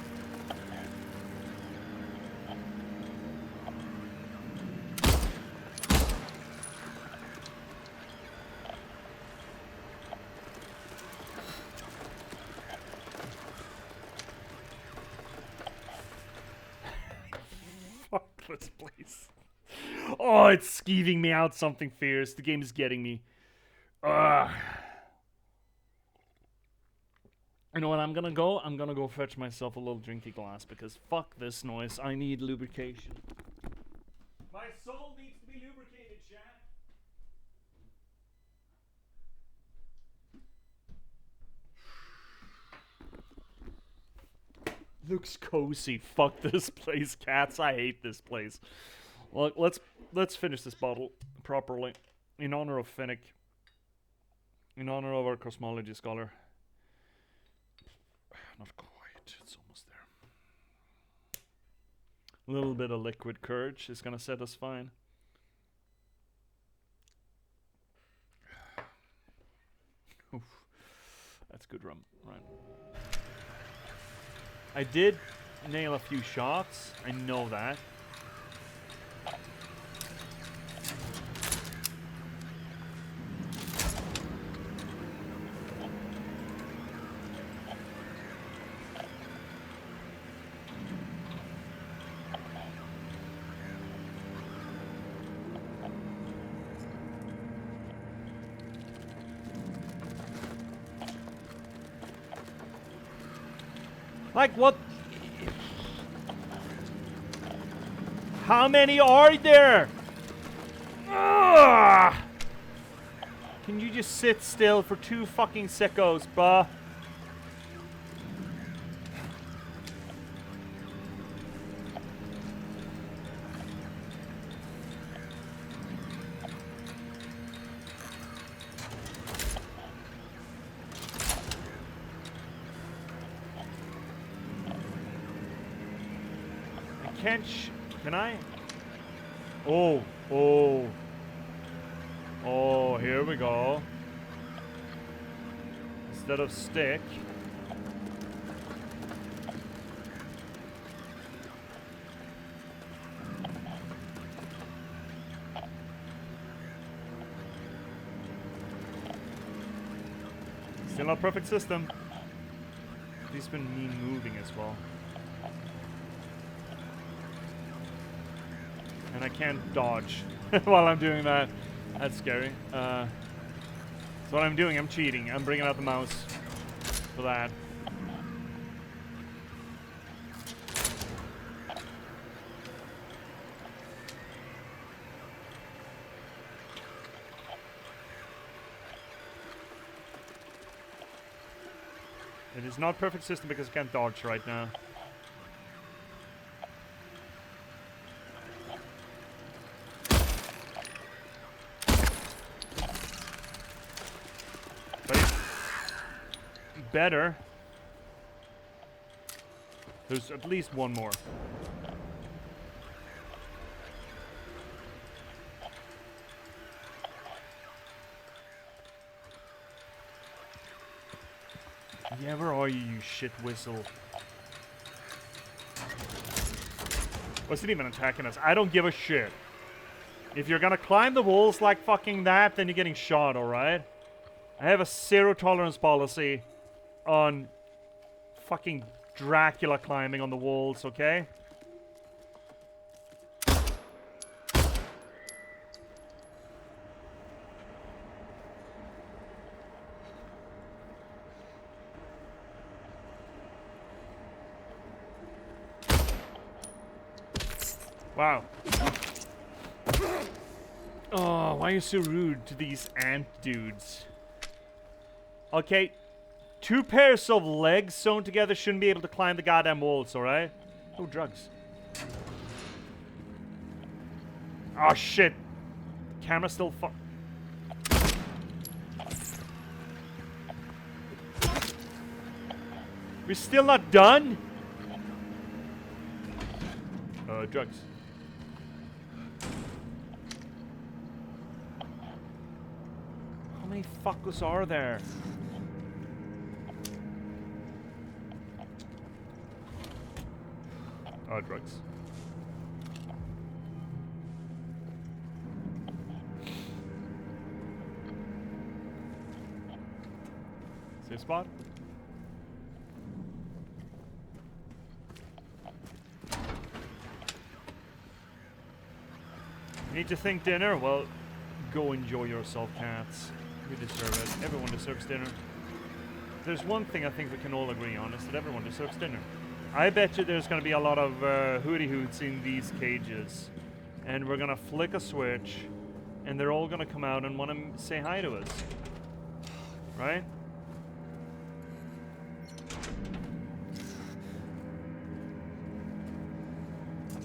Fuck this place. Oh, it's skeeving me out something fierce. The game is getting me. Ugh. You know what I'm gonna go? I'm gonna go fetch myself a little drinky glass because fuck this noise. I need lubrication. My soul needs to be lubricated, chat. Looks cozy. Fuck this place, cats. I hate this place. Well, let's finish this bottle properly in honor of Finnick. In honor of our cosmology scholar. Not quite. It's almost there. A little bit of liquid courage is gonna set us fine. Oof. That's good rum, right? I did nail a few shots. I know that. Like what? How many are there? Ugh! Can you just sit still for 2 fucking seconds, bruh? can't can I? Oh, oh. Oh, here we go. Instead of stick. Still not perfect system. At least been me moving as well. And I can't dodge while I'm doing that. That's scary. So what I'm doing, I'm cheating. I'm bringing out the mouse for that. It is not perfect system because I can't dodge right now. But it's better. There's at least one more. Yeah, where are you, you shit whistle? Wasn't even attacking us. I don't give a shit. If you're gonna climb the walls like fucking that, then you're getting shot, alright? I have a zero tolerance policy on fucking Dracula climbing on the walls, okay? Wow. Oh, why are you so rude to these ant dudes? Okay, 2 pairs of legs sewn together shouldn't be able to climb the goddamn walls, alright? Oh, drugs. Oh, shit. Camera still We're still not done? Drugs. How many fuckers are there? Oh, drugs. Safe spot? Need to think dinner? Well, go enjoy yourself, cats. You deserve it. Everyone deserves dinner. There's one thing I think we can all agree on, is that everyone deserves dinner. I bet you there's going to be a lot of hooty hoots in these cages. And we're going to flick a switch, and they're all going to come out and want to say hi to us. Right?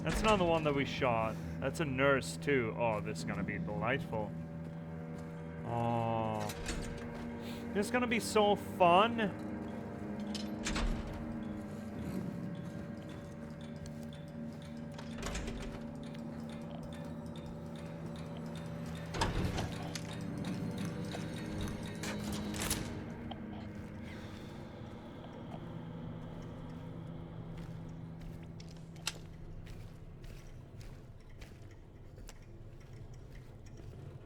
That's not the one that we shot. That's a nurse, too. Oh, this is going to be delightful. Oh. This is going to be so fun.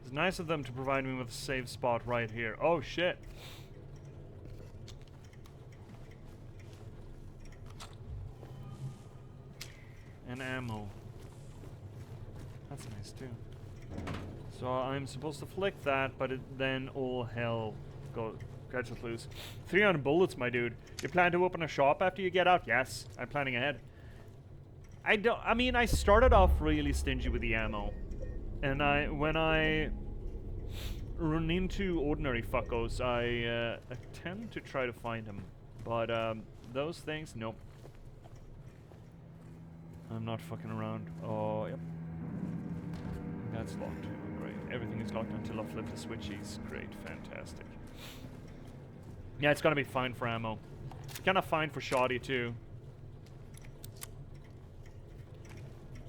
It's nice of them to provide me with a save spot right here. Oh, shit. And ammo. That's nice, too. So I'm supposed to flick that, but then all hell gets loose. 300 bullets, my dude. You plan to open a shop after you get out? Yes, I'm planning ahead. I mean, I started off really stingy with the ammo. And when I run into ordinary fuckos, I tend to try to find them. But those things, nope. I'm not fucking around. Oh, yep. That's locked. Oh, great. Everything is locked until I flip the switchies. Great, fantastic. Yeah, it's gonna be fine for ammo. Kind of fine for shoddy too.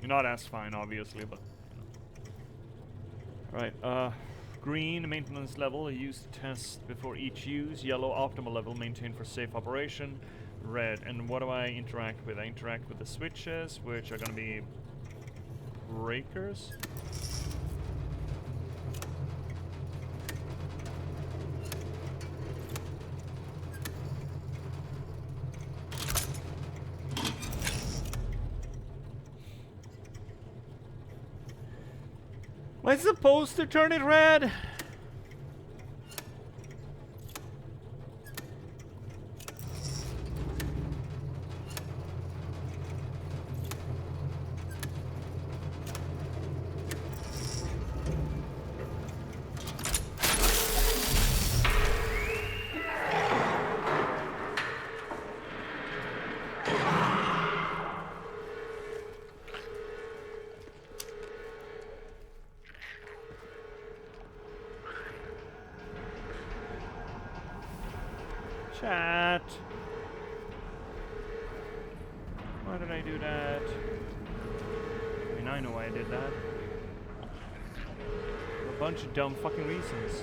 You're not as fine, obviously, but... Right, green, maintenance level, use to test before each use. Yellow, optimal level, maintain for safe operation. Red, and what do I interact with? I interact with the switches, which are gonna be... breakers? Am I supposed to turn it red? Chat. Why did I do that? I mean, I know why I did that. For a bunch of dumb fucking reasons.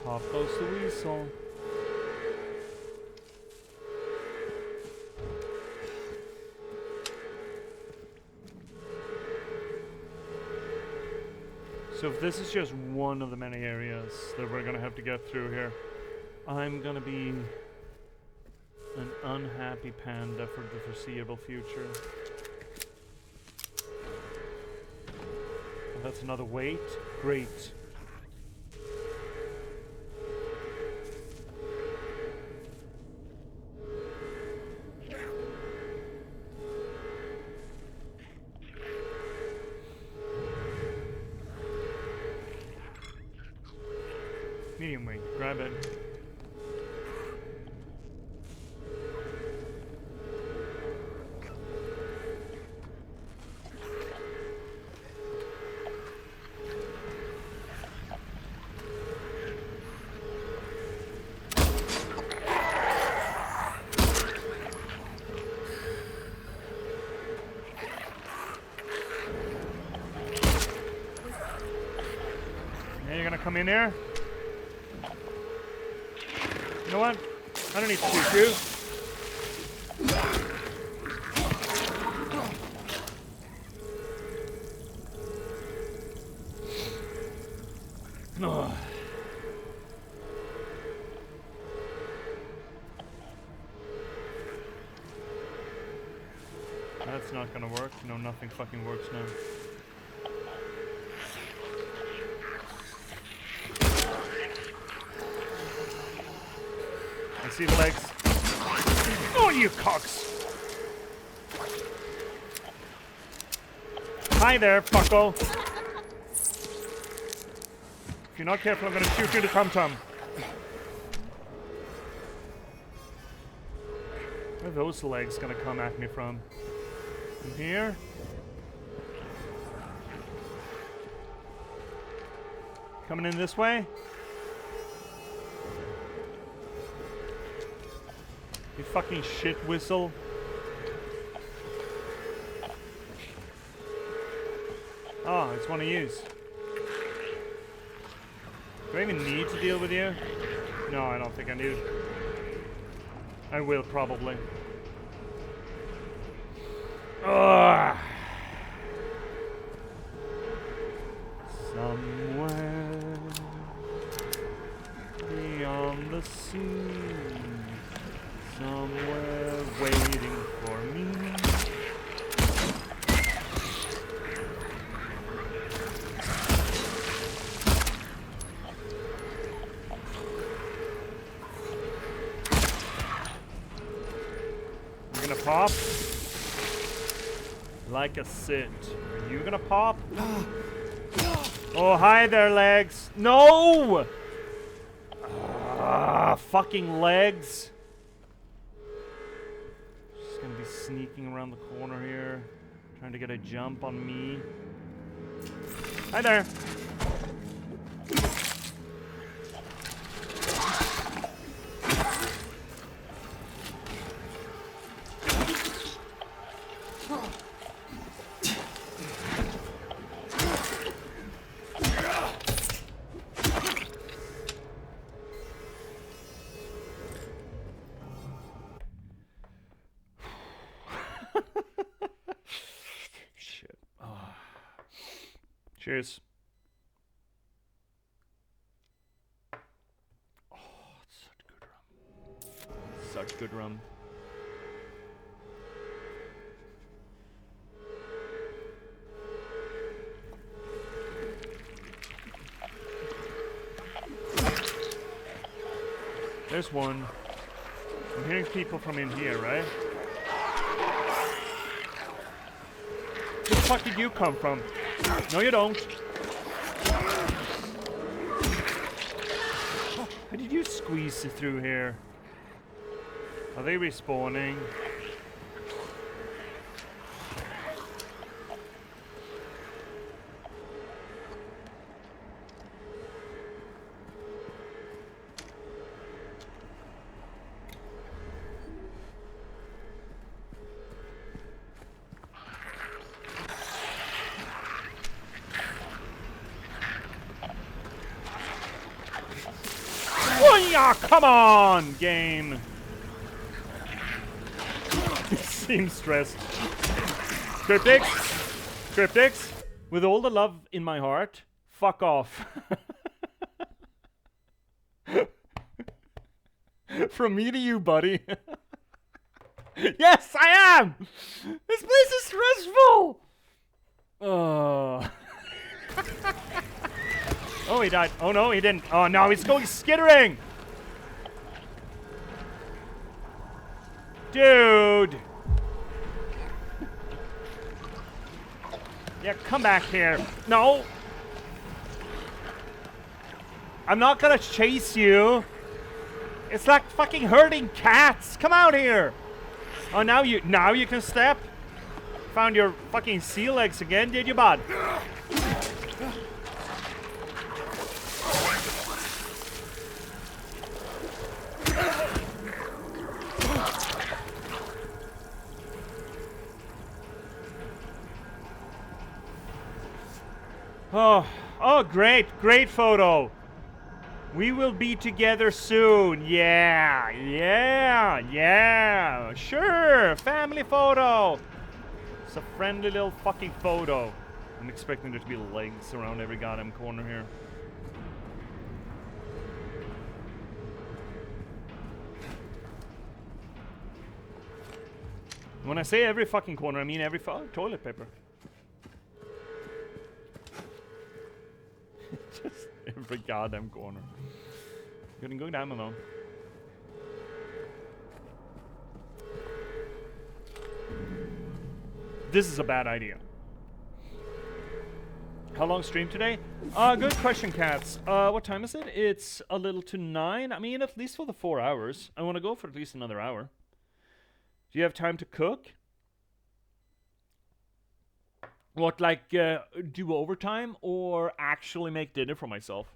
Pop goes the weasel. So if this is just one of the many areas that we're gonna have to get through here, I'm gonna be an unhappy panda for the foreseeable future. Oh, that's another weight? Great. Medium weight, grab it. Now you're gonna come in here. You know what? I don't need to shoot you. Ugh. That's not gonna work. No, nothing fucking works now. I see the legs. Oh, you cocks! Hi there, fucko. If you're not careful, I'm gonna shoot you to tum-tum. Where are those legs gonna come at me from? From here? Coming in this way? You fucking shit whistle. Oh, it's one of yous. Do I even need to deal with you? No, I don't think I do. I will probably. Ugh. Somewhere beyond the sea, somewhere waiting for me. You're gonna pop like a sit. You gonna pop? Oh, hi there, legs. No! Fucking legs. Just gonna be sneaking around the corner here, trying to get a jump on me. Hi there. Shit. Oh. Cheers. Oh, it's such good rum. Such good rum. There's one. I'm hearing people from in here, right? Where the fuck did you come from? No, you don't. How did you squeeze through here? Are they respawning? Oh, come on, game. You seem stressed. Cryptics? Cryptics? With all the love in my heart, fuck off. From me to you, buddy. Yes, I am! This place is stressful! Oh. Oh, he died. Oh, no, he didn't. Oh, no, he's going skittering! Dude! Yeah, come back here. No! I'm not gonna chase you. It's like fucking herding cats. Come out here! Oh, now you can step? Found your fucking sea legs again, did you, bud? Oh, great photo. We will be together soon. Yeah. Sure, family photo. It's a friendly little fucking photo. I'm expecting there to be legs around every goddamn corner here. When I say every fucking corner, I mean every toilet paper. Just every goddamn corner. Gonna go down alone. This is a bad idea. How long stream today? Good question, cats. What time is it? It's a little to 9. I mean, at least for the 4 hours. I want to go for at least another hour. Do you have time to cook? What, like, do overtime or actually make dinner for myself?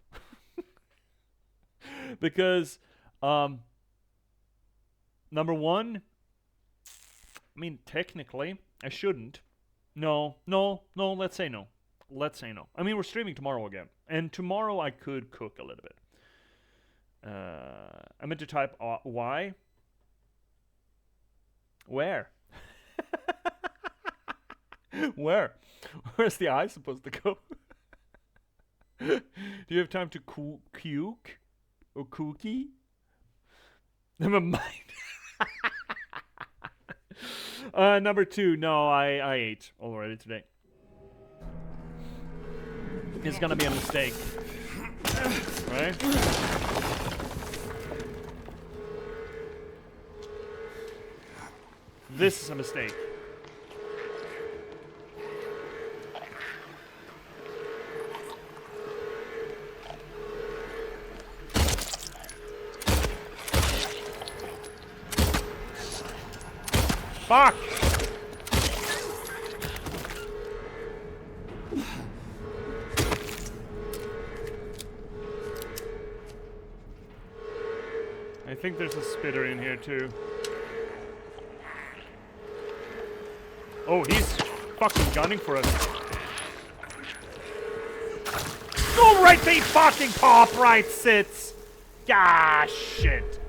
Because, number one, I mean, technically, I shouldn't. No, let's say no. Let's say no. I mean, we're streaming tomorrow again. And tomorrow I could cook a little bit. I meant to type why. Where? Where? Where's the eye supposed to go? Do you have time to cook? Or cookie? Never mind. Number 2, no, I ate already today. It's gonna be a mistake. Right? This is a mistake. Fuck! I think there's a spitter in here too. Oh, he's fucking gunning for us. Go right, they fucking pop right sits. Gosh, shit.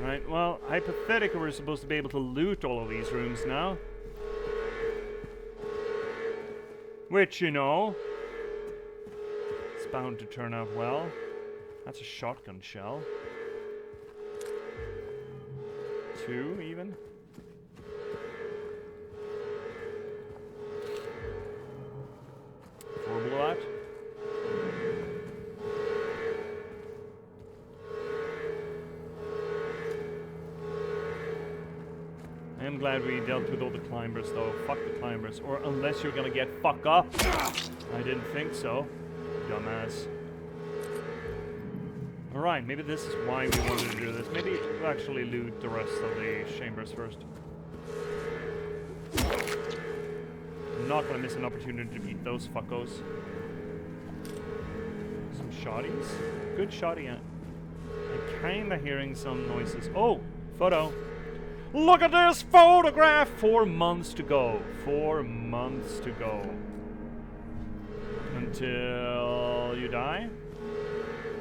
Right, well, hypothetically, we're supposed to be able to loot all of these rooms now. Which, you know, it's bound to turn out well. That's a shotgun shell. 2, even. Four blowout. I am glad we dealt with all the climbers, though. Fuck the climbers. Or unless you're gonna get fuck up. I didn't think so. Dumbass. Alright, maybe this is why we wanted to do this. Maybe we'll actually loot the rest of the chambers first. I'm not gonna miss an opportunity to beat those fuckos. Some shotties? Good shotty. I'm kinda hearing some noises. Oh! Photo! Look at this photograph! 4 months to go. 4 months to go. Until you die?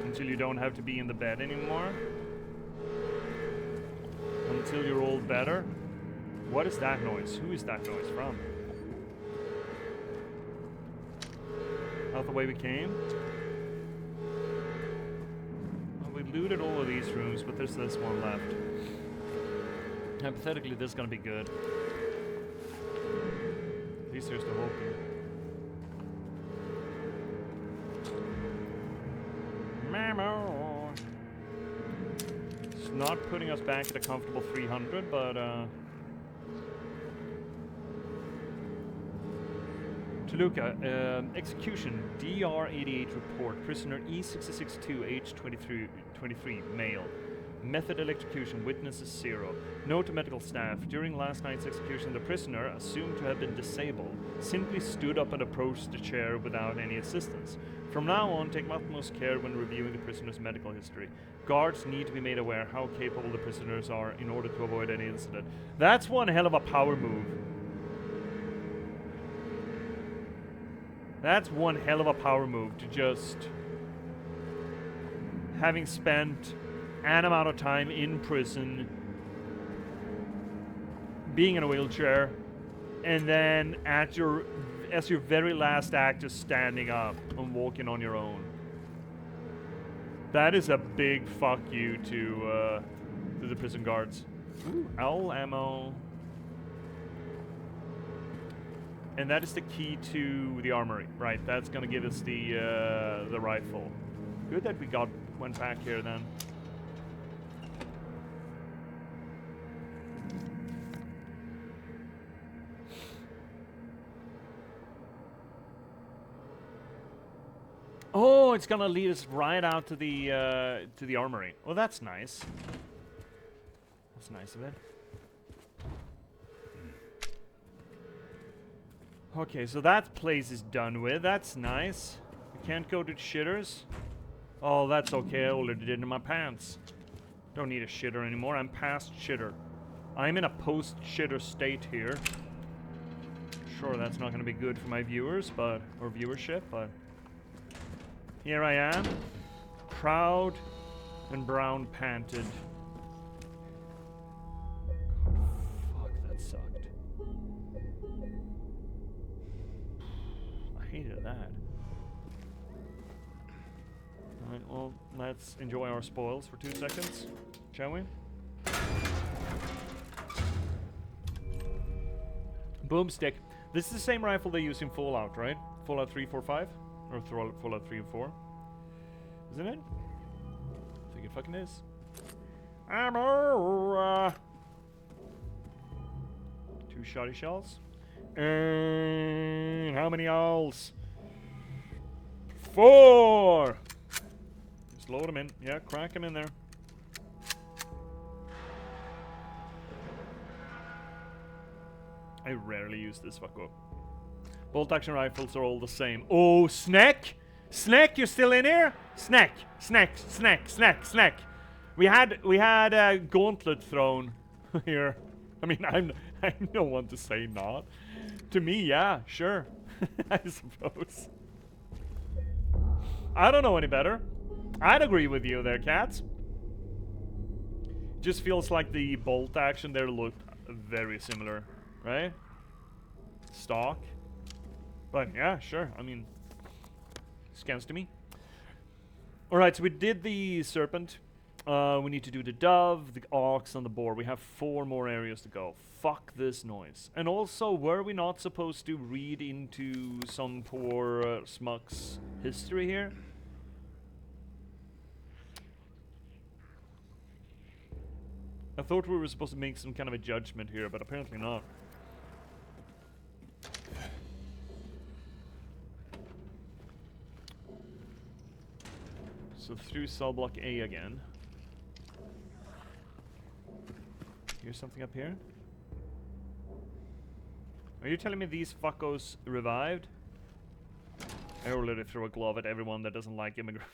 Until you don't have to be in the bed anymore? Until you're all better? What is that noise? Who is that noise from? Out the way we came? Well, we looted all of these rooms, but there's this one left. Hypothetically, this is gonna be good. At least there's the hope. Mamo! It's not putting us back at a comfortable 300, but Toluca, execution, DR88 report, prisoner E662, age 23, male. Method electrocution, witnesses 0. Note to medical staff, during last night's execution, the prisoner, assumed to have been disabled, simply stood up and approached the chair without any assistance. From now on, take utmost care when reviewing the prisoner's medical history. Guards need to be made aware how capable the prisoners are in order to avoid any incident. That's one hell of a power move. That's one hell of a power move to just... having spent an amount of time in prison, being in a wheelchair, and then as your very last act is standing up and walking on your own. That is a big fuck you to the prison guards. Ooh, owl ammo. And that is the key to the armory, right? That's gonna give us the rifle. Good that we went back here then. Oh, it's gonna lead us right out to the armory. Well, that's nice. That's nice of it. Okay, so that place is done with. That's nice. We can't go to shitters. Oh, that's okay. I already did it in my pants. Don't need a shitter anymore. I'm past shitter. I'm in a post-shitter state here. Sure, that's not gonna be good for my viewers, or viewership, but here I am, proud and brown panted. Fuck, that sucked. I hated that. Alright, well, let's enjoy our spoils for 2 seconds, shall we? Boomstick. This is the same rifle they use in Fallout, right? Fallout 3, 4, 5? Or Fallout 3 and 4? Isn't it? I think it fucking is. Ammo! 2 shotty shells. And how many owls? 4! Just load them in. Yeah, crack them in there. I rarely use this fucko. Bolt action rifles are all the same. Oh, Snack! Snack, you're still in here? Snack, snack, snack, snack, snack. We had a gauntlet thrown here. I mean, I'm no one to say not. To me, yeah, sure. I suppose. I don't know any better. I'd agree with you there, cats. Just feels like the bolt action there looked very similar, right? Stock. But yeah, sure. I mean, scans to me. Alright, so we did the serpent. We need to do the dove, the ox, and the boar. We have 4 more areas to go. Fuck this noise. And also, were we not supposed to read into some poor smuck's history here? I thought we were supposed to make some kind of a judgment here, but apparently not. So through cell block A again. Here's something up here. Are you telling me these fuckos revived? I already throw a glove at everyone that doesn't like immigrants.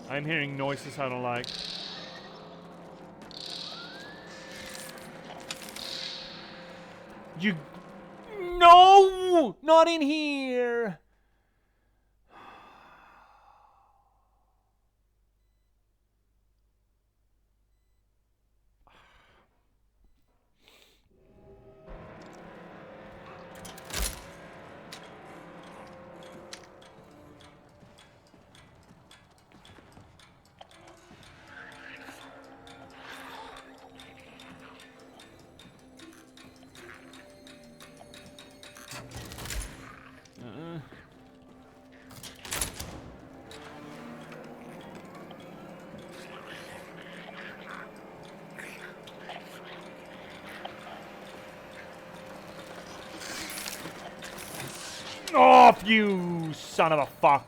I'm hearing noises I don't like. You... No! Not in here! Off, you son of a fuck!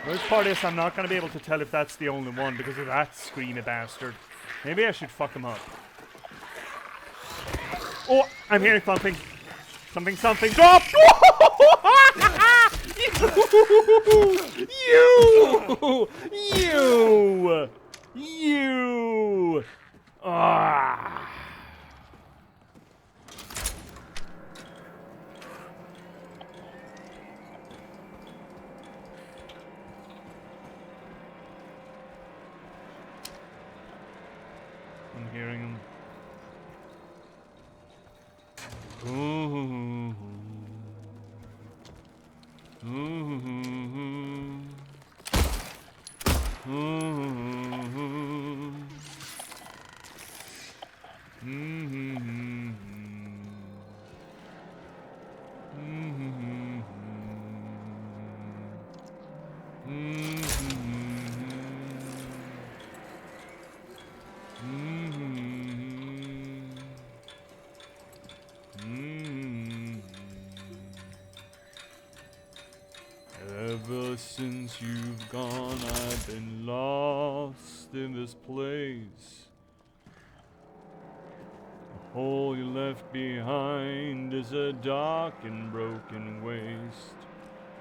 Worst part is I'm not gonna be able to tell if that's the only one because of that screamy bastard. Maybe I should fuck him up. Oh, I'm hearing something. Something. Drop! You! Ah! I'm hearing him. Ooh. Ever since you've gone, I've been lost in this place. The hole you left behind is a dark and broken waste.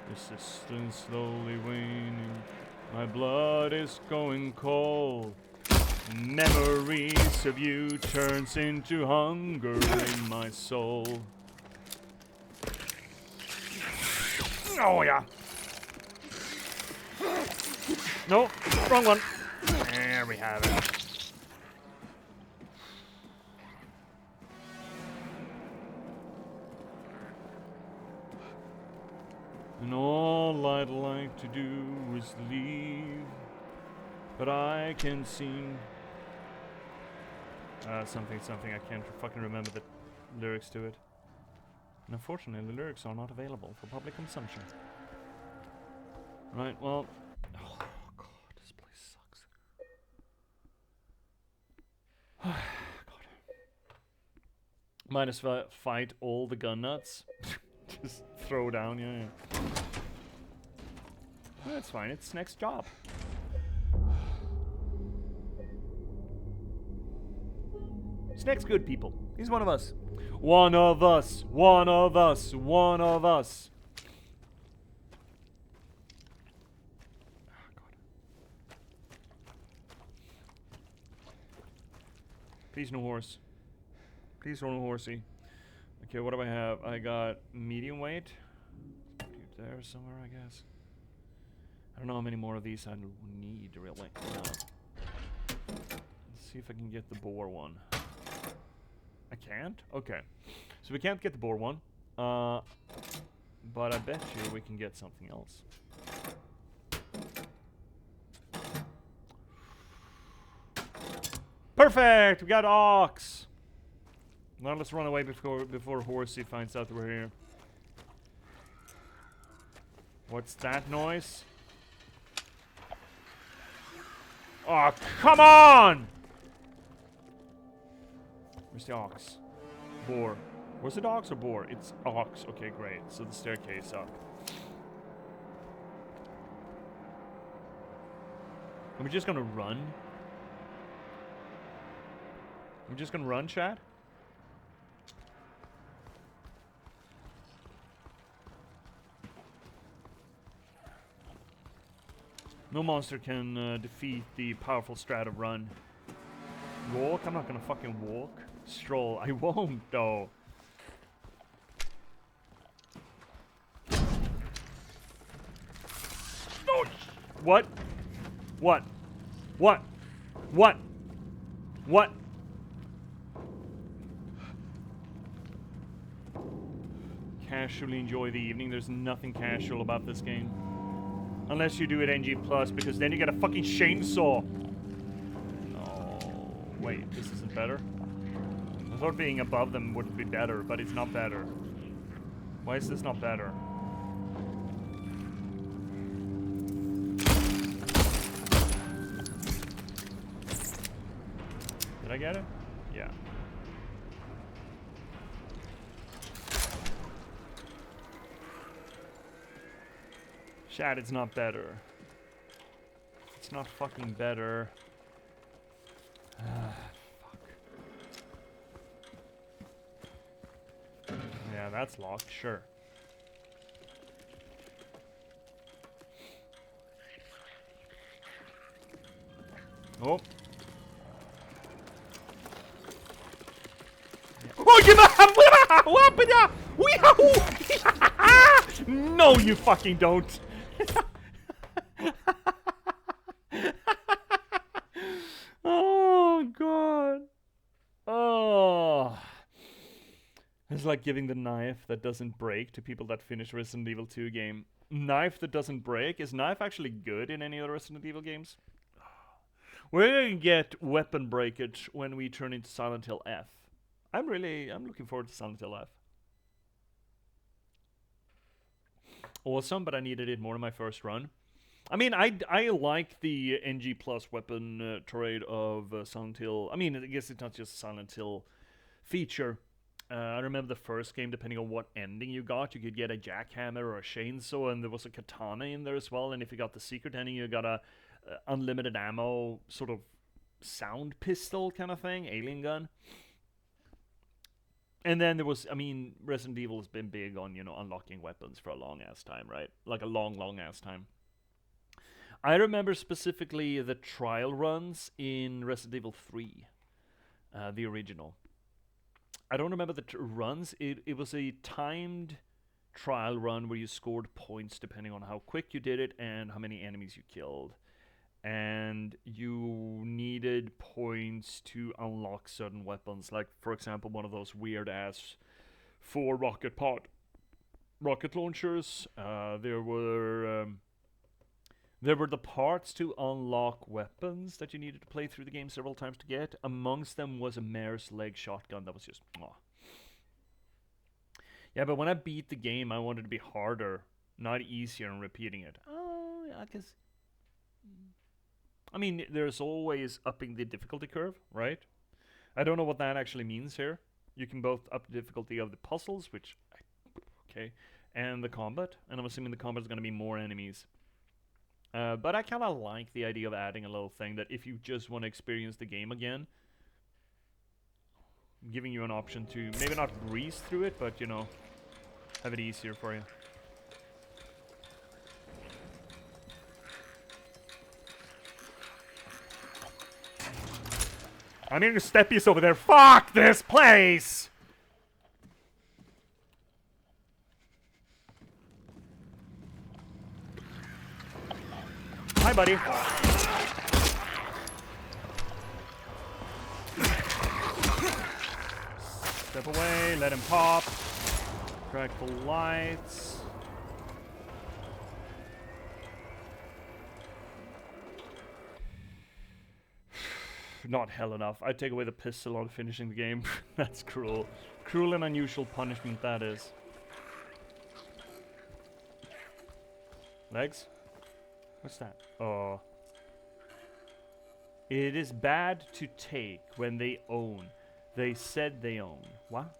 Resistance slowly waning, my blood is going cold. Memories of you turns into hunger in my soul. Oh yeah. No, wrong one. There we have it. And all I'd like to do is leave, but I can seem... something, I can't fucking remember the lyrics to it. And unfortunately, the lyrics are not available for public consumption. Right, well, Oh god, this place sucks. God. Minus fight all the gun nuts. Just throw down, yeah. That's fine, it's next job. Snake's good people. He's one of us. One of us. One of us. One of us. Oh, God. Please no horse. Please no horsey. Okay, what do I have? I got medium weight. There somewhere, I guess. I don't know how many more of these I need, really. Let's see if I can get the boar one. I can't? Okay. So we can't get the boar one. But I bet you we can get something else. Perfect! We got ox! Now let's run away before Horsey finds out that we're here. What's that noise? Oh, come on! Where's the ox? Boar. Was it ox or boar? It's ox. Okay, great. So the staircase up. Are we just gonna run? We're just gonna run, chat? No monster can defeat the powerful strat of run. Walk? I'm not gonna fucking walk. Stroll. I won't, though. Oh, what? What? What? What? What? Casually enjoy the evening. There's nothing casual about this game. Unless you do it NG+, because then you get a fucking chainsaw. No. Wait, this isn't better? I thought being above them would be better, but it's not better. Why is this not better? Did I get it? Yeah. Chat, it's not better. It's not fucking better. Fuck. Yeah, that's locked, sure. Oh. Oh, no, you fucking don't. Oh, God. Oh. It's like giving the knife that doesn't break to people that finish Resident Evil 2 game. Knife that doesn't break? Is knife actually good in any other Resident Evil games? We're gonna get weapon breakage when we turn into Silent Hill F. I'm looking forward to Silent Hill F. Awesome, but I needed it more in my first run. I mean, I like the NG plus weapon trade of Silent Hill. I mean, I guess it's not just a Silent Hill feature. I remember the first game, depending on what ending you got, you could get a jackhammer or a chainsaw, and there was a katana in there as well. And if you got the secret ending, you got a unlimited ammo sort of sound pistol kind of thing, alien gun. And then there was, I mean, Resident Evil has been big on, you know, unlocking weapons for a long ass time, right? Like a long ass time. I remember specifically the trial runs in Resident Evil 3, the original. I don't remember the runs. It was a timed trial run where you scored points depending on how quick you did it and how many enemies you killed. And you needed points to unlock certain weapons, like, for example, one of those weird-ass 4 rocket launchers. There were the parts to unlock weapons that you needed to play through the game several times to get. Amongst them was a mare's leg shotgun that was just... Mwah. Yeah, but when I beat the game, I wanted it to be harder, not easier, and repeating it. Oh, yeah, because... I mean, there's always upping the difficulty curve, right? I don't know what that actually means here. You can both up the difficulty of the puzzles, which, okay, and the combat. And I'm assuming the combat is going to be more enemies. But I kind of like the idea of adding a little thing that if you just want to experience the game again, giving you an option to maybe not breeze through it, but, you know, have it easier for you. I'm hearing steppies over there. Fuck this place! Hi, buddy. Step away, let him pop. Crack the lights. Not hell enough. I'd take away the pistol on finishing the game. That's cruel. Cruel and unusual punishment, that is. Legs? What's that? Oh. It is bad to take when they own. They said they own. What?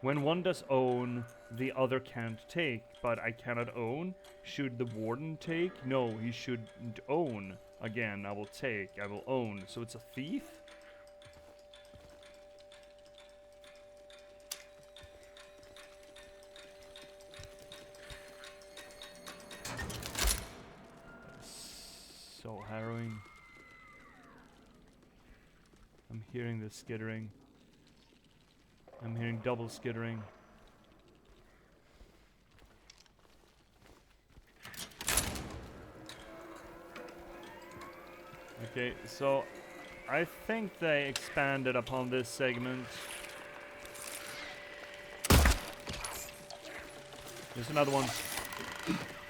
When one does own, the other can't take. But I cannot own? Should the warden take? No, he shouldn't own. Again, I will take. I will own. So it's a thief? So harrowing. I'm hearing the skittering. I'm hearing double skittering. Okay, so I think they expanded upon this segment. There's another one.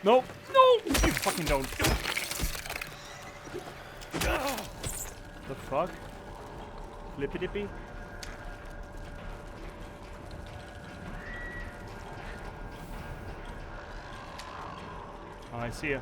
No! No! You fucking don't. The fuck? Flippy dippy? Oh, I see ya.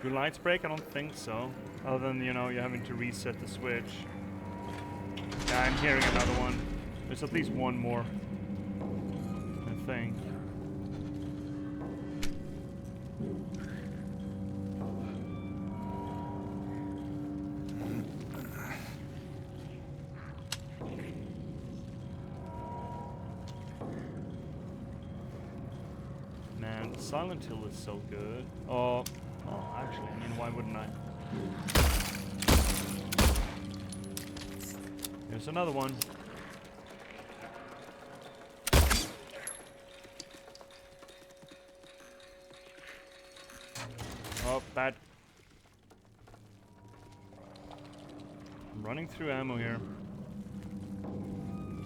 Do lights break? I don't think so. Other than, you know, you're having to reset the switch. Yeah, I'm hearing another one. There's at least one more, I think. Man, Silent Hill is so good. Oh, actually, I mean, why wouldn't I? There's another one. Oh, bad. I'm running through ammo here.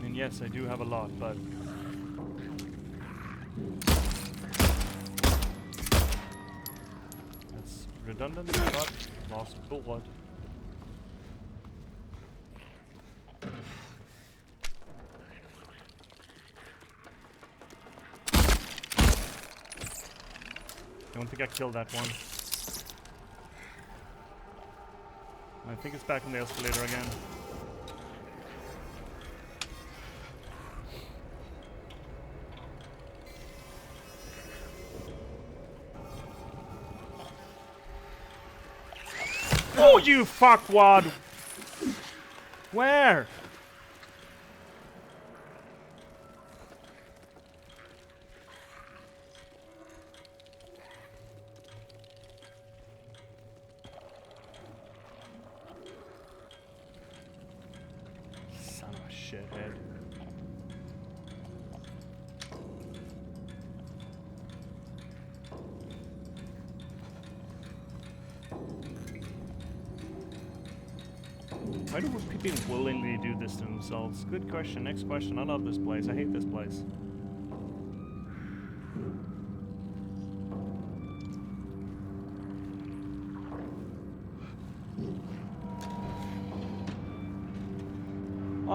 And yes, I do have a lot, but... that's redundant, but lost bullet. I don't think I killed that one. I think it's back on the escalator again. Oh, you fuckwad! Where? Son of a shithead. Why do people willingly do this to themselves? Good question. Next question. I love this place. I hate this place.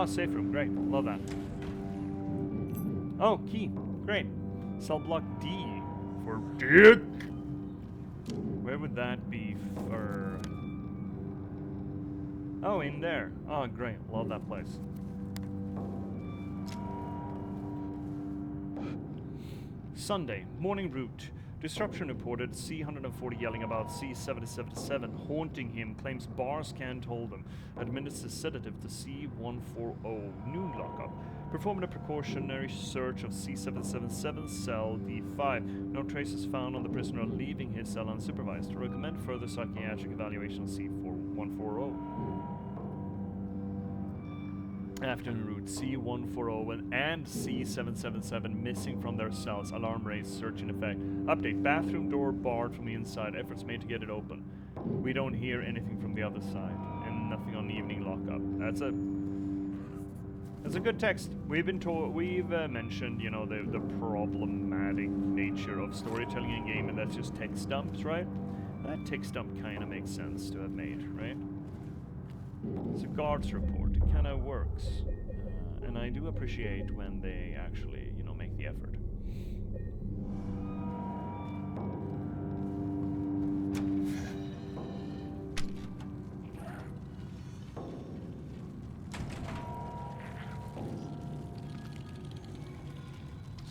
Oh, safe room. Great. Love that. Oh, key. Great. Cell block D for dick. Where would that be for? Oh, in there. Oh, great. Love that place. Sunday. Morning route. Disruption reported. C-140 yelling about C-777 haunting him. Claims bars can't hold him. Administers sedative to C-140. Noon lockup. Performing a precautionary search of C-777 cell D5. No traces found on the prisoner leaving his cell unsupervised. Recommend further psychiatric evaluation of C-140. Afternoon route C-140 and C-777 missing from their cells. Alarm raised. Search in effect. Update. Bathroom door barred from the inside. Efforts made to get it open. We don't hear anything from the other side. And nothing on the evening lockup. That's a good text. We've been told, we've mentioned, you know, the problematic nature of storytelling in game, and that's just text dumps, right? That text dump kind of makes sense to have made, right? It's a guards report. It kind of works, and I do appreciate when they actually, you know, make the effort.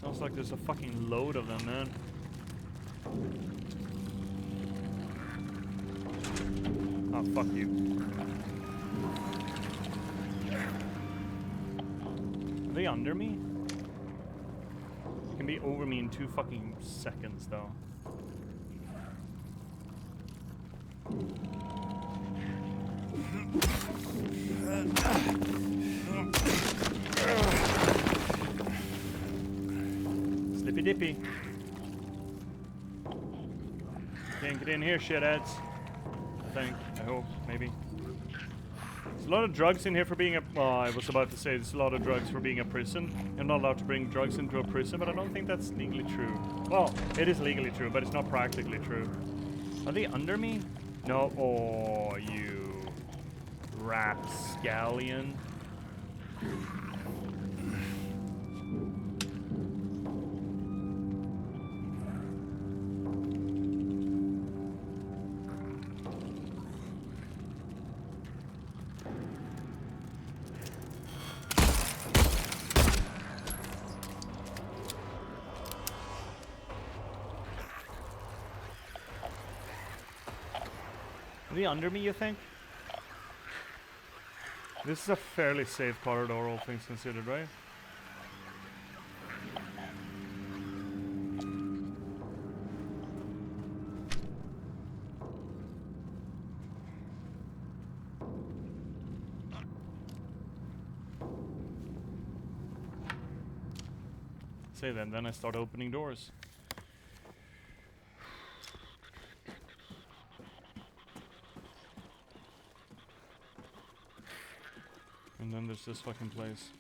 Sounds like there's a fucking load of them, man. Oh, fuck you. Are they under me? They can be over me in 2 fucking seconds, though. Slippy dippy. Can't get in here, shitheads. I think. I hope. Maybe. There's a lot of drugs in here for being a... Well, I was about to say there's a lot of drugs for being a prison. You're not allowed to bring drugs into a prison, but I don't think that's legally true. Well, it is legally true, but it's not practically true. Are they under me? No. Oh, you... rapscallion. Are they under me, you think? This is a fairly safe corridor, all things considered, right? Say then I start opening doors. And then there's this fucking place.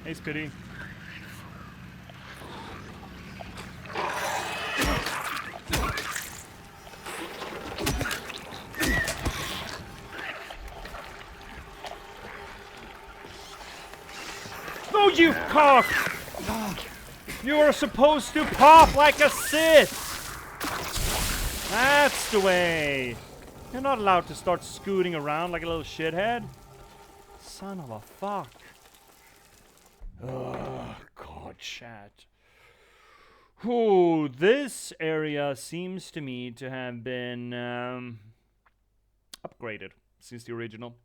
Hey, Spitty. Oh, you cock! You were supposed to pop like a Sith! That's the way! You're not allowed to start scooting around like a little shithead. Son of a fuck. Ugh, God, chat. Ooh, this area seems to me to have been upgraded since the original.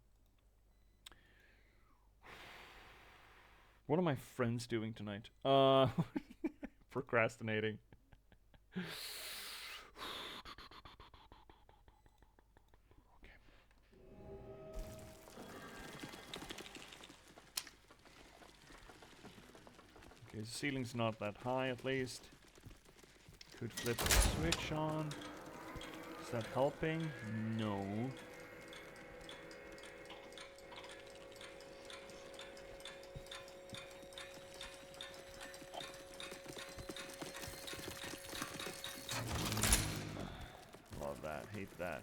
What are my friends doing tonight? Procrastinating. Okay, the ceiling's not that high at least. Could flip the switch on. Is that helping? No. Love that, hate that.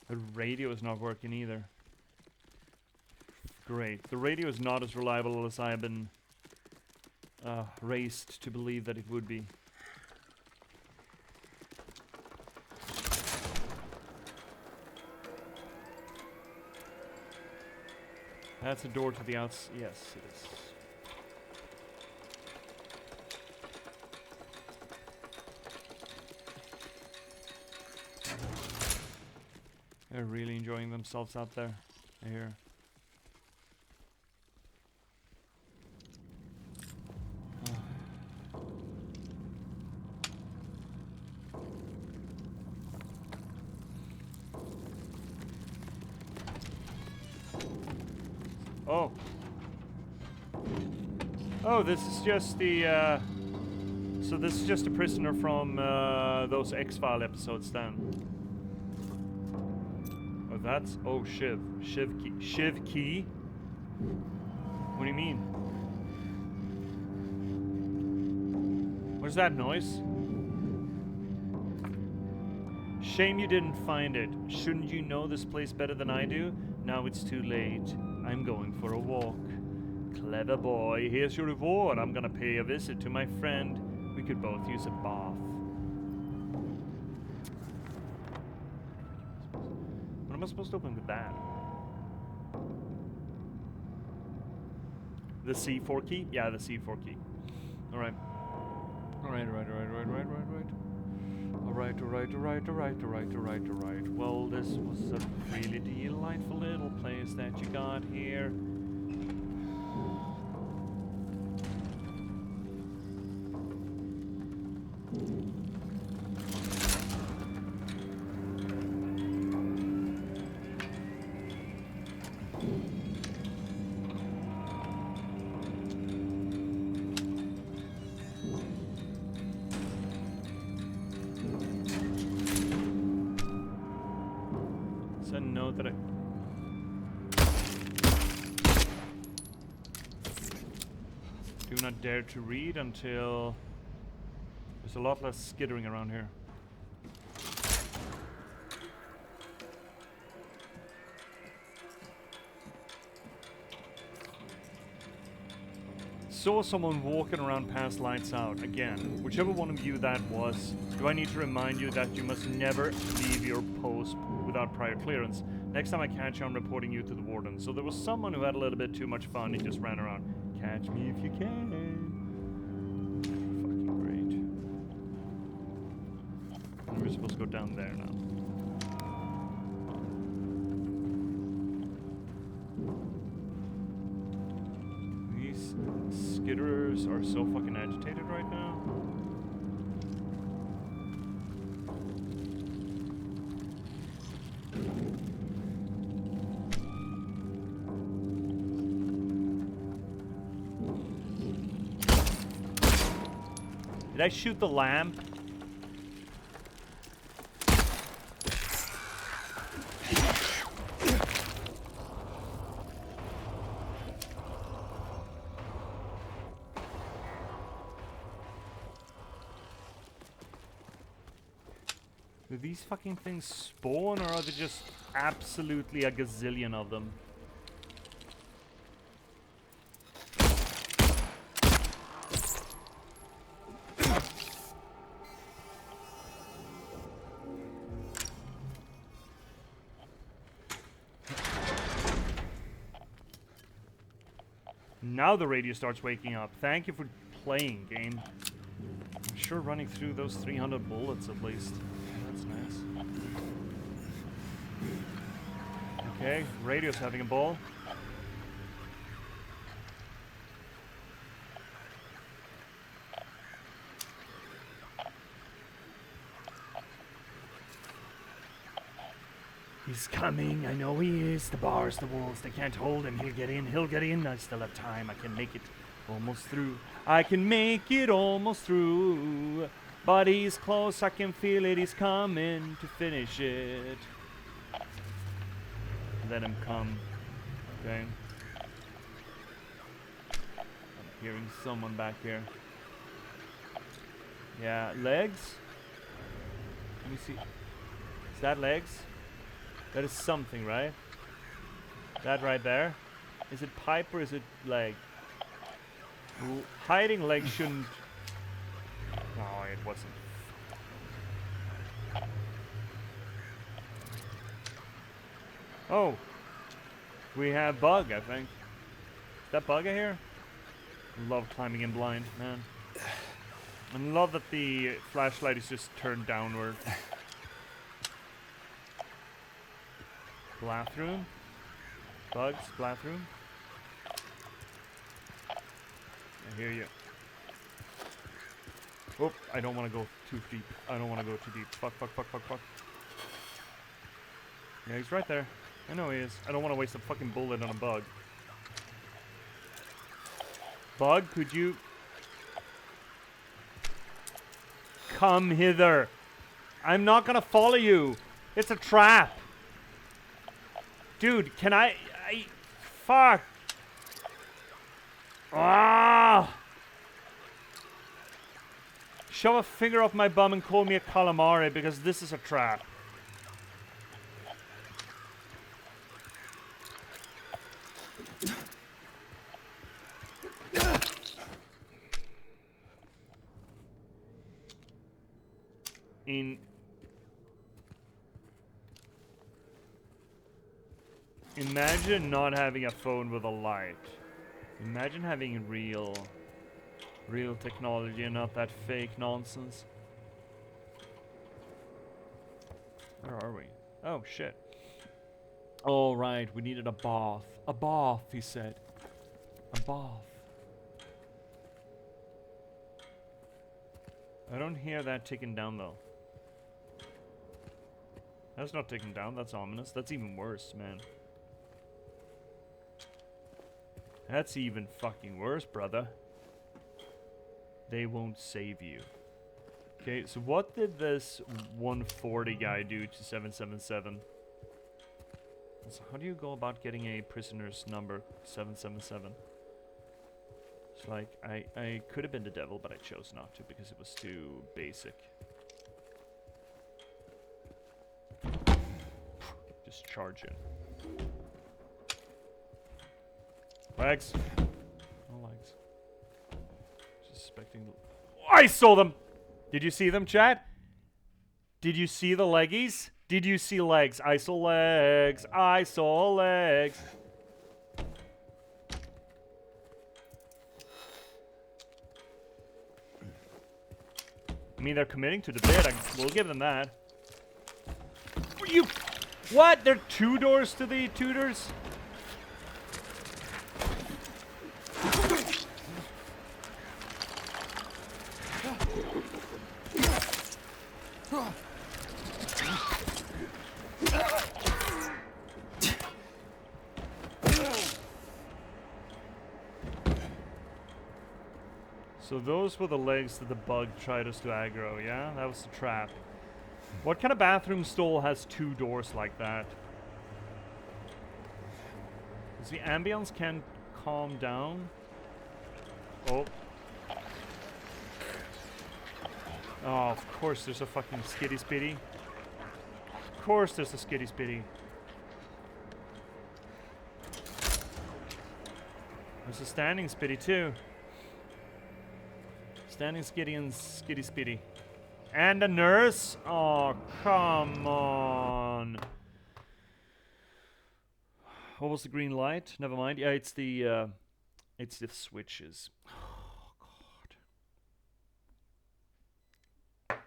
The radio is not working either. Great. The radio is not as reliable as I have been raised to believe that it would be. That's a door to the outs. Yes, it is. They're really enjoying themselves out there. I hear. Oh. Oh, this is just the, so this is just a prisoner from, those X-File episodes then. Oh, that's, oh, Shiv key? What do you mean? What's that noise? Shame you didn't find it. Shouldn't you know this place better than I do? Now it's too late. I'm going for a walk. Clever boy, here's your reward. I'm gonna pay a visit to my friend. We could both use a bath. What am I supposed to open with that? The C4 key? Yeah, the C4 key. Alright. Alright. Alright. Well, this was a really delightful little place that you got here. That I do not dare to read until there's a lot less skittering around here. Saw someone walking around past lights out. Again, whichever one of you that was, do I need to remind you that you must never leave your post without prior clearance? Next time I catch you, I'm reporting you to the warden. So there was someone who had a little bit too much fun and just ran around. Catch me if you can. Fucking great. And we're supposed to go down there now. These skitterers are so fucking agitated right now. Did I shoot the lamp? Do these fucking things spawn, or are there just absolutely a gazillion of them? Now the radio starts waking up. Thank you for playing, game. I'm sure running through those 300 bullets at least. That's nice. Okay, radio's having a ball. He's coming, I know he is. The bars, the walls, they can't hold him. He'll get in, I still have time. I can make it almost through. I can make it almost through. But he's close, I can feel it, he's coming to finish it. Let him come. Okay. I'm hearing someone back here. Yeah, legs? Let me see. Is that legs? That is something, right? That right there? Is it pipe or is it leg? Hiding leg shouldn't... No, it wasn't. Oh! We have bug, I think. Is that bug here? Love climbing in blind, man. I love that the flashlight is just turned downward. Bathroom? Bugs? Bathroom? I hear you. Oh, I don't want to go too deep. I don't want to go too deep. Fuck, fuck, fuck, fuck, fuck. Yeah, he's right there. I know he is. I don't want to waste a fucking bullet on a bug. Bug, could you... come hither. I'm not gonna follow you. It's a trap. Dude, can I fuck. Ah! Shove a finger up my bum and call me a calamari because this is a trap. Imagine not having a phone with a light. Imagine having real technology and not that fake nonsense. Where are we? Oh shit. Oh right, we needed a bath. A bath, he said. A bath. I don't hear that ticking down though. That's not ticking down, that's ominous. That's even worse, man. That's even fucking worse, brother. They won't save you. Okay, so what did this 140 guy do to 777? So how do you go about getting a prisoner's number 777? It's like, I could have been the devil, but I chose not to because it was too basic. Just charge it. Legs. No legs. Suspecting. I saw them! Did you see them, chat? Did you see the leggies? Did you see legs? I saw legs. I saw legs. I mean, they're committing to the bit. We'll give them that. You. What? There are 2 doors to the tutors? So those were the legs that the bug tried us to aggro, yeah? That was the trap. What kind of bathroom stall has 2 doors like that? Because the ambience can calm down. Oh. Oh, of course there's a fucking skitty spitty. Of course there's a skitty spitty. There's a standing spitty too. Standing skitty and skitty spitty. And a nurse? Oh, come on. What was the green light? Never mind. Yeah, it's the switches. Oh, God.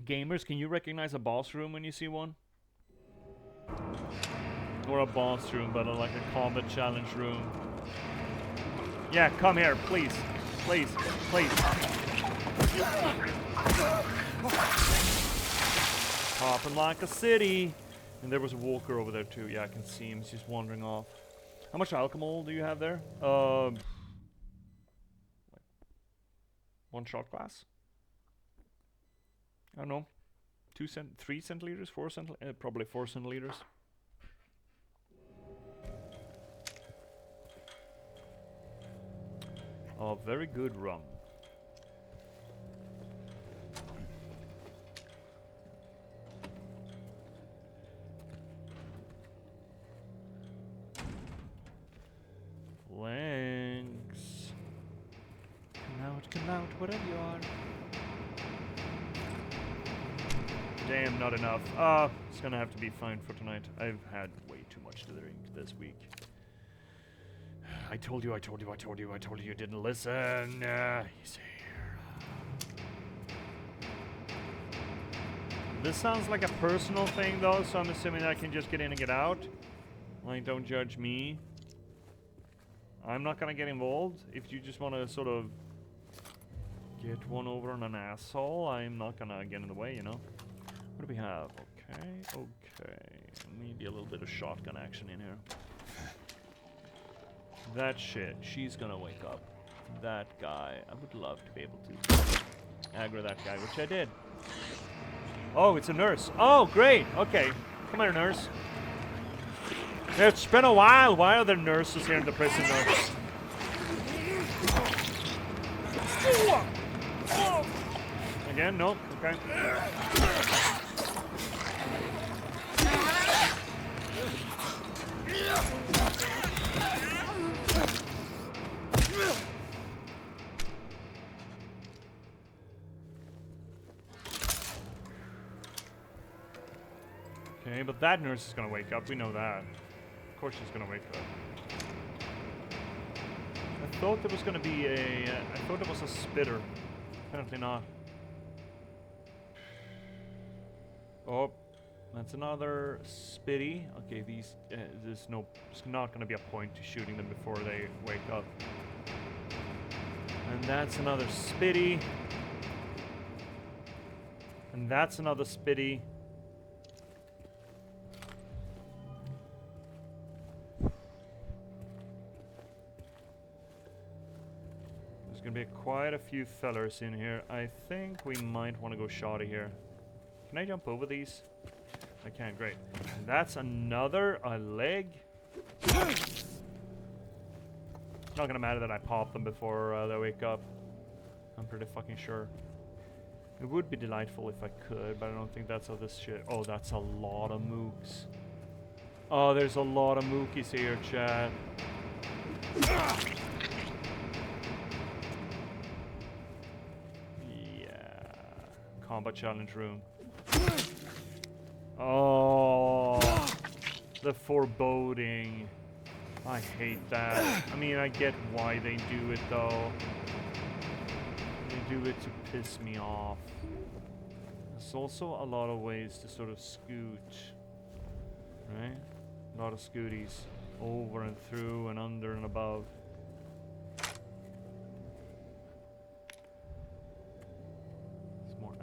Gamers, can you recognize a boss room when you see one? Or a boss room, but like a combat challenge room. Yeah, come here, please. Please, please. Popping like a city. And there was a walker over there too. Yeah, I can see him. He's just wandering off. How much alcohol do you have there? 1 shot glass? I don't know. 3 centiliters? 4 centiliters? Probably 4 centiliters. Oh, very good rum. come out, whatever you are. Damn, not enough. It's gonna have to be fine for tonight. I've had way too much to drink this week. I told you you didn't listen. Easy. This sounds like a personal thing though, so I'm assuming I can just get in and get out. Like, don't judge me. I'm not gonna get involved. If you just want to sort of get one over on an asshole, I'm not gonna get in the way, you know? What do we have? Okay. Maybe a little bit of shotgun action in here. That shit, she's gonna wake up. That guy, I would love to be able to aggro that guy, which I did. Oh, it's a nurse. Oh, great. Okay. Come here, nurse. It's been a while. Why are there nurses here in the prison, though? Again? No? Okay. Okay, but that nurse is gonna wake up. We know that. Of course she's gonna wake up. I thought there was gonna be a... I thought it was a spitter. Apparently not. Oh, that's another spitty. Okay, these... there's not gonna be a point to shooting them before they wake up. And that's another spitty. And that's another spitty. Gonna be quite a few fellers in here. I think we might want to go shoddy here. Can I jump over these? I can, great. And that's another leg. It's not gonna matter that I pop them before they wake up. I'm pretty fucking sure. It would be delightful if I could, but I don't think that's how this shit... Oh, that's a lot of mooks. Oh, there's a lot of mookies here, chat. Combat challenge room. Oh, the foreboding. I hate that. I mean, I get why they do it though. They do it to piss me off. There's also a lot of ways to sort of scoot, right? A lot of scooties over and through and under and above.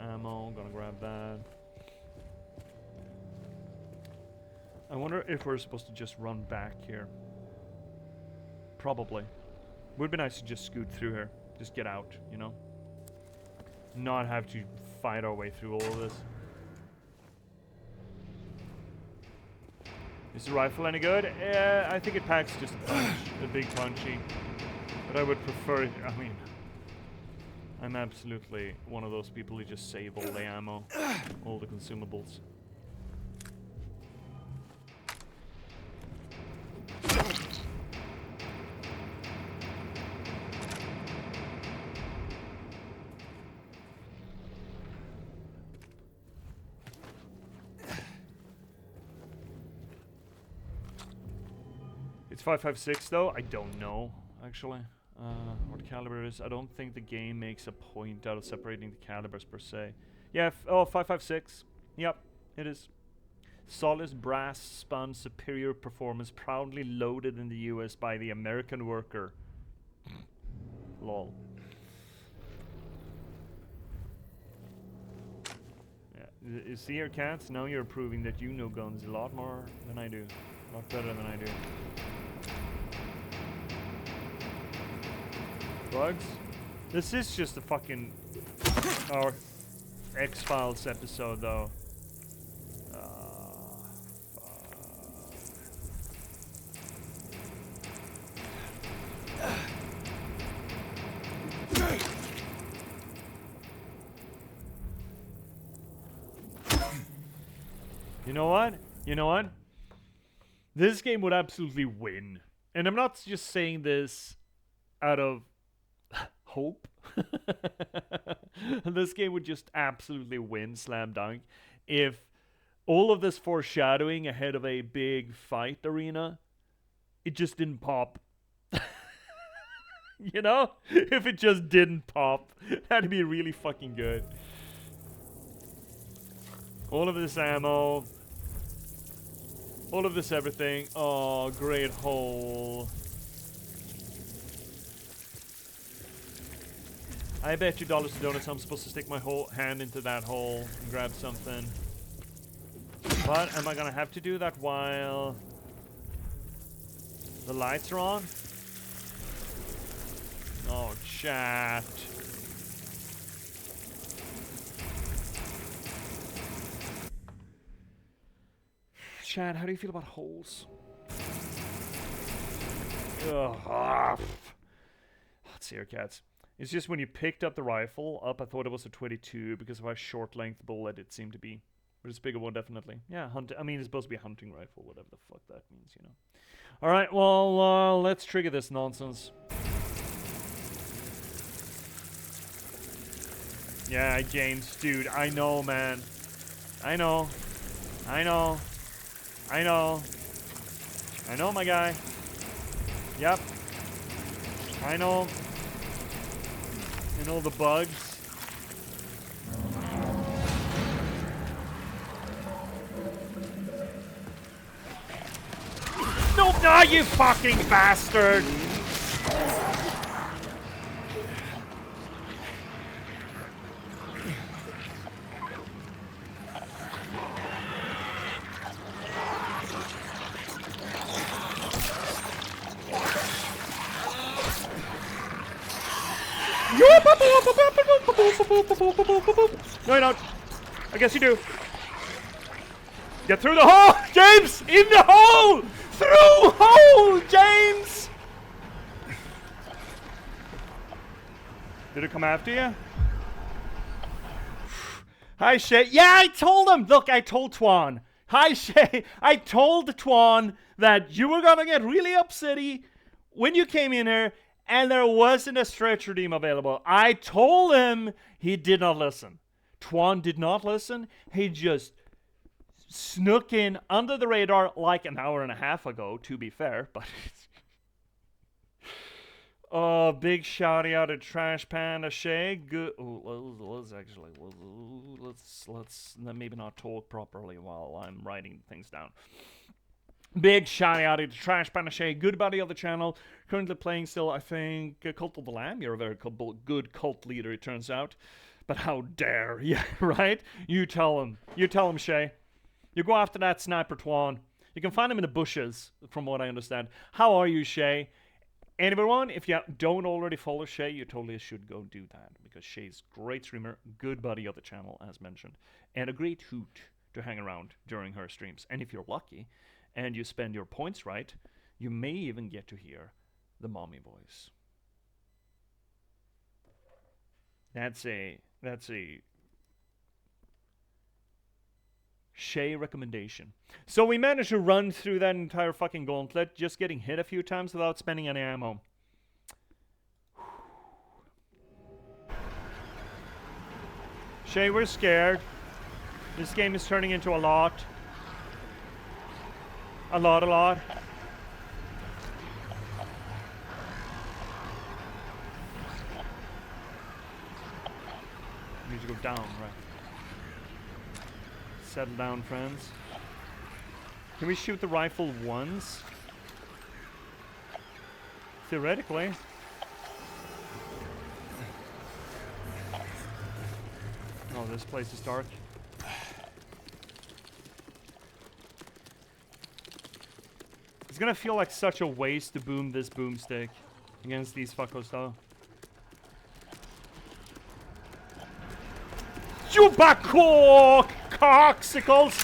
Ammo, gonna grab that. I wonder if we're supposed to just run back here. Probably. Would be nice to just scoot through here. Just get out, you know? Not have to fight our way through all of this. Is the rifle any good? I think it packs just a punch. A big punchy. But I would prefer it, I mean... I'm absolutely one of those people who just save all the ammo, all the consumables. It's 5.56 though? I don't know, actually. What caliber it is. I don't think the game makes a point out of separating the calibers per se. Yeah, 5.56. Yep, it is. Solid brass spun superior performance proudly loaded in the US by the American worker. Lol. Yeah, you see here, cats? Now you're proving that you know guns a lot more than I do. A lot better than I do. Bugs? This is just a fucking... our X-Files episode, though. You know what? You know what? This game would absolutely win. And I'm not just saying this out of hope. This game would just absolutely win slam dunk if all of this foreshadowing ahead of a big fight arena, it just didn't pop. You know? If it just didn't pop, that'd be really fucking good. All of this ammo. All of this everything. Oh, great hole. I bet you dollars to donuts I'm supposed to stick my whole hand into that hole and grab something. But am I gonna have to do that while the lights are on? Oh, chat. Chat, how do you feel about holes? Ugh. Let's see here, cats. It's just when you picked up the rifle I thought it was a 22 because of how short length bullet it seemed to be. But it's a bigger one, definitely. Yeah, I mean, it's supposed to be a hunting rifle, whatever the fuck that means, you know. Alright, well, let's trigger this nonsense. Yeah, James, dude, I know, man. I know, my guy. Yep. I know the bugs. Nope, no, you fucking bastard! No, you don't. I guess you do. Get through the hole, James! In the hole! Through hole, James! Did it come after you? Hi, Shay. Yeah, I told him. Look, I told Twan. Hi, Shay. I told Twan that you were gonna get really upsetty when you came in here and there wasn't a stretch redeem available. I told him. He did not listen. Twan did not listen. He just snuck in under the radar like an hour and a half ago, to be fair, but oh, big shouty out of Trash Panda Shay. Good. Let's maybe not talk properly while I'm writing things down. Big shouty out to Trash Panda Shay. Good buddy of the channel. Currently playing still, I think, Cult of the Lamb. You're a very good cult leader, it turns out. But how dare, yeah, right? You tell him. You tell him, Shay. You go after that sniper, Twan. You can find him in the bushes, from what I understand. How are you, Shay? And everyone, if you don't already follow Shay, you totally should go do that. Because Shay's a great streamer, good buddy of the channel, as mentioned. And a great hoot to hang around during her streams. And if you're lucky, and you spend your points right, you may even get to hear the mommy voice. That's a Shay recommendation. So we managed to run through that entire fucking gauntlet, just getting hit a few times without spending any ammo. Shay, we're scared. This game is turning into a lot. A lot. Need to go down, right? Settle down, friends. Can we shoot the rifle once? Theoretically. Oh, this place is dark. It's gonna feel like such a waste to boom this boomstick against these fuckers, though. You backcock cocksicles!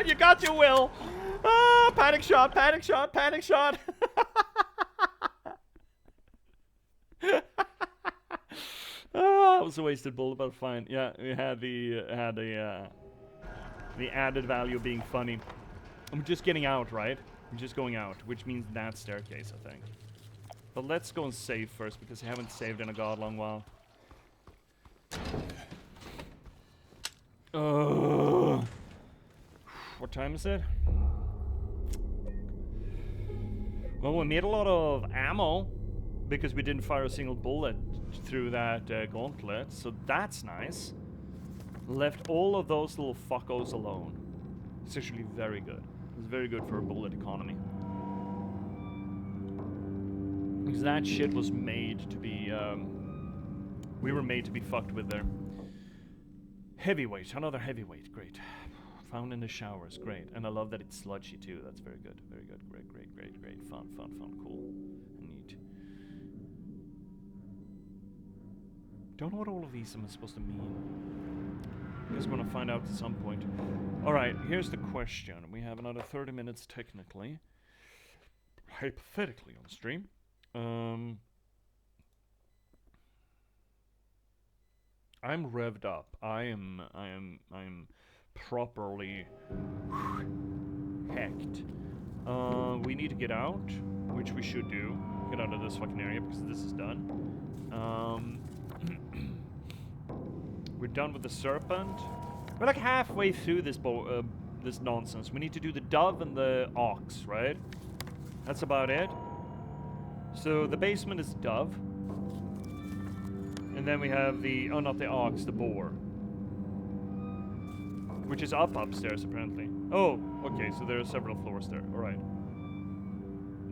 You got your will. Ah, panic shot. Oh, that was a wasted bullet, but fine. Yeah, we had the added value of being funny. I'm just getting out, right? I'm just going out, which means that staircase, I think. But let's go and save first, because I haven't saved in a god long while. What time is it? Well, we made a lot of ammo, because we didn't fire a single bullet through that gauntlet, so that's nice. Left all of those little fuckos alone. It's actually very good. It's very good for a bullet economy. Because that shit was made to be, we were made to be fucked with there. Heavyweight, another heavyweight, great. Found in the showers, great. And I love that it's sludgy too, that's very good. Very good, great. Fun, cool. Neat. Don't know what all of these are supposed to mean. Guess we're gonna find out at some point. Alright, here's the question. We have another 30 minutes technically. Hypothetically on stream. I'm revved up. I'm properly hecked. We need to get out, which we should do. Get out of this fucking area because this is done. We're done with the serpent. We're like halfway through this this nonsense. We need to do the dove and the ox, right? That's about it. So the basement is dove. And then we have the, oh, not the ox, the boar. Which is up upstairs, apparently. Oh, okay, so there are several floors there. Alright.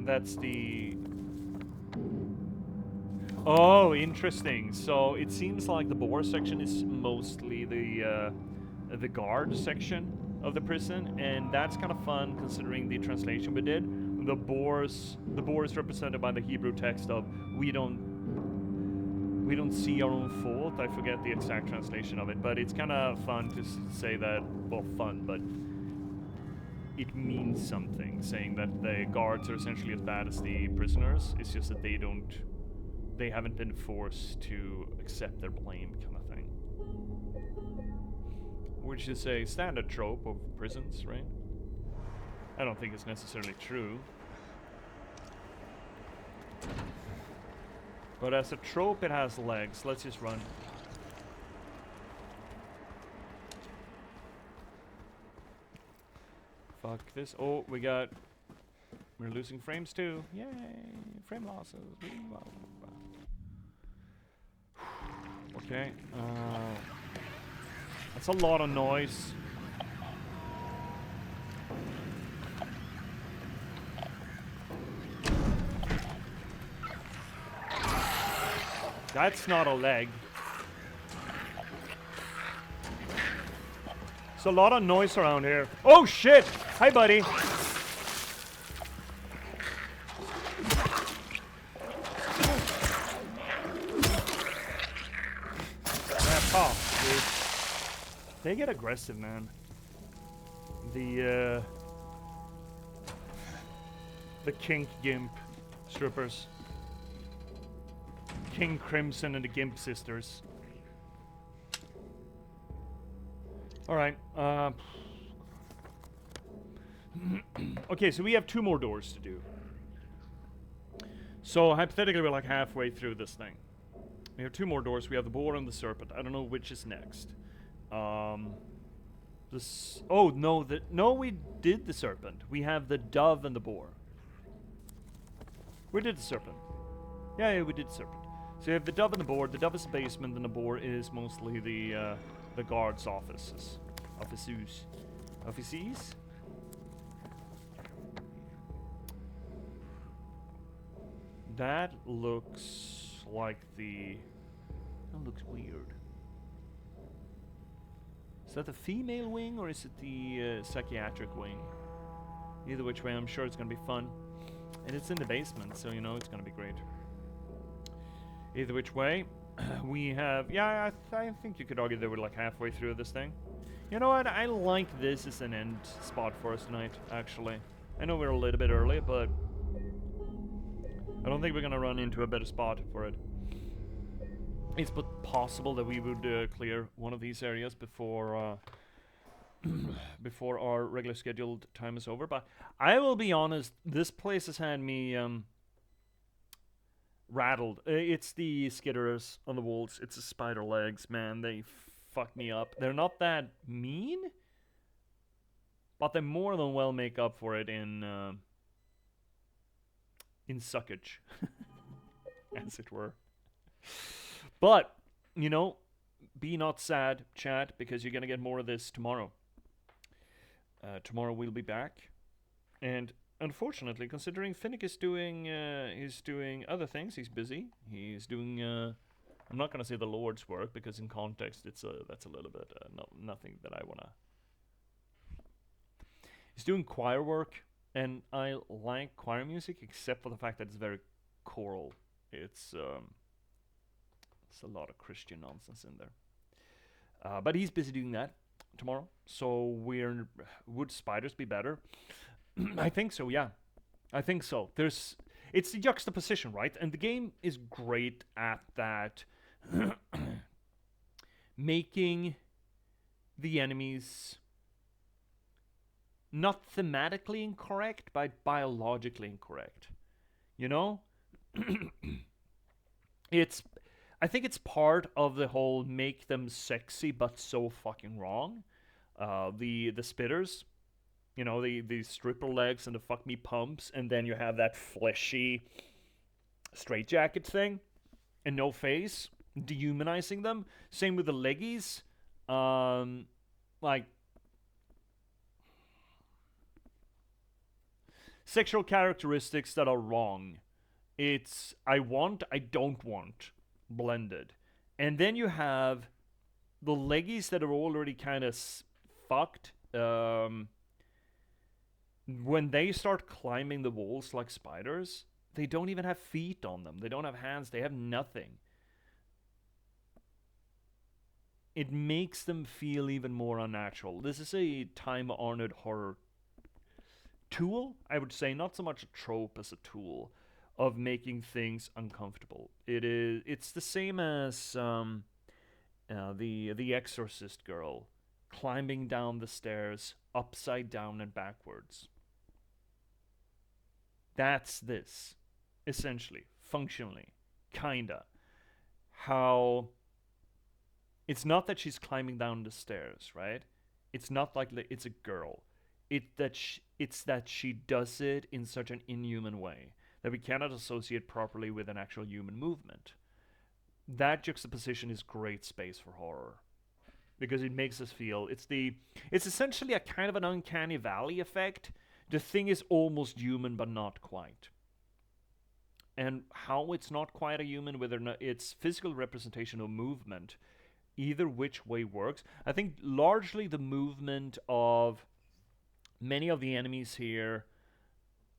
That's the... Oh, interesting. So it seems like the boar section is mostly the guard section of the prison, and that's kind of fun considering the translation we did. The boar is represented by the Hebrew text of we don't see our own fault. I forget the exact translation of it, but it's kind of fun to say that. Well, fun, but it means something. Saying that the guards are essentially as bad as the prisoners. It's just that they haven't been forced to accept their blame, kind of thing. Which is a standard trope of prisons, right? I don't think it's necessarily true. But as a trope, it has legs. Let's just run. Fuck this. Oh, we're losing frames too. Yay! Frame losses. Okay. That's a lot of noise. That's not a leg. There's a lot of noise around here. Oh shit! Hi, buddy. They get aggressive, man. The kink gimp strippers. King Crimson and the Gimp Sisters. Alright, okay, so we have 2 more doors to do. So hypothetically we're like halfway through this thing. We have 2 more doors. We have the boar and the serpent. I don't know which is next. Oh no, no, we did the serpent. We have the dove and the boar. We did the serpent. Yeah, we did the serpent. So you have the dove and the boar. The dove is the basement, and the boar is mostly the guards' offices. Offices? That looks like that looks weird. Is that the female wing, or is it the psychiatric wing? Either which way, I'm sure it's gonna be fun. And it's in the basement, so you know it's gonna be great. Either which way, we have... Yeah, I think you could argue that we're like halfway through this thing. You know what? I like this as an end spot for us tonight, actually. I know we're a little bit early, but... I don't think we're gonna run into a better spot for it. It's possible that we would clear one of these areas before before our regular scheduled time is over. But I will be honest, this place has had me rattled. It's the skitters on the walls. It's the spider legs, man. They fuck me up. They're not that mean, but they more than well make up for it in suckage, as it were. But, you know, be not sad, chat, because you're gonna get more of this tomorrow. Tomorrow we'll be back, and unfortunately, considering Finnick is doing other things, he's busy. He's doing I'm not gonna say the Lord's work, because in context that's a little bit nothing that I wanna. He's doing choir work, and I like choir music, except for the fact that it's very choral. It's a lot of Christian nonsense in there. But he's busy doing that tomorrow. So would spiders be better? I think so, yeah. I think so. It's the juxtaposition, right? And the game is great at that. Making the enemies not thematically incorrect, but biologically incorrect. You know? I think it's part of the whole make them sexy but so fucking wrong. The spitters, you know, the stripper legs and the fuck me pumps, and then you have that fleshy straitjacket thing and no face, dehumanizing them. Same with the leggies. Like sexual characteristics that are wrong. It's I don't want blended. And then you have the leggies that are already kind of fucked. When they start climbing the walls like spiders, they don't even have feet on them. They don't have hands. They have nothing. It makes them feel even more unnatural. This is a time-honored horror tool, I would say, not so much a trope as a tool of making things uncomfortable. It's the same as the Exorcist girl climbing down the stairs upside down and backwards. That's this, essentially, functionally, kinda. How it's not that she's climbing down the stairs, right? It's not like it's a girl. It's that she does it in such an inhuman way that we cannot associate properly with an actual human movement. That juxtaposition is great space for horror, because it makes us feel it's essentially a kind of an uncanny valley effect. The thing is almost human but not quite. And how it's not quite a human, whether or not it's physical representation or movement, either which way works. I think largely the movement of many of the enemies here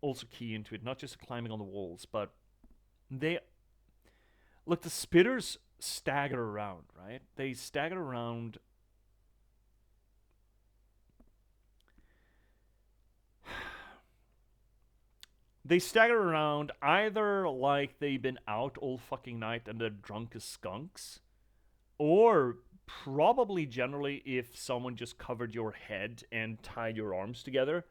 also key into it, not just climbing on the walls, but the spitters stagger around, right? They stagger around. They stagger around either like they've been out all fucking night and they're drunk as skunks, or probably generally if someone just covered your head and tied your arms together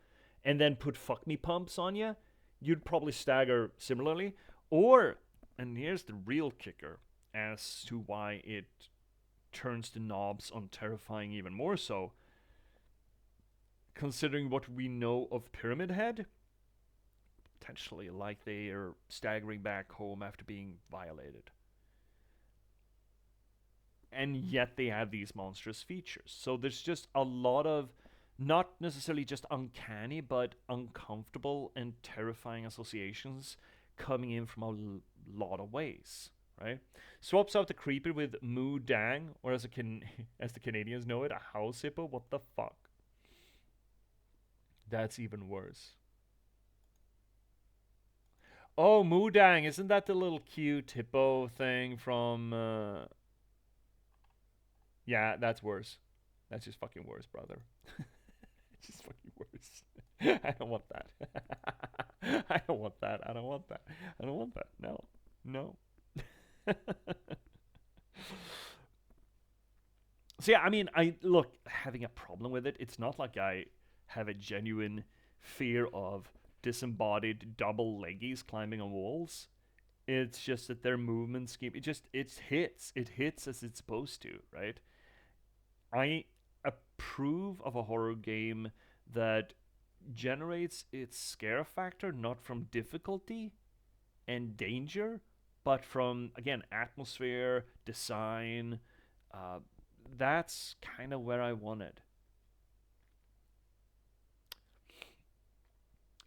and then put fuck me pumps on you, you'd probably stagger similarly. Or, and here's the real kicker as to why it turns the knobs on terrifying even more so, considering what we know of Pyramid Head, potentially like they are staggering back home after being violated. And yet they have these monstrous features. So there's just a lot of, not necessarily just uncanny, but uncomfortable and terrifying associations coming in from a lot of ways, right? Swaps out the creeper with Moo Dang, or as the Canadians know it, a house hippo. What the fuck? That's even worse. Oh, Moo Dang, isn't that the little cute hippo thing from... Yeah, that's worse. That's just fucking worse, brother. It's just fucking worse. I don't want that. I don't want that. I don't want that. I don't want that. No. No. So yeah, I mean, I look, having a problem with it. It's not like I have a genuine fear of disembodied double leggies climbing on walls. It's just that their movement scheme, it hits as it's supposed to, right? I approve of a horror game that generates its scare factor not from difficulty and danger, but from, again, atmosphere, design. Uh, that's kind of where I want it.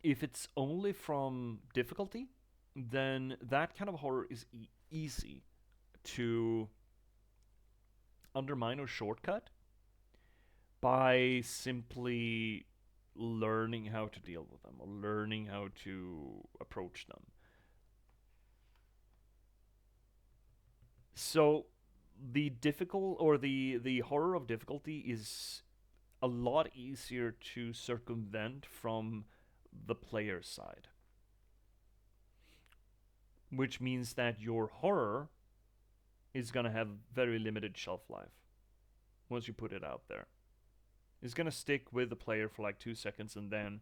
If it's only from difficulty, then that kind of horror is easy to undermine or shortcut by simply learning how to deal with them or learning how to approach them. So the difficult or the horror of difficulty is a lot easier to circumvent from the player's side, which means that your horror is going to have very limited shelf life once you put it out there. It's going to stick with the player for like 2 seconds, and then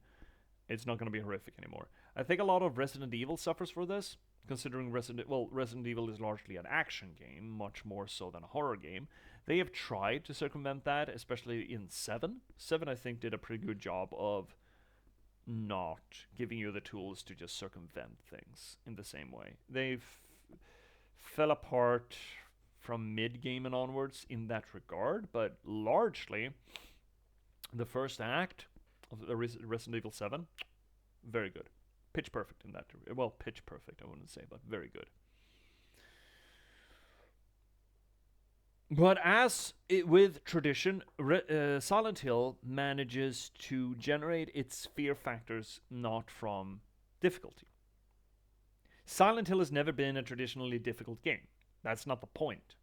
it's not going to be horrific anymore. I think a lot of Resident Evil suffers for this, considering Resident Evil is largely an action game, much more so than a horror game. They have tried to circumvent that, especially in 7. 7, I think, did a pretty good job of not giving you the tools to just circumvent things in the same way. They've fell apart from mid-game and onwards in that regard, but largely the first act of the Resident Evil 7, very good. Pitch perfect in that. Well, pitch perfect, I wouldn't say, but very good. But as with tradition, Silent Hill manages to generate its fear factors not from difficulty. Silent Hill has never been a traditionally difficult game. That's not the point.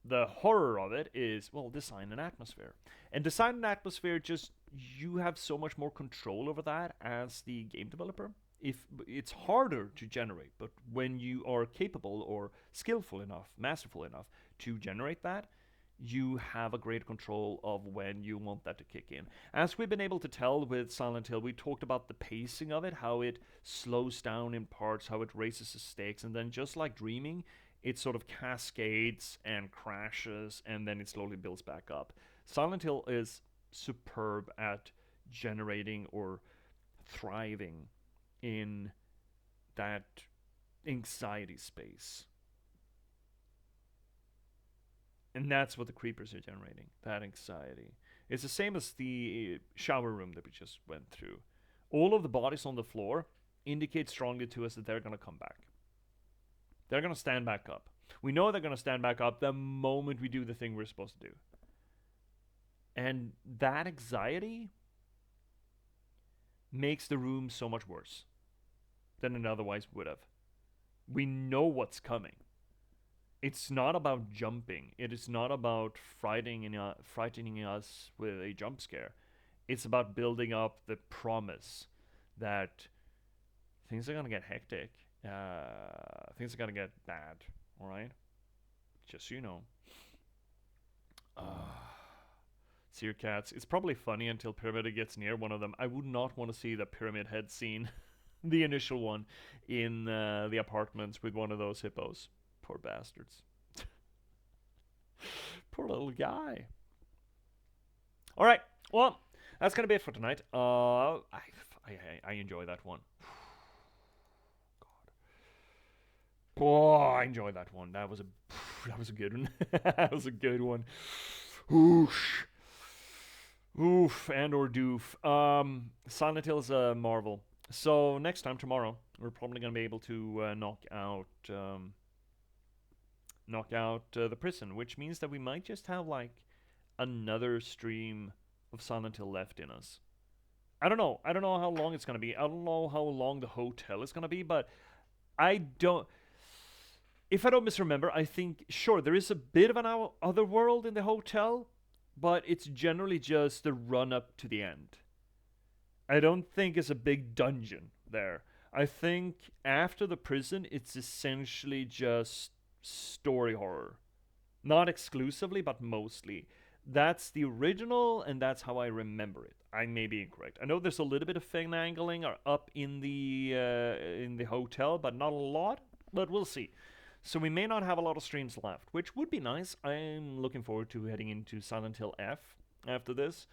The horror of it is, well, design and atmosphere. And design and atmosphere, just, you have so much more control over that as the game developer. If it's harder to generate, but when you are capable or skillful enough, masterful enough to generate that, you have a great control of when you want that to kick in. As we've been able to tell with Silent Hill, we talked about the pacing of it, how it slows down in parts, how it raises the stakes, and then just like Dreaming, it sort of cascades and crashes, and then it slowly builds back up. Silent Hill is superb at generating or thriving in that anxiety space. And that's what the creepers are generating, that anxiety. It's the same as the shower room that we just went through. All of the bodies on the floor indicate strongly to us that they're going to come back. They're going to stand back up. We know they're going to stand back up the moment we do the thing we're supposed to do. And that anxiety makes the room so much worse than it otherwise would have. We know what's coming. It's not about jumping. It is not about frightening us with a jump scare. It's about building up the promise that things are going to get hectic. Things are going to get bad. Alright? Just so you know. Seer cats. It's probably funny until Pyramid gets near one of them. I would not want to see the Pyramid Head scene. The initial one in the apartments with one of those hippos. Poor bastards. Poor little guy. Alright, well, that's going to be it for tonight. I enjoy that one. God. Oh, I enjoyed that one. That was a good one. That was a good one. Oof. Oof, and or doof. Silent Hill is a marvel. So next time, tomorrow, we're probably going to be able to knock out the prison, which means that we might just have like another stream of Silent Hill left in us. I don't know how long it's going to be. I don't know how long the hotel is going to be, but if I don't misremember, I think, sure, there is a bit of an other world in the hotel, but it's generally just the run up to the end. I don't think it's a big dungeon there. I think after the prison, it's essentially just story horror. Not exclusively, but mostly. That's the original, and that's how I remember it. I may be incorrect. I know there's a little bit of finagling up in the hotel, but not a lot. But we'll see. So we may not have a lot of streams left, which would be nice. I'm looking forward to heading into Silent Hill F after this.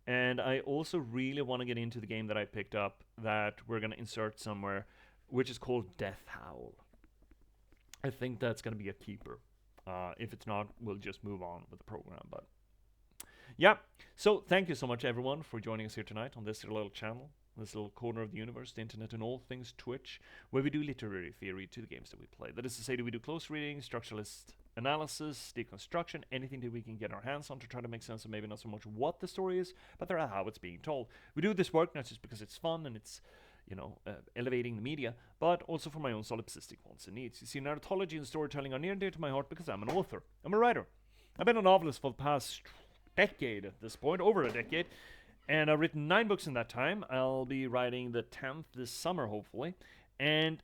And I also really want to get into the game that I picked up that we're going to insert somewhere, which is called Death Howl. I think that's going to be a keeper. If it's not, we'll just move on with the program. But yeah, so thank you so much, everyone, for joining us here tonight on this little channel, this little corner of the universe, the internet, and all things Twitch, where we do literary theory to the games that we play. That is to say, that we do close reading, structuralist analysis, deconstruction, anything that we can get our hands on to try to make sense of maybe not so much what the story is, but how it's being told. We do this work not just because it's fun and it's elevating the media, but also for my own solipsistic wants and needs. You see, narratology and storytelling are near and dear to my heart because I'm an author. I'm a writer. I've been a novelist for the past decade at this point, over a decade, and I've written 9 books in that time. I'll be writing the 10th this summer, hopefully, and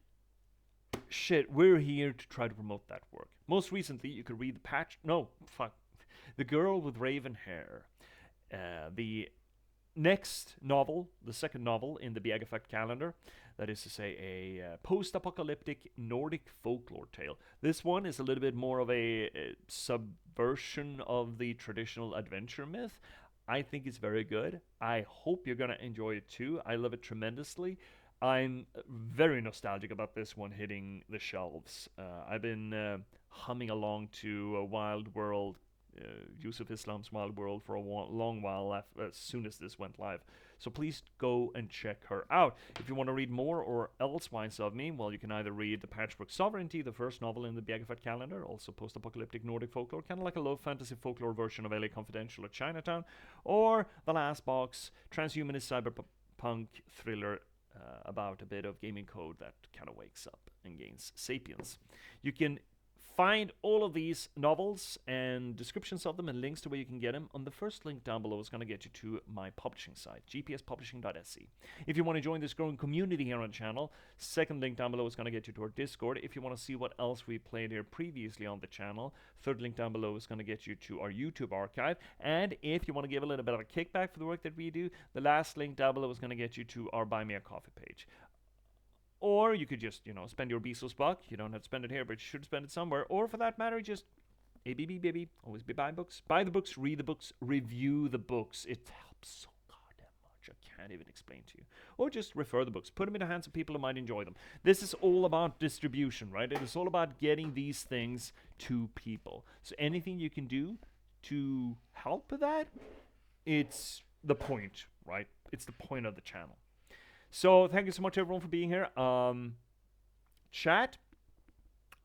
shit, we're here to try to promote that work. Most recently, you could read The Girl with Raven Hair, the next novel, the second novel in the Bjergefakt calendar, that is to say a post-apocalyptic Nordic folklore tale. This one is a little bit more of a subversion of the traditional adventure myth. I think it's very good. I hope you're going to enjoy it too. I love it tremendously. I'm very nostalgic about this one hitting the shelves. I've been humming along to a Wild World, Yusuf Islam's Wild World, for a long while as soon as this went live. So please go and check her out. If you want to read more or elsewise of me, well, you can either read The Patchwork Sovereignty, the first novel in the Bjergefakt calendar, also post-apocalyptic Nordic folklore, kind of like a low fantasy folklore version of LA Confidential or Chinatown, or The Last Box, transhumanist cyberpunk thriller about a bit of gaming code that kind of wakes up and gains sapience. You can find all of these novels and descriptions of them and links to where you can get them on the first link down below. Is going to get you to my publishing site, J.P.S. If you want to join this growing community here on the channel, second link down below is going to get you to our Discord. If you want to see what else we played here previously on the channel, third link down below is going to get you to our YouTube archive. And if you want to give a little bit of a kickback for the work that we do, the last link down below is going to get you to our Buy Me a Coffee page. Or you could just, spend your Bezos buck. You don't have to spend it here, but you should spend it somewhere. Or for that matter, just ABB, baby. Always be buying books. Buy the books, read the books, review the books. It helps so goddamn much. I can't even explain to you. Or just refer the books. Put them in the hands of people who might enjoy them. This is all about distribution, right? It is all about getting these things to people. So anything you can do to help with that, it's the point, right? It's the point of the channel. So thank you so much, everyone, for being here. Chat,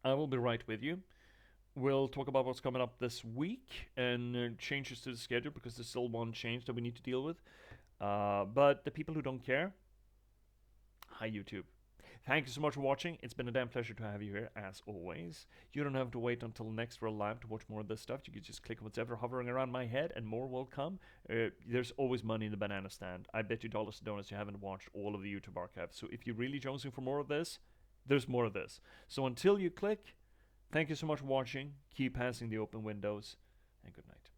I will be right with you. We'll talk about what's coming up this week and changes to the schedule, because there's still one change that we need to deal with. But the people who don't care, hi, YouTube. Thank you so much for watching. It's been a damn pleasure to have you here, as always. You don't have to wait until next we're live to watch more of this stuff. You can just click whatever hovering around my head, and more will come. There's always money in the banana stand. I bet you dollars to donuts you haven't watched all of the YouTube archive. So if you're really jonesing for more of this, there's more of this. So until you click, thank you so much for watching. Keep passing the open windows, and good night.